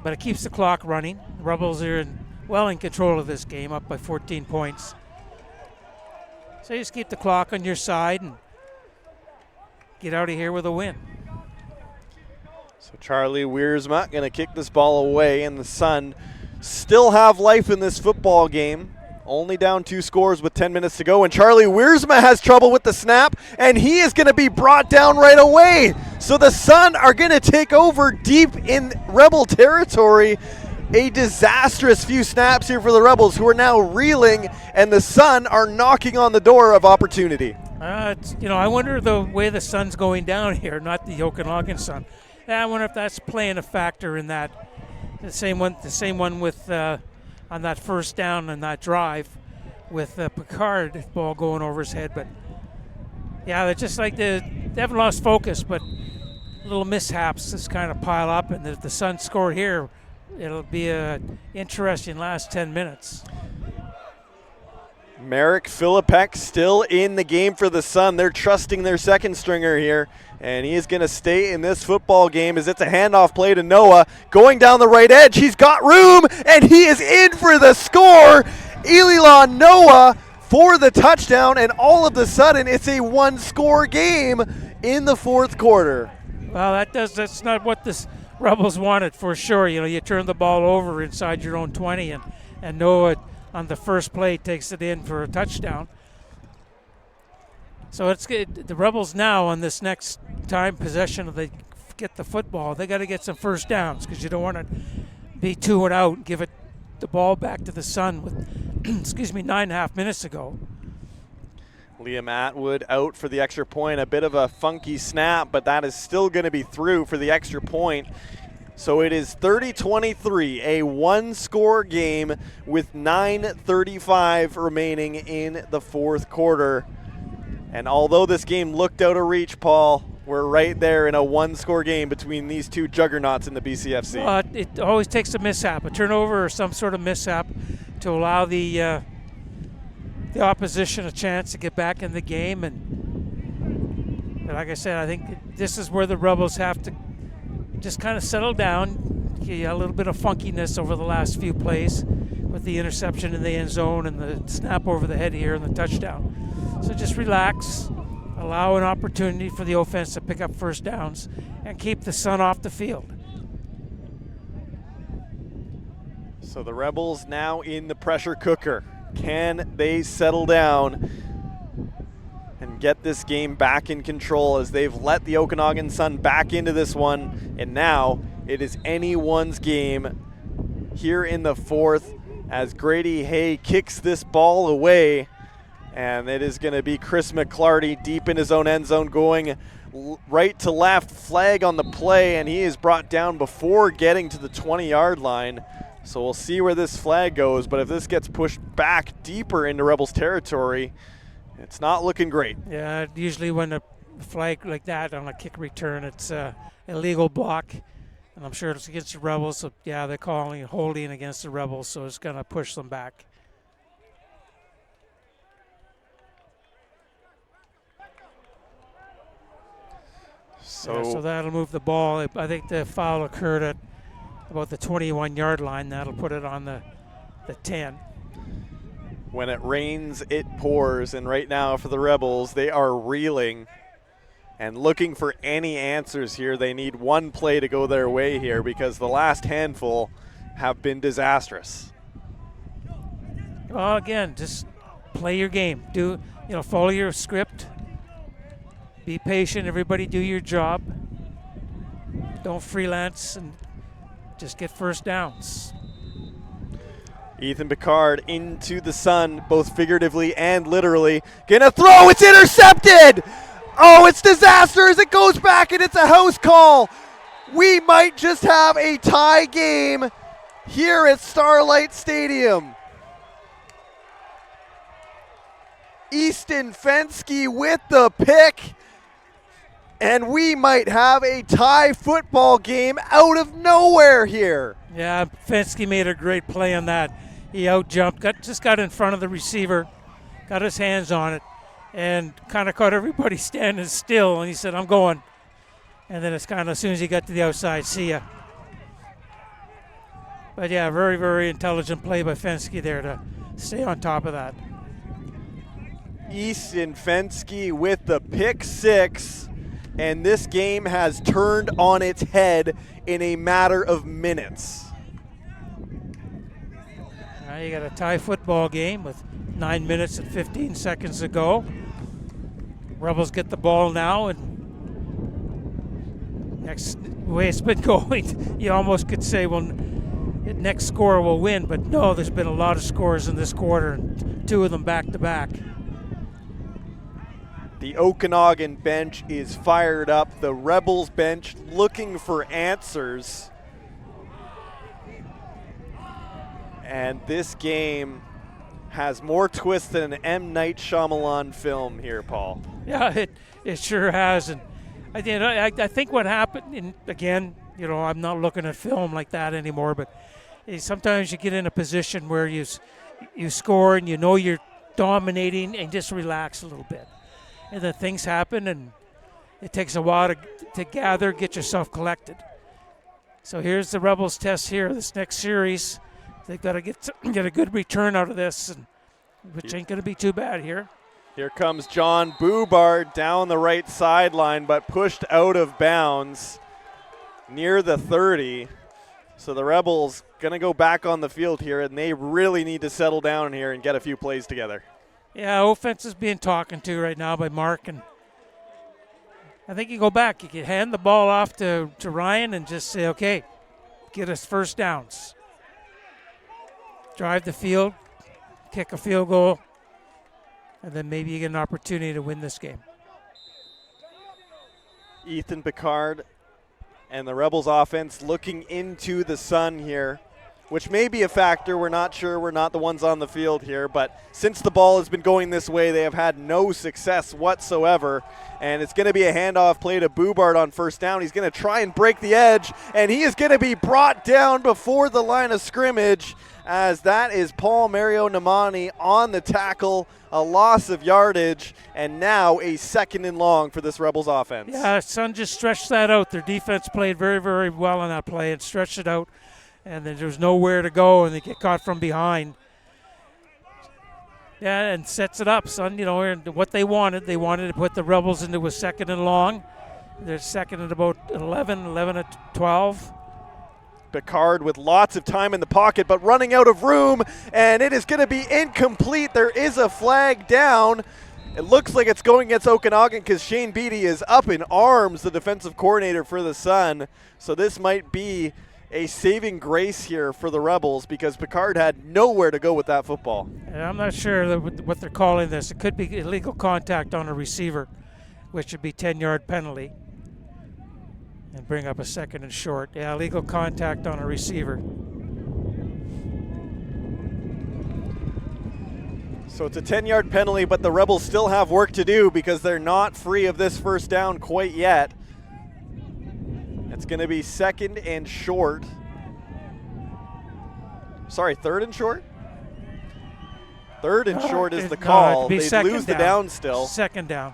But it keeps the clock running. The Rebels are in control of this game, up by 14 points. So you just keep the clock on your side and get out of here with a win. So Charlie Wiersma going to kick this ball away, and the Sun still have life in this football game. Only down 2 scores with 10 minutes to go, and Charlie Wiersma has trouble with the snap, and he is going to be brought down right away. So the Sun are going to take over deep in Rebel territory. A disastrous few snaps here for the Rebels, who are now reeling, and the Sun are knocking on the door of opportunity. I wonder the way the Sun's going down here, not the Okanagan Sun. I wonder if that's playing a factor in that. The same one with on that first down and that drive with Picard ball going over his head. But yeah, they're just like they haven't lost focus, but little mishaps just kind of pile up, and if the Sun score here, it'll be an interesting last 10 minutes. Merrick Philippek still in the game for the Sun. They're trusting their second stringer here, and he is going to stay in this football game as it's a handoff play to Noah. Going down the right edge, he's got room, and he is in for the score. Elilon Noah for the touchdown, and all of a sudden it's a 1-score game in the fourth quarter. Well, that's not what the Rebels wanted for sure. You turn the ball over inside your own 20, and Noah on the first play takes it in for a touchdown. So it's good. The Rebels now on this next time possession, they get the football, they got to get some first downs, because you don't want to be 2 and out and give the ball back to the Sun with 9.5 minutes ago. Liam Atwood out for the extra point. A bit of a funky snap, but that is still going to be through for the extra point. So it is 30-23, a 1-score game with 9:35 remaining in the fourth quarter. And although this game looked out of reach, Paul, we're right there in a 1-score game between these two juggernauts in the BCFC. It always takes a mishap, a turnover or some sort of mishap, to allow the opposition a chance to get back in the game. And like I said, I think this is where the Rebels have to just kind of settle down. A little bit of funkiness over the last few plays with the interception in the end zone and the snap over the head here and the touchdown. So just relax, allow an opportunity for the offense to pick up first downs, and keep the Sun off the field. So the Rebels now in the pressure cooker. Can they settle down and get this game back in control as they've let the Okanagan Sun back into this one, and now it is anyone's game here in the fourth as Grady Hay kicks this ball away, and it is going to be Chris McClarty deep in his own end zone going right to left, flag on the play, and he is brought down before getting to the 20-yard line. So we'll see where this flag goes, but if this gets pushed back deeper into Rebels territory, it's not looking great. Yeah, usually when a flag like that on a kick return, it's a illegal block, and I'm sure it's against the Rebels. So yeah, they're calling holding against the Rebels, so it's going to push them back. So that'll move the ball. I think the foul occurred at about the 21-yard line. That'll put it on the 10. When it rains, it pours, and right now for the Rebels, they are reeling and looking for any answers here. They need one play to go their way here because the last handful have been disastrous. Well, again, just play your game. Follow your script. Be patient. Everybody do your job. Don't freelance and just get first downs. Ethan Picard into the sun, both figuratively and literally. Gonna throw, it's intercepted! Oh, it's disaster as it goes back and it's a house call. We might just have a tie game here at Starlight Stadium. Easton Fensky with the pick. And we might have a tie football game out of nowhere here. Yeah, Fensky made a great play on that. He out-jumped, got in front of the receiver, got his hands on it, and kind of caught everybody standing still, and he said, I'm going. And then it's kind of as soon as he got to the outside, see ya. But yeah, very, very intelligent play by Fensky there to stay on top of that. Easton Fensky with the pick six, and this game has turned on its head in a matter of minutes. Now you got a tie football game with 9 minutes and 15 seconds to go. Rebels get the ball now, and next way it's been going, you almost could say, well, next score will win, but no, there's been a lot of scores in this quarter, and two of them back to back. The Okanagan bench is fired up. The Rebels bench looking for answers. And this game has more twists than an M. Night Shyamalan film here, Paul. Yeah, it sure has. And I think what happened, and again, I'm not looking at film like that anymore, but sometimes you get in a position where you score and you're dominating and just relax a little bit. And then things happen, and it takes a while to gather, get yourself collected. So here's the Rebels test here, this next series. They've got to get a good return out of this, which ain't going to be too bad here. Here comes John Boubard down the right sideline, but pushed out of bounds near the 30. So the Rebels going to go back on the field here, and they really need to settle down here and get a few plays together. Yeah, offense is being talked to right now by Mark, and I think you go back. You can hand the ball off to Ryan and just say, okay, get us first downs. Drive the field, kick a field goal, and then maybe you get an opportunity to win this game. Ethan Picard and the Rebels offense looking into the sun here, which may be a factor. We're not sure. We're not the ones on the field here. But since the ball has been going this way, they have had no success whatsoever. And it's going to be a handoff play to Boubard on first down. He's going to try and break the edge, and he is going to be brought down before the line of scrimmage, as that is Paul Mario Namani on the tackle, a loss of yardage, and now a 2nd and long for this Rebels offense. Yeah, Sun just stretched that out. Their defense played very, very well on that play and stretched it out. And then there's nowhere to go, and they get caught from behind. Yeah, and sets it up, Sun. What they wanted to put the Rebels into a 2nd and long. They're second at about 11 at 12. Picard with lots of time in the pocket, but running out of room, and it is going to be incomplete. There is a flag down. It looks like it's going against Okanagan because Shane Beatty is up in arms, the defensive coordinator for the Sun. So this might be a saving grace here for the Rebels because Picard had nowhere to go with that football. And I'm not sure what they're calling this. It could be illegal contact on a receiver, which would be 10-yard penalty. And bring up a 2nd and short. Yeah, illegal contact on a receiver. So it's a 10-yard penalty, but the Rebels still have work to do because they're not free of this first down quite yet. It's going to be 2nd and short. Sorry, 3rd and short? 3rd and short is the call. They lose the down still. 2nd down.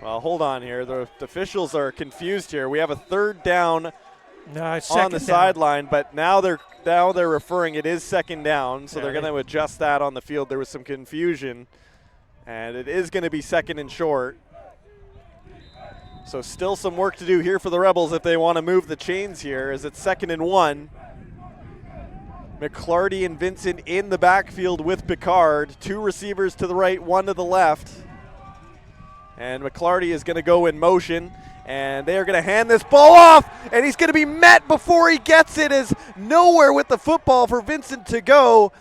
Well, hold on here. The officials are confused here. We have a 3rd down on the sideline, but now they're referring it is 2nd down, so they're going to adjust that on the field. There was some confusion, and it is going to be 2nd and short. So still some work to do here for the Rebels if they want to move the chains here, as it's 2nd and 1. McClarty and Vincent in the backfield with Picard. 2 receivers to the right, 1 to the left. And McClarty is going to go in motion, and they are going to hand this ball off, and he's going to be met before he gets it, as nowhere with the football for Vincent to go.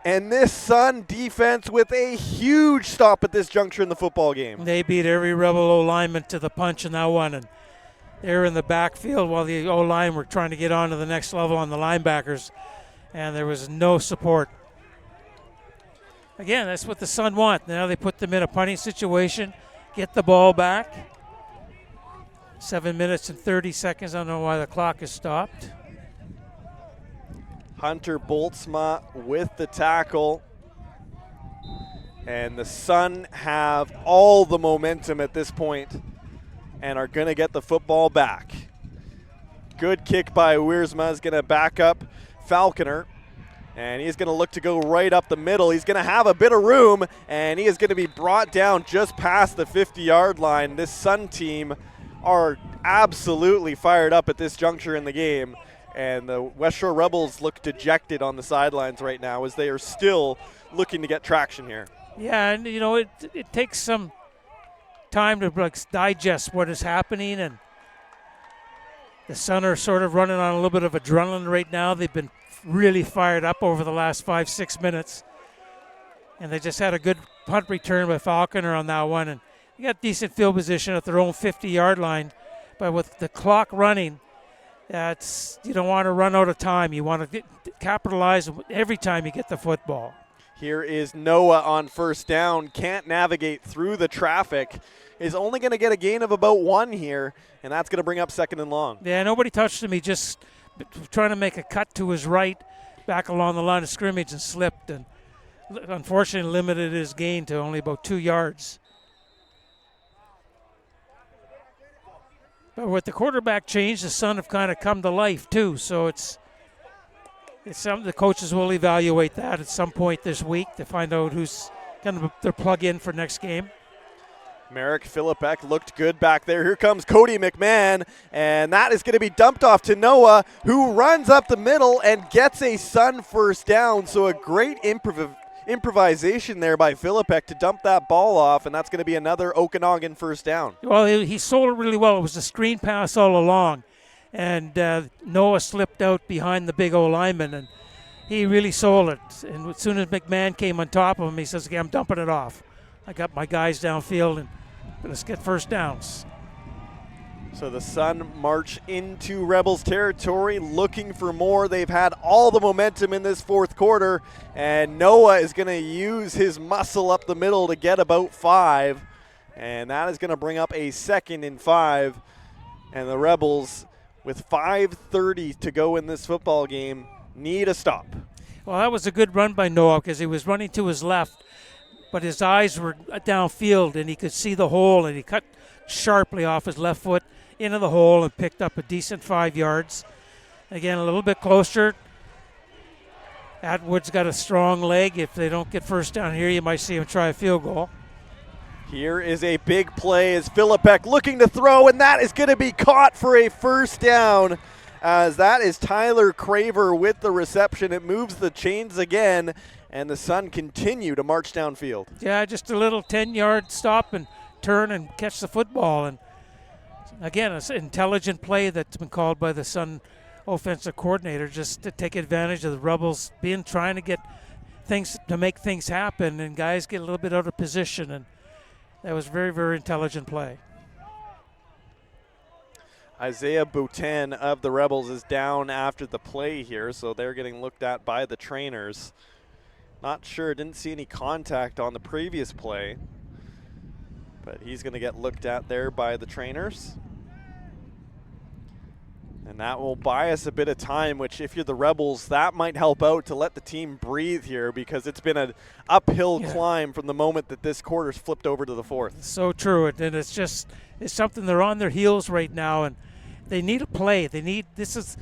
And this Sun defense with a huge stop at this juncture in the football game. They beat every Rebel O-lineman to the punch in that one, and they're in the backfield while the O-line were trying to get on to the next level on the linebackers, and there was no support. Again, that's what the Sun want. Now they put them in a punting situation, get the ball back. 7 minutes and 30 seconds. I don't know why the clock is stopped. Hunter Boltzma with the tackle. And the Sun have all the momentum at this point and are going to get the football back. Good kick by Wiersma is going to back up Falconer. And he's going to look to go right up the middle. He's going to have a bit of room, and he is going to be brought down just past the 50-yard line. This Sun team are absolutely fired up at this juncture in the game, and the West Shore Rebels look dejected on the sidelines right now as they are still looking to get traction here. Yeah, and you know, it takes some time to digest what is happening, and the Sun are sort of running on a little bit of adrenaline right now. They've been really fired up over the last 5-6 minutes, and they just had a good punt return by Falconer on that one, and they got decent field position at their own 50-yard line. But with the clock running, you don't want to run out of time. You want to capitalize every time you get the football. Here is Noah on first down. Can't navigate through the traffic. Is only going to get a gain of about 1 here, and that's going to bring up 2nd and long. Yeah, nobody touched him. He just trying to make a cut to his right back along the line of scrimmage and slipped, and unfortunately limited his gain to only about 2 yards. But with the quarterback change, the Sun have kind of come to life too, so it's something the coaches will evaluate that at some point this week to find out who's kind of their plug-in for next game. Merrick Philippek looked good back there. Here comes Cody McMahon, and that is going to be dumped off to Noah, who runs up the middle and gets a Sun first down. So a great improvisation there by Philippek to dump that ball off, and that's going to be another Okanagan first down. Well, he sold it really well. It was a screen pass all along, and Noah slipped out behind the big O-lineman, and he really sold it. And as soon as McMahon came on top of him, he says, okay, I'm dumping it off. I got my guys downfield, and let's get first downs. So the Sun march into Rebels territory looking for more. They've had all the momentum in this fourth quarter, and Noah is going to use his muscle up the middle to get about 5, and that is going to bring up a 2nd and 5. And the Rebels, with 5:30 to go in this football game, need a stop. Well, that was a good run by Noah because he was running to his left, but his eyes were downfield, and he could see the hole, and he cut sharply off his left foot into the hole and picked up a decent 5 yards. Again, a little bit closer. Atwood's got a strong leg. If they don't get first down here, you might see him try a field goal. Here is a big play as Philippek looking to throw, and that is going to be caught for a first down, as that is Tyler Craver with the reception. It moves the chains again, and the Sun continue to march downfield. Yeah, just a little 10-yard stop and turn and catch the football. And again, it's an intelligent play that's been called by the Sun offensive coordinator just to take advantage of the Rebels trying to get things to make things happen, and guys get a little bit out of position. And that was very, very intelligent play. Isaiah Boutin of the Rebels is down after the play here, so they're getting looked at by the trainers. Not sure, didn't see any contact on the previous play, but he's going to get looked at there by the trainers. And that will buy us a bit of time, which if you're the Rebels, that might help out to let the team breathe here, because it's been an uphill climb from the moment that this quarter's flipped over to the fourth. So true, and it's something, they're on their heels right now, and they need a play. This is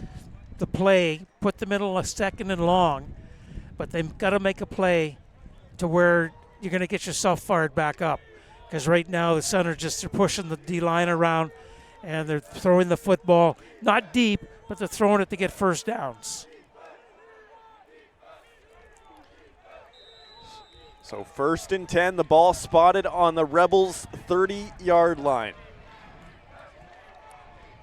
the play, put them in a second and long, but they've got to make a play to where you're going to get yourself fired back up, because right now the Sun they're pushing the D-line around, and they're throwing the football, not deep, but they're throwing it to get first downs. So 1st and 10, the ball spotted on the Rebels' 30-yard line.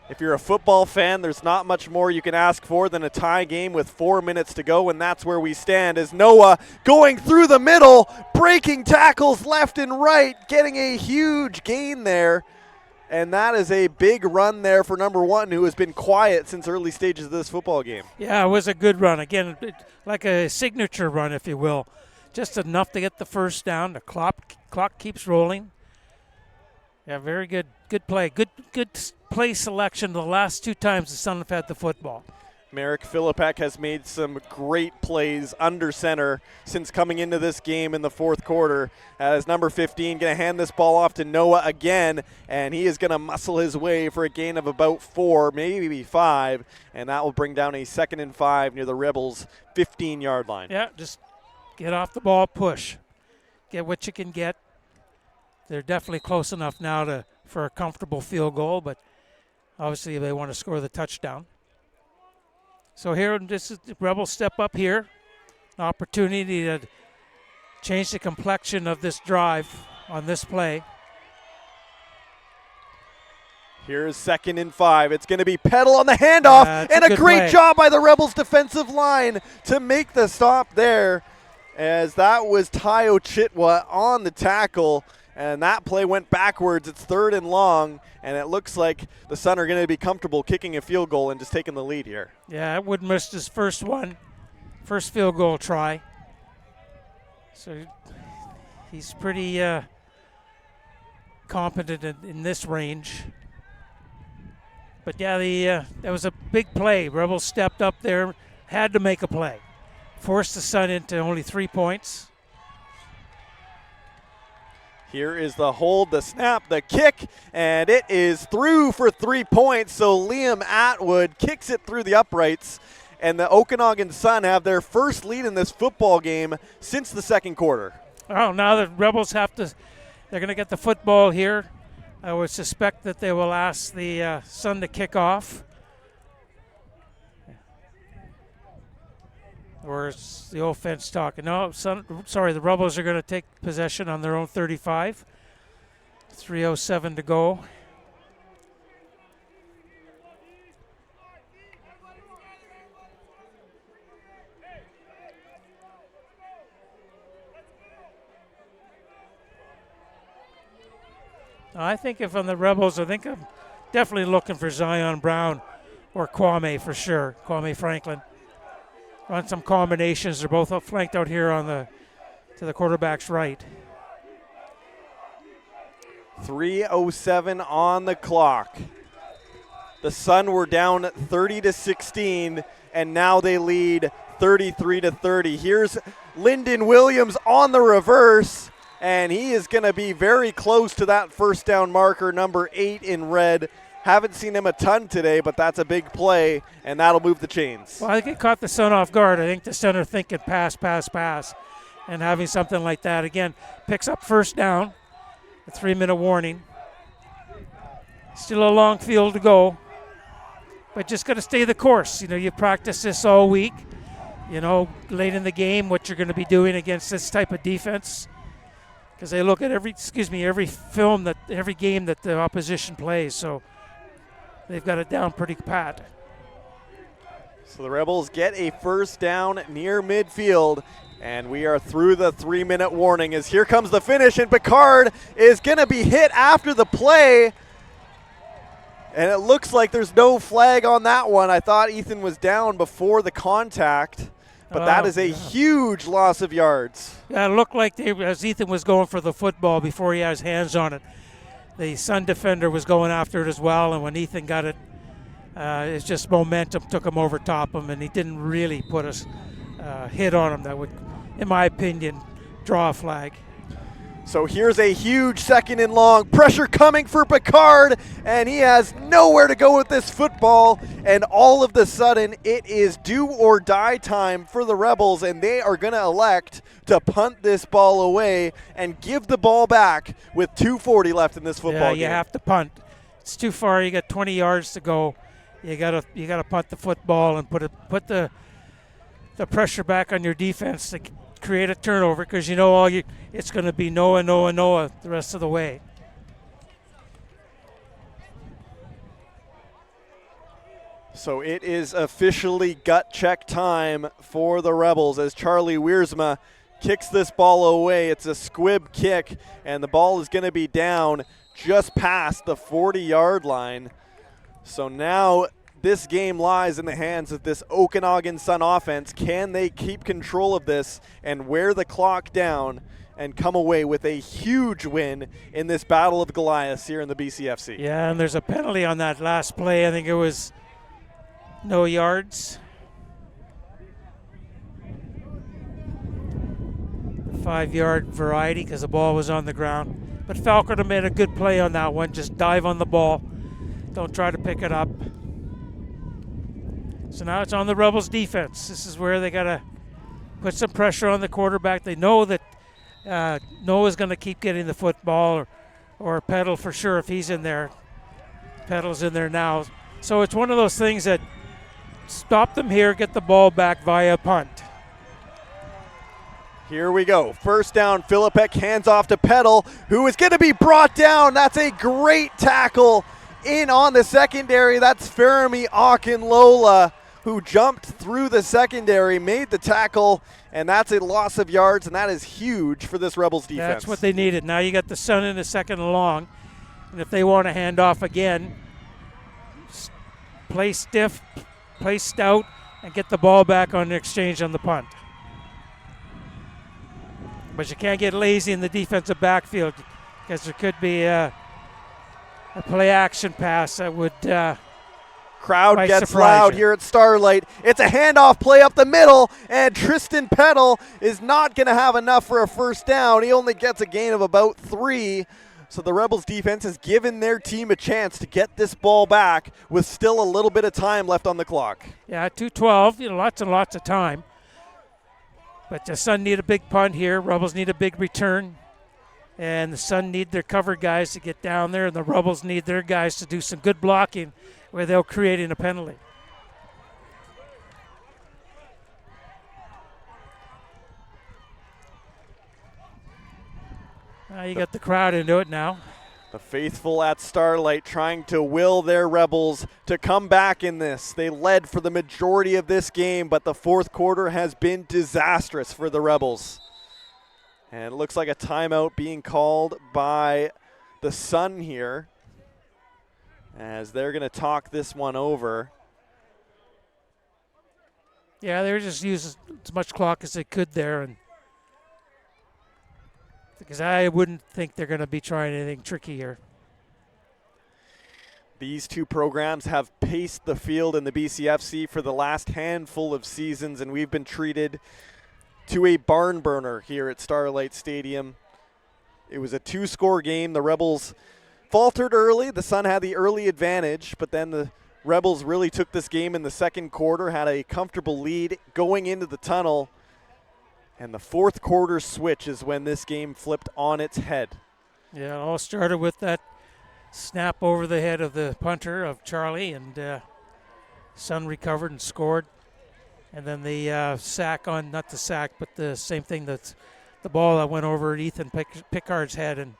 If you're a football fan, there's not much more you can ask for than a tie game with 4 minutes to go, and that's where we stand as Noah going through the middle, breaking tackles left and right, getting a huge gain there. And that is a big run there for number 1, who has been quiet since early stages of this football game. Yeah, it was a good run. Again, like a signature run, if you will. Just enough to get the first down. The clock keeps rolling. Yeah, very good play. Good play selection the last 2 times the Sun have had the football. Merrick Philippek has made some great plays under center since coming into this game in the fourth quarter. As number 15 going to hand this ball off to Noah again, and he is going to muscle his way for a gain of about 4, maybe 5, and that will bring down a 2nd and 5 near the Rebels' 15-yard line. Yeah, just get off the ball, push. Get what you can get. They're definitely close enough now for a comfortable field goal, but obviously they want to score the touchdown. So here, this is the Rebels step up here. An opportunity to change the complexion of this drive on this play. Here's 2nd and 5. It's going to be Peddle on the handoff, and a great job by the Rebels defensive line to make the stop there, as that was Tayo Chitwa on the tackle, and that play went backwards. It's 3rd and long, and it looks like the Sun are going to be comfortable kicking a field goal and just taking the lead here. Yeah, Wood missed his first field goal try. So he's pretty competent in this range. But yeah, that was a big play. Rebels stepped up there, had to make a play. Forced the Sun into only 3 points. Here is the hold, the snap, the kick, and it is through for 3 points. So Liam Atwood kicks it through the uprights, and the Okanagan Sun have their first lead in this football game since the second quarter. Oh, now the Rebels they're going to get the football here. I would suspect that they will ask the Sun to kick off. Or is the offense talking? No, the Rebels are going to take possession on their own 35. 3:07 to go. I think if I'm the Rebels, I'm definitely looking for Zion Brown or Kwame for sure, Kwame Franklin. Run some combinations. They're both flanked out here to the quarterback's right. 3:07 on the clock. The Sun were down 30-16, and now they lead 33-30. Here's Lyndon Williams on the reverse, and he is going to be very close to that first down marker, number 8 in red. Haven't seen him a ton today, but that's a big play, and that'll move the chains. Well, I think it caught the Sun off guard. I think the Sun are thinking pass, and having something like that, again, picks up first down, a 3-minute warning. Still a long field to go, but just got to stay the course. You practice this all week. you know, late in the game, what you're going to be doing against this type of defense. Because they look at every film every game that the opposition plays. So they've got it down pretty pat. So the Rebels get a first down near midfield, and we are through the 3-minute warning as here comes the finish, and Picard is going to be hit after the play. And it looks like there's no flag on that one. I thought Ethan was down before the contact, but that is a huge loss of yards. Yeah, it looked like as Ethan was going for the football before he had his hands on it, the Sun defender was going after it as well, and when Ethan got it, it's just momentum took him over top him, and he didn't really put a hit on him that would, in my opinion, draw a flag. So here's a huge 2nd and long. Pressure coming for Picard, and he has nowhere to go with this football. And all of the sudden, it is do or die time for the Rebels, and they are going to elect to punt this ball away and give the ball back with 2:40 left in this football game. Yeah, you have to punt. It's too far. You got 20 yards to go. You gotta punt the football and put the pressure back on your defense to create a turnover, because you know it's going to be Noah the rest of the way. So it is officially gut check time for the Rebels as Charlie Wiersma kicks this ball away. It's a squib kick, and the ball is going to be down just past the 40-yard line. So now this game lies in the hands of this Okanagan Sun offense. Can they keep control of this and wear the clock down and come away with a huge win in this Battle of Goliaths here in the BCFC? Yeah, and there's a penalty on that last play. I think it was no yards. 5-yard variety because the ball was on the ground. But Falconer made a good play on that one. Just dive on the ball. Don't try to pick it up. So now it's on the Rebels defense. This is where they got to put some pressure on the quarterback. They know that Noah's going to keep getting the football, or Peddle for sure if he's in there. Peddle's in there now. So it's one of those things that stop them here, get the ball back via punt. Here we go. First down, Philippek hands off to Peddle, who is going to be brought down. That's a great tackle in on the secondary. That's Fermi Akinlola, who jumped through the secondary, made the tackle, and that's a loss of yards, and that is huge for this Rebels defense. That's what they needed. Now you got the Sun in the 2nd and long, and if they want to hand off again, play stiff, play stout, and get the ball back on the exchange on the punt. But you can't get lazy in the defensive backfield, because there could be a play action pass that would crowd gets loud here at Starlight. It's a handoff play up the middle, and Tristan Peddle is not going to have enough for a first down. He only gets a gain of about 3. So the Rebels defense has given their team a chance to get this ball back with still a little bit of time left on the clock. Yeah, 2:12, lots and lots of time. But the Sun need a big punt here. Rebels need a big return. And the Sun need their cover guys to get down there, and the Rebels need their guys to do some good blocking where they'll create a penalty. You got the crowd into it now. The faithful at Starlight trying to will their Rebels to come back in this. They led for the majority of this game, but the 4th quarter has been disastrous for the Rebels. And it looks like a timeout being called by the Sun here, as they're going to talk this one over. Yeah, they were just using as much clock as they could there, and because I wouldn't think they're going to be trying anything tricky here. These two programs have paced the field in the BCFC for the last handful of seasons, and we've been treated to a barn burner here at Starlight Stadium. It was a 2-score game. The Rebels faltered early. The Sun had the early advantage, but then the Rebels really took this game in the 2nd quarter, had a comfortable lead going into the tunnel. And the 4th quarter switch is when this game flipped on its head. Yeah, it all started with that snap over the head of the punter of Charlie, and Sun recovered and scored. And then the sack on, not the sack, but the same thing, that's the ball that went over Ethan Pickard's head, and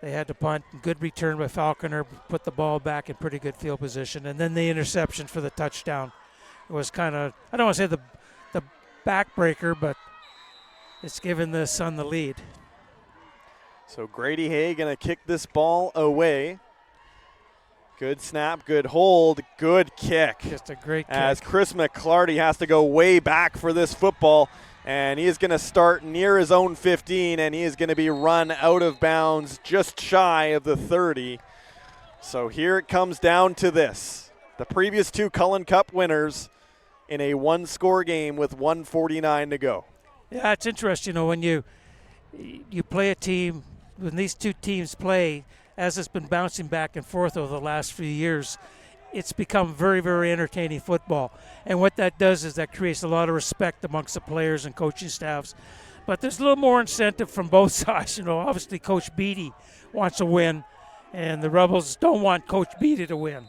they had to punt. Good return by Falconer, put the ball back in pretty good field position. And then the interception for the touchdown. It was kind of, I don't want to say the backbreaker, but it's given the Sun the lead. So Grady Hay going to kick this ball away. Good snap, good hold, good kick. Just a great kick. As Chris McClarty has to go way back for this football, and he is going to start near his own 15, and he is going to be run out of bounds just shy of the 30. So here it comes down to this. The previous two Cullen Cup winners in a one-score game with 1:49 to go. Yeah, it's interesting, when you play a team, when these two teams play, as it's been bouncing back and forth over the last few years, it's become very, very entertaining football. And what that does is that creates a lot of respect amongst the players and coaching staffs. But there's a little more incentive from both sides. Obviously Coach Beattie wants to win, and the Rebels don't want Coach Beattie to win.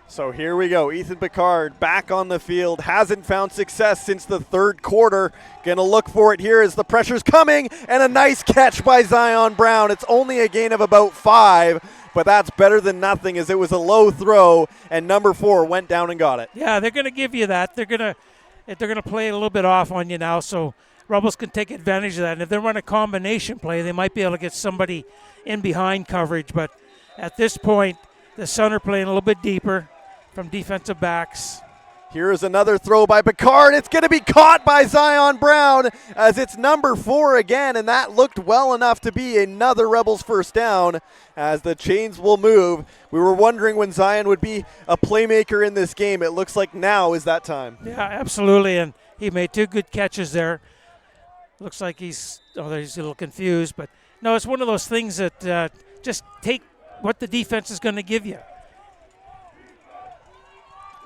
So here we go. Ethan Pickard back on the field. Hasn't found success since the third quarter. Going to look for it here as the pressure's coming. And a nice catch by Zion Brown. It's only a gain of about 5, but that's better than nothing as it was a low throw, and number 4 went down and got it. Yeah, they're going to give you that. They're going to play a little bit off on you now, so Rebels can take advantage of that. And if they run a combination play, they might be able to get somebody in behind coverage. But at this point, the Sun are playing a little bit deeper from defensive backs. Here's another throw by Pickard. It's going to be caught by Zion Brown as it's number 4 again, and that looked well enough to be another Rebels first down as the chains will move. We were wondering when Zion would be a playmaker in this game. It looks like now is that time. Yeah, absolutely, and he made 2 good catches there. Looks like he's a little confused, but no, it's one of those things that just take what the defense is going to give you.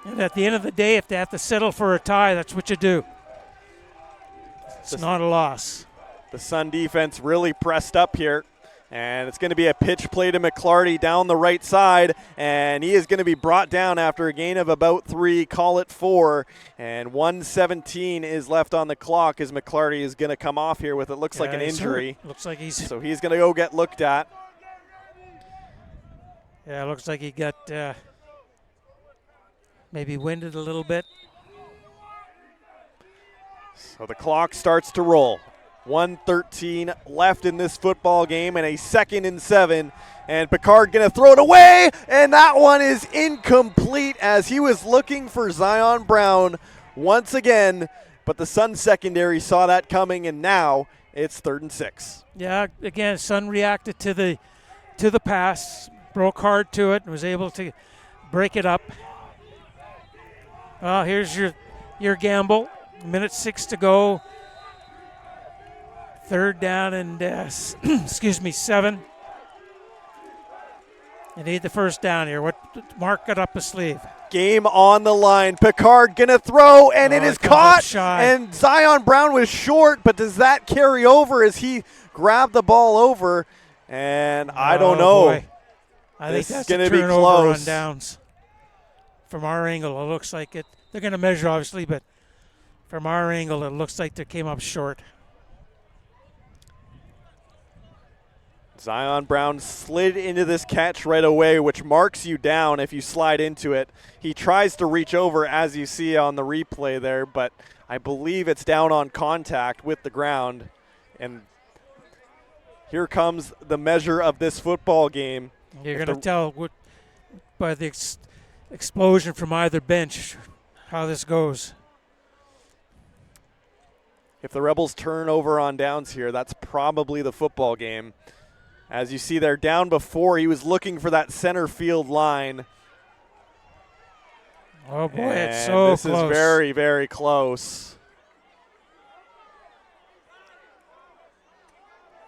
And at the end of the day, if they have to settle for a tie, that's what you do. It's not a loss. The Sun defense really pressed up here, and it's going to be a pitch play to McClarty down the right side, and he is going to be brought down after a gain of about 3, call it 4, and 1:17 is left on the clock as McClarty is going to come off here with it looks like an injury. Looks like he's... So he's going to go get looked at. Yeah, it looks like he got... maybe winded a little bit. So the clock starts to roll. 1:13 left in this football game and a 2nd and 7. And Pickard going to throw it away, and that one is incomplete as he was looking for Zion Brown once again. But the Sun secondary saw that coming, and now it's 3rd and 6. Yeah, again, Sun reacted to the pass, broke hard to it, and was able to break it up. Here's your gamble. 1:06 to go. 3rd down and 7. They need the first down here. What Mark got up his sleeve. Game on the line. Pickard gonna throw, and it is caught. And Zion Brown was short, but does that carry over as he grabbed the ball over? And I don't know. Boy. I think that's going to be close. On downs. From our angle, it looks like it. They're going to measure, obviously, but from our angle, it looks like they came up short. Zion Brown slid into this catch right away, which marks you down if you slide into it. He tries to reach over, as you see on the replay there, but I believe it's down on contact with the ground. And here comes the measure of this football game. You're going to tell by the explosion from either bench how this goes. If the Rebels turn over on downs here, that's probably the football game. As you see, they're down before. He was looking for that center field line. Oh, boy, it's so this close. This is very, very close.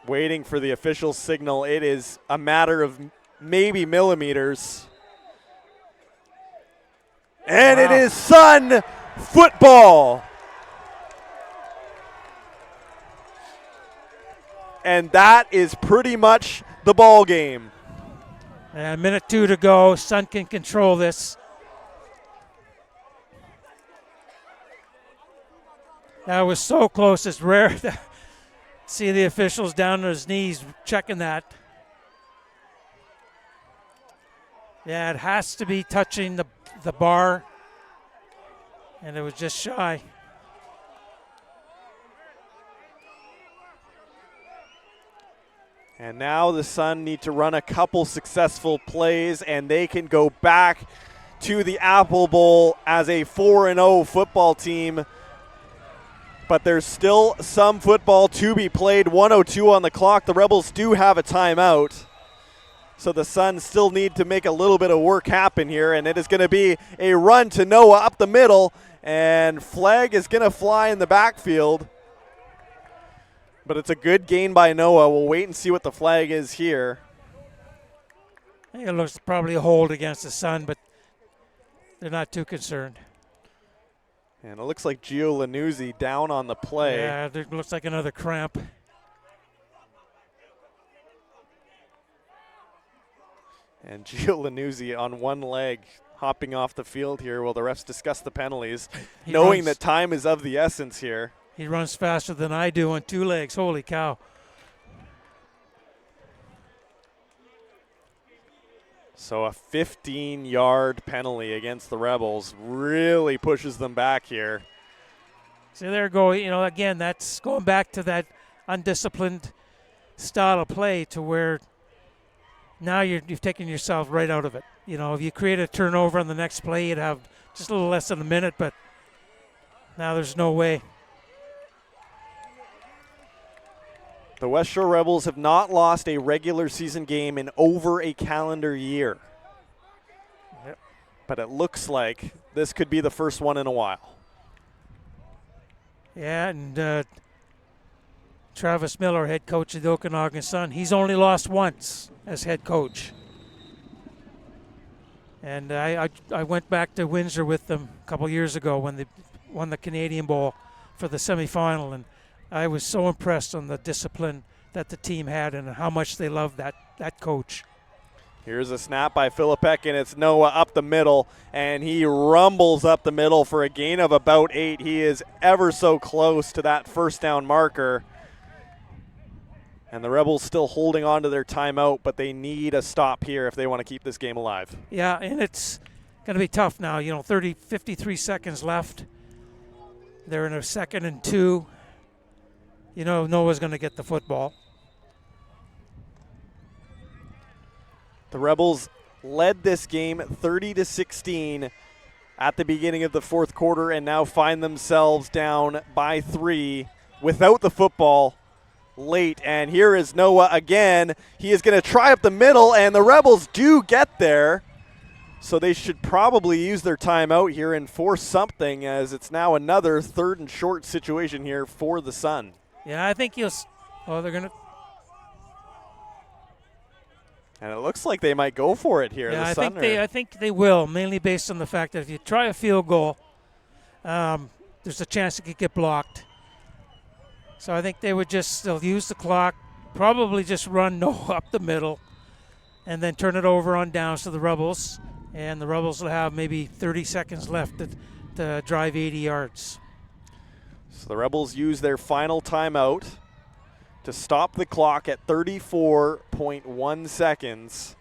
Waiting for the official signal. It is a matter of maybe millimeters. And it is Sun football. And that is pretty much the ball game. And 1:02 to go. Sun can control this. That was so close. It's rare to see the officials down on his knees checking that. Yeah, it has to be touching the bar, and it was just shy. And now the Sun need to run a couple successful plays, and they can go back to the Apple Bowl as a 4-0 football team. But there's still some football to be played. 1:02 on the clock. The Rebels do have a timeout. So the Suns still need to make a little bit of work happen here, and it is going to be a run to Noah up the middle, and flag is going to fly in the backfield. But it's a good gain by Noah. We'll wait and see what the flag is here. I think it looks probably a hold against the Sun, but they're not too concerned. And it looks like Gio Lanuzzi down on the play. Yeah, it looks like another cramp. And Gio Lanuzzi on one leg hopping off the field here while the refs discuss the penalties, knowing that time is of the essence here. He runs faster than I do on two legs. Holy cow. So a 15-yard penalty against the Rebels really pushes them back here. So there go, again, that's going back to that undisciplined style of play to where now you've taken yourself right out of it. If you create a turnover on the next play, you'd have just a little less than a minute, but now there's no way. The West Shore Rebels have not lost a regular season game in over a calendar year. Yep. But it looks like this could be the first one in a while. Yeah, and Travis Miller, head coach of the Okanagan Sun, he's only lost once as head coach. And I went back to Windsor with them a couple years ago when they won the Canadian Bowl for the semifinal, and I was so impressed on the discipline that the team had and how much they loved that coach. Here's a snap by Philippek, and it's Noah up the middle, and he rumbles up the middle for a gain of about 8. He is ever so close to that first down marker. And the Rebels still holding on to their timeout, but they need a stop here if they want to keep this game alive. Yeah, and it's going to be tough now. 53 seconds left. They're in a 2nd and 2. Noah's going to get the football. The Rebels led this game 30-16 at the beginning of the fourth quarter and now find themselves down by 3 without the football late. And here is Noah again. He is going to try up the middle, and the Rebels do get there. So they should probably use their timeout here and force something, as it's now another 3rd and short situation here for the Sun. Yeah, I think they're going to. And it looks like they might go for it here. Yeah, I think they will, mainly based on the fact that if you try a field goal, there's a chance it could get blocked. So I think they would they'll use the clock, probably just run Noah up the middle, and then turn it over on downs to the Rebels. And the Rebels will have maybe 30 seconds left to drive 80 yards. So the Rebels use their final timeout to stop the clock at 34.1 seconds.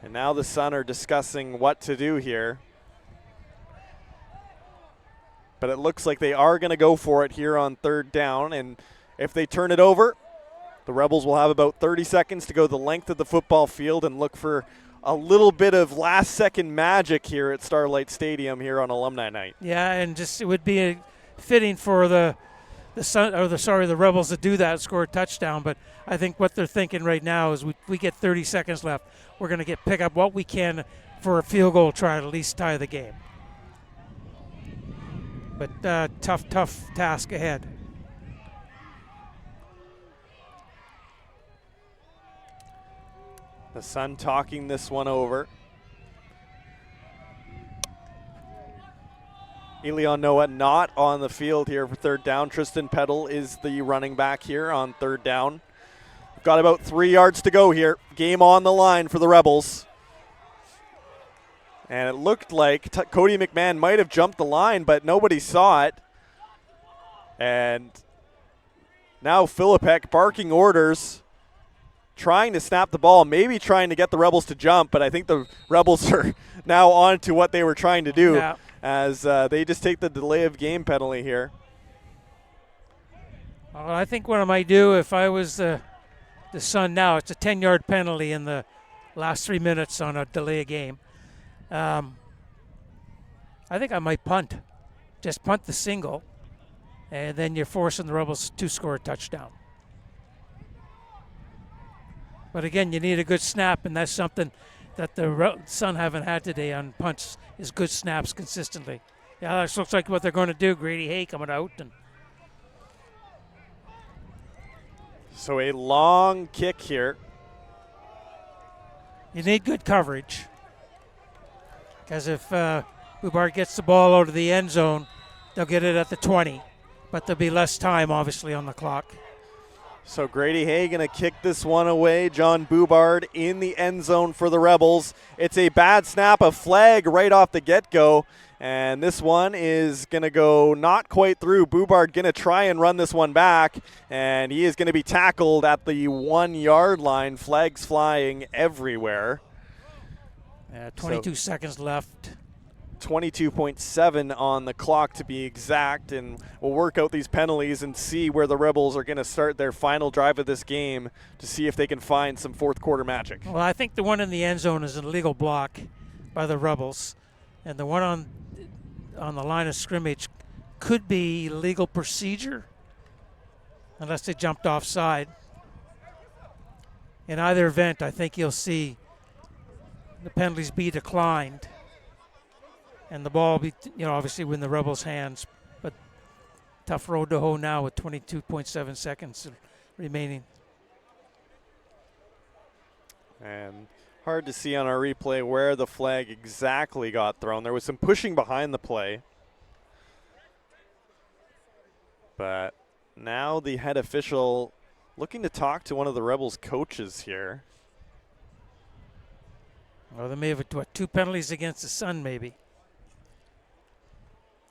And now the Sun are discussing what to do here. But it looks like they are going to go for it here on 3rd down. And if they turn it over, the Rebels will have about 30 seconds to go the length of the football field and look for a little bit of last-second magic here at Starlight Stadium here on Alumni Night. Yeah, and it would be fitting for the Rebels to do that and score a touchdown. But I think what they're thinking right now is we get 30 seconds left. We're going to pick up what we can for a field goal, try to at least tie the game. But tough task ahead. The Sun talking this one over. Elion Noah not on the field here for 3rd down. Tristan Peddle is the running back here on 3rd down. We've got about 3 yards to go here. Game on the line for the Rebels. And it looked like Cody McMahon might have jumped the line, but nobody saw it. And now Philippek barking orders, trying to snap the ball, maybe trying to get the Rebels to jump, but I think the Rebels are now on to what they were trying to do as they just take the delay of game penalty here. Well, I think what I might do if I was the Sun now, it's a 10-yard penalty in the last 3 minutes on a delay of game. I think I might punt. Just punt the single, and then you're forcing the Rebels to score a touchdown. But again, you need a good snap, and that's something that the Sun haven't had today on punts, is good snaps consistently. Yeah, this looks like what they're going to do. Grady Hay coming out. And so a long kick here. You need good coverage, because if Boubard gets the ball out of the end zone, they'll get it at the 20, but there'll be less time, obviously, on the clock. So Grady Hay going to kick this one away. John Boubard in the end zone for the Rebels. It's a bad snap, a flag right off the get-go, and this one is going to go not quite through. Boubard going to try and run this one back, and he is going to be tackled at the 1-yard line. Flags flying everywhere. 22 seconds left. 22.7 on the clock to be exact, and we'll work out these penalties and see where the Rebels are going to start their final drive of this game to see if they can find some fourth quarter magic. Well, I think the one in the end zone is an illegal block by the Rebels, and the one on the line of scrimmage could be legal procedure unless they jumped offside. In either event, I think you'll see the penalties be declined and the ball be, obviously in the Rebels' hands. But tough road to hoe now with 22.7 seconds remaining. And hard to see on our replay where the flag exactly got thrown. There was some pushing behind the play. But now the head official looking to talk to one of the Rebels' coaches here. Well, they may have 2 penalties against the Sun, maybe.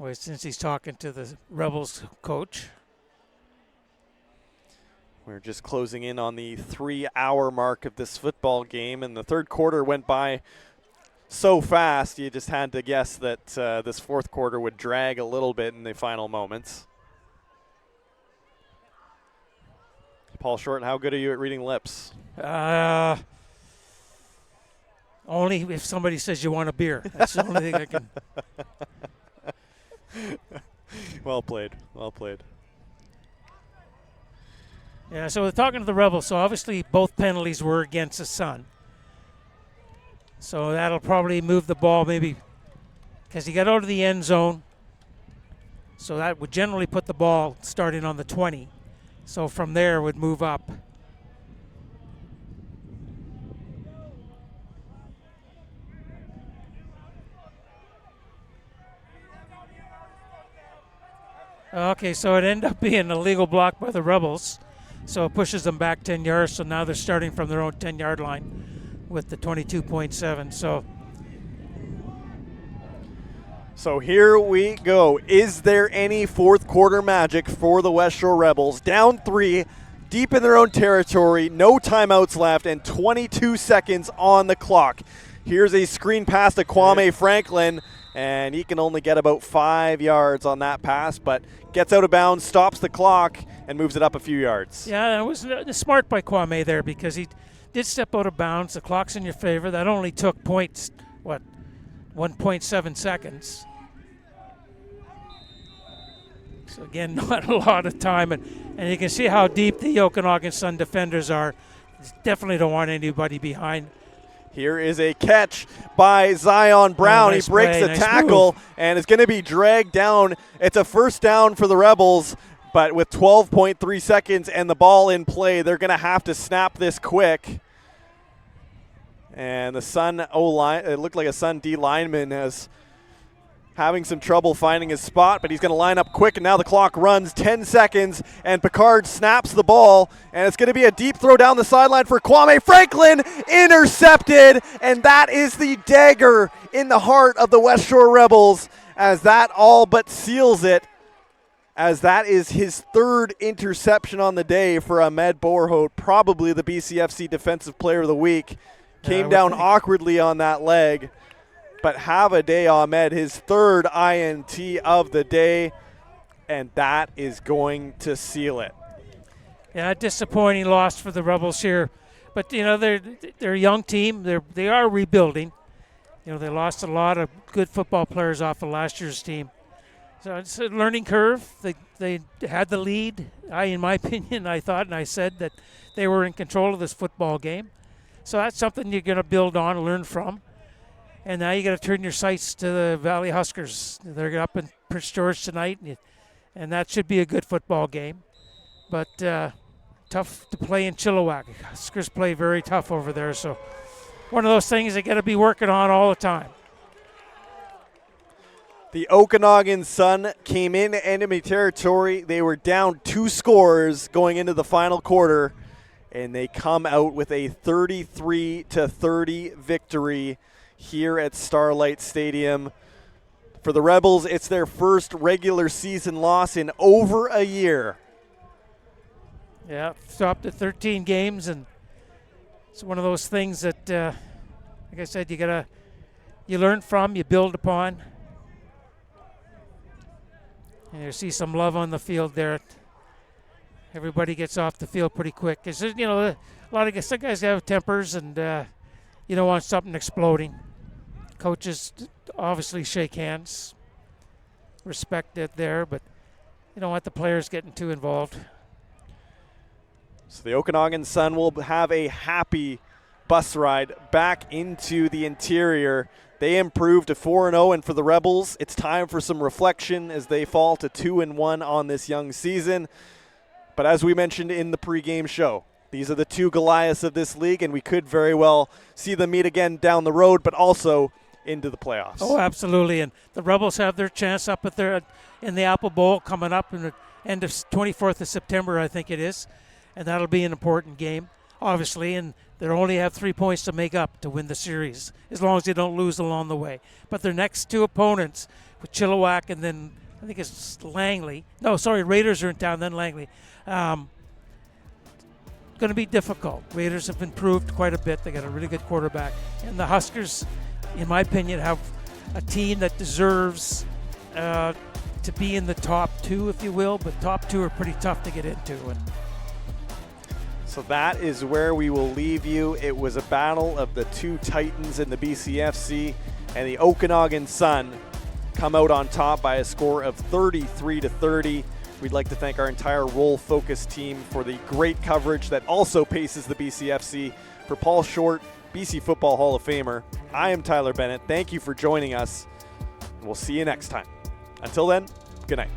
Well, since he's talking to the Rebels coach. We're just closing in on the 3-hour mark of this football game, and the third quarter went by so fast you just had to guess that this fourth quarter would drag a little bit in the final moments. Paul Short, how good are you at reading lips? Only if somebody says you want a beer. That's the only thing I can. Well played. Well played. Yeah, so we're talking to the Rebels. So obviously both penalties were against the Sun. So that'll probably move the ball maybe because he got out of the end zone. So that would generally put the ball starting on the 20. So from there it would move up. Okay, so it ended up being a legal block by the Rebels. So it pushes them back 10 yards. So now they're starting from their own 10-yard line with the 22.7. So here we go. Is there any fourth quarter magic for the West Shore Rebels? Down 3, deep in their own territory, no timeouts left, and 22 seconds on the clock. Here's a screen pass to Kwame Franklin, and he can only get about 5 yards on that pass, but gets out of bounds, stops the clock, and moves it up a few yards. Yeah, it was smart by Kwame there because he did step out of bounds. The clock's in your favor. That only took 1.7 seconds. So again, not a lot of time, and you can see how deep the Okanagan Sun defenders are. Definitely don't want anybody behind. Here is a catch by Zion Brown. Nice he breaks play, the nice tackle move. and is going to be dragged down. It's a first down for the Rebels, but with 12.3 seconds and the ball in play, they're going to have to snap this quick. And the Sun O-line, it looked like a Sun D lineman has having some trouble finding his spot, but he's going to line up quick, and now the clock runs 10 seconds, and Picard snaps the ball, and it's going to be a deep throw down the sideline for Kwame Franklin, intercepted, and that is the dagger in the heart of the West Shore Rebels, as that all but seals it, as that is his third interception on the day for Ahmed Borhout, probably the BCFC Defensive Player of the Week. Came down awkwardly on that leg. But have a day, Ahmed, his third INT of the day, and that is going to seal it. Yeah, disappointing loss for the Rebels here. But, you know, they're a young team. They are rebuilding. You know, they lost a lot of good football players off of last year's team. So it's a learning curve. They had the lead. In my opinion, I thought and I said that they were in control of this football game. So that's something you're going to build on and learn from. And now you got to turn your sights to the Valley Huskers. They're up in Prince George tonight, and that should be a good football game. But tough to play in Chilliwack. Huskers play very tough over there. So one of those things they got to be working on all the time. The Okanagan Sun came in enemy territory. They were down 2 scores going into the final quarter, and they come out with a 33-30 victory here at Starlight Stadium. For the Rebels, it's their first regular season loss in over a year. Yeah, stopped at 13 games, and it's one of those things that, like I said, you learn from, you build upon. And you see some love on the field there. Everybody gets off the field pretty quick. Cause, you know, some guys have tempers, and you don't want something exploding. Coaches obviously shake hands, respect it there, but you don't want the players getting too involved. So the Okanagan Sun will have a happy bus ride back into the interior. They improved to 4-0, and for the Rebels, it's time for some reflection as they fall to 2-1 on this young season. But as we mentioned in the pregame show, these are the two Goliaths of this league, and we could very well see them meet again down the road, but also into the playoffs. Oh, absolutely. And the Rebels have their chance up at their in the Apple Bowl coming up in the end of 24th of September, I think it is. And that'll be an important game, obviously. And they only have 3 points to make up to win the series, as long as they don't lose along the way. But their next two opponents, with Chilliwack and then I think it's Langley. No, sorry, Raiders are in town, then Langley. Going to be difficult. Raiders have improved quite a bit. They got a really good quarterback. And the Huskers, in my opinion, have a team that deserves to be in the top 2, if you will. But top 2 are pretty tough to get into. So that is where we will leave you. It was a battle of the two titans in the BCFC, and the Okanagan Sun come out on top by a score of 33-30. We'd like to thank our entire Roll Focus team for the great coverage that also paces the BCFC. For Paul Short, BC Football Hall of Famer, I am Tyler Bennett. Thank you for joining us. We'll see you next time. Until then, good night.